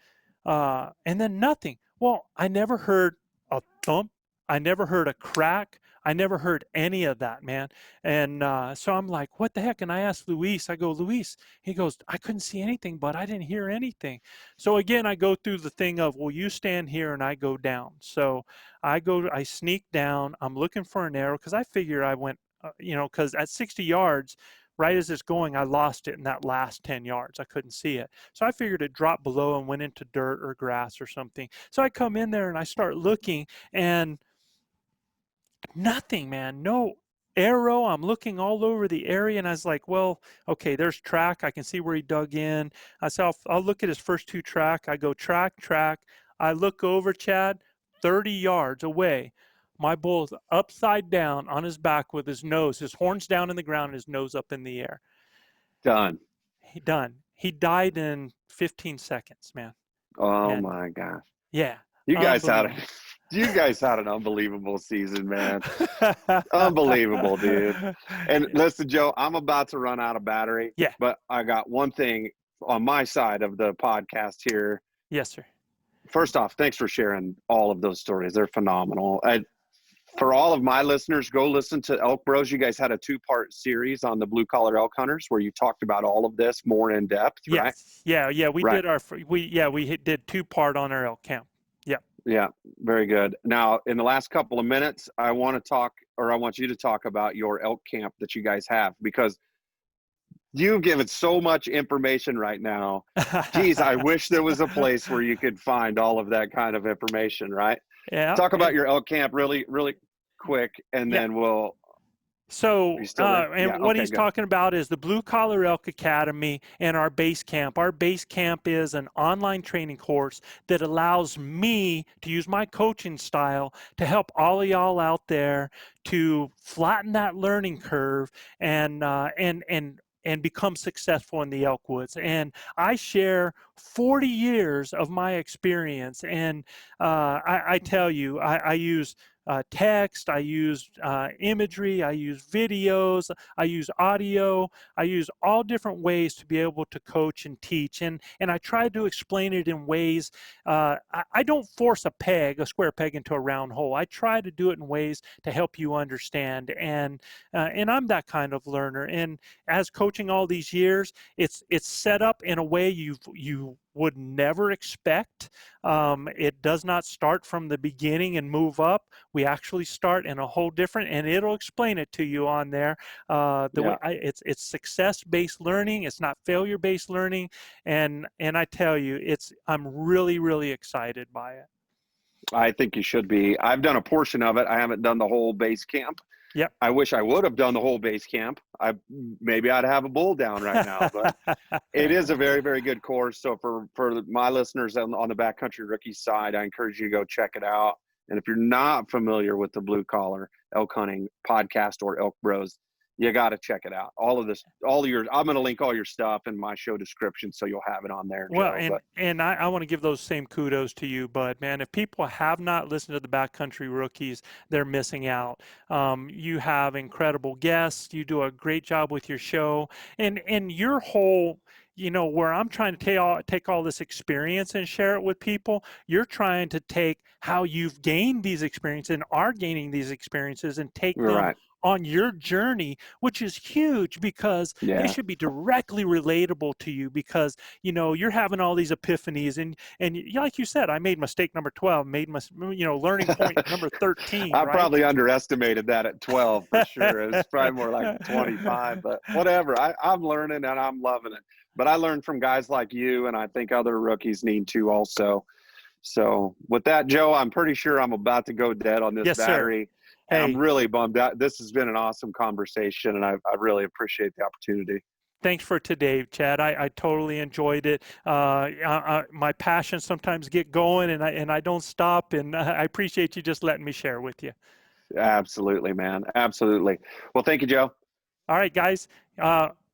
then nothing. Well, I never heard a thump. I never heard a crack. I never heard any of that, man. And so I'm like, what the heck? And I asked Luis, I go, Luis, he goes, I couldn't see anything, but I didn't hear anything. So again, I go through the thing of, well, you stand here and I go down. So I sneak down. I'm looking for an arrow because I figure I went, because at 60 yards, right as it's going, I lost it in that last 10 yards. I couldn't see it. So I figured it dropped below and went into dirt or grass or something. So I come in there and I start looking, and nothing, man. No arrow. I'm looking all over the area, and I was like, well, okay, there's track. I can see where he dug in. I said, I'll look at his first 2 track. I go track. I look over, Chad, 30 yards away. My bull's upside down on his back with his horns down in the ground and his nose up in the air. Done. He died in 15 seconds, man. Oh my gosh. Yeah. You guys had an unbelievable season, man. Unbelievable, dude. And listen, Joe, I'm about to run out of battery. Yeah. But I got one thing on my side of the podcast here. Yes, sir. First off, thanks for sharing all of those stories. They're phenomenal. For all of my listeners, go listen to ElkBros. You guys had a 2-part series on the blue collar elk hunters where you talked about all of this more in depth, right? Yeah. We did 2-part on our elk camp. Yeah, very good. Now, in the last couple of minutes, I want you to talk about your elk camp that you guys have, because you've given so much information right now. Geez, I wish there was a place where you could find all of that kind of information, right? Yeah. Talk about your elk camp really, really quick, and then we'll. So, what he's talking about is the Blue Collar Elk Academy and our base camp. Our base camp is an online training course that allows me to use my coaching style to help all of y'all out there to flatten that learning curve and become successful in the elk woods. And I share 40 years of my experience. And I tell you, I use text, I use imagery, I use videos, I use audio, I use all different ways to be able to coach and teach. And I try to explain it in ways, I don't force a square peg into a round hole. I try to do it in ways to help you understand. And I'm that kind of learner. And as coaching all these years, it's set up in a way you would never expect. It does not start from the beginning and move up. We actually start in a whole different, and it'll explain it to you on there. It's success-based learning. It's not failure-based learning. And I tell you, I'm really, really excited by it. I think you should be. I've done a portion of it. I haven't done the whole base camp. Yep. I wish I would have done the whole base camp. Maybe I'd have a bull down right now, but it is a very, very good course. So for my listeners on the Backcountry Rookies side, I encourage you to go check it out. And if you're not familiar with the Blue Collar Elk Hunting Podcast or ElkBros, you got to check it out. I'm going to link all your stuff in my show description, so you'll have it on there. Well, Joe, and I want to give those same kudos to you, Bud, man. If people have not listened to the Backcountry Rookies, they're missing out. You have incredible guests. You do a great job with your show, and your whole, where I'm trying to take all this experience and share it with people, you're trying to take how you've gained these experiences and are gaining these experiences and take them on your journey, which is huge, because they should be directly relatable to you, because you're having all these epiphanies, and like you said, I made mistake number 12, learning point number 13. I probably underestimated that at 12 for sure. It was probably more like 25, but whatever. I'm learning and I'm loving it. But I learned from guys like you, and I think other rookies need to also. So with that, Joe, I'm pretty sure I'm about to go dead on this battery. Sir. Hey. I'm really bummed out. This has been an awesome conversation, and I really appreciate the opportunity. Thanks for today, Chad. I totally enjoyed it. My passions sometimes get going, and I don't stop, and I appreciate you just letting me share with you. Absolutely, man. Absolutely. Well, thank you, Joe. All right, guys.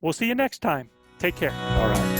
We'll see you next time. Take care. All right.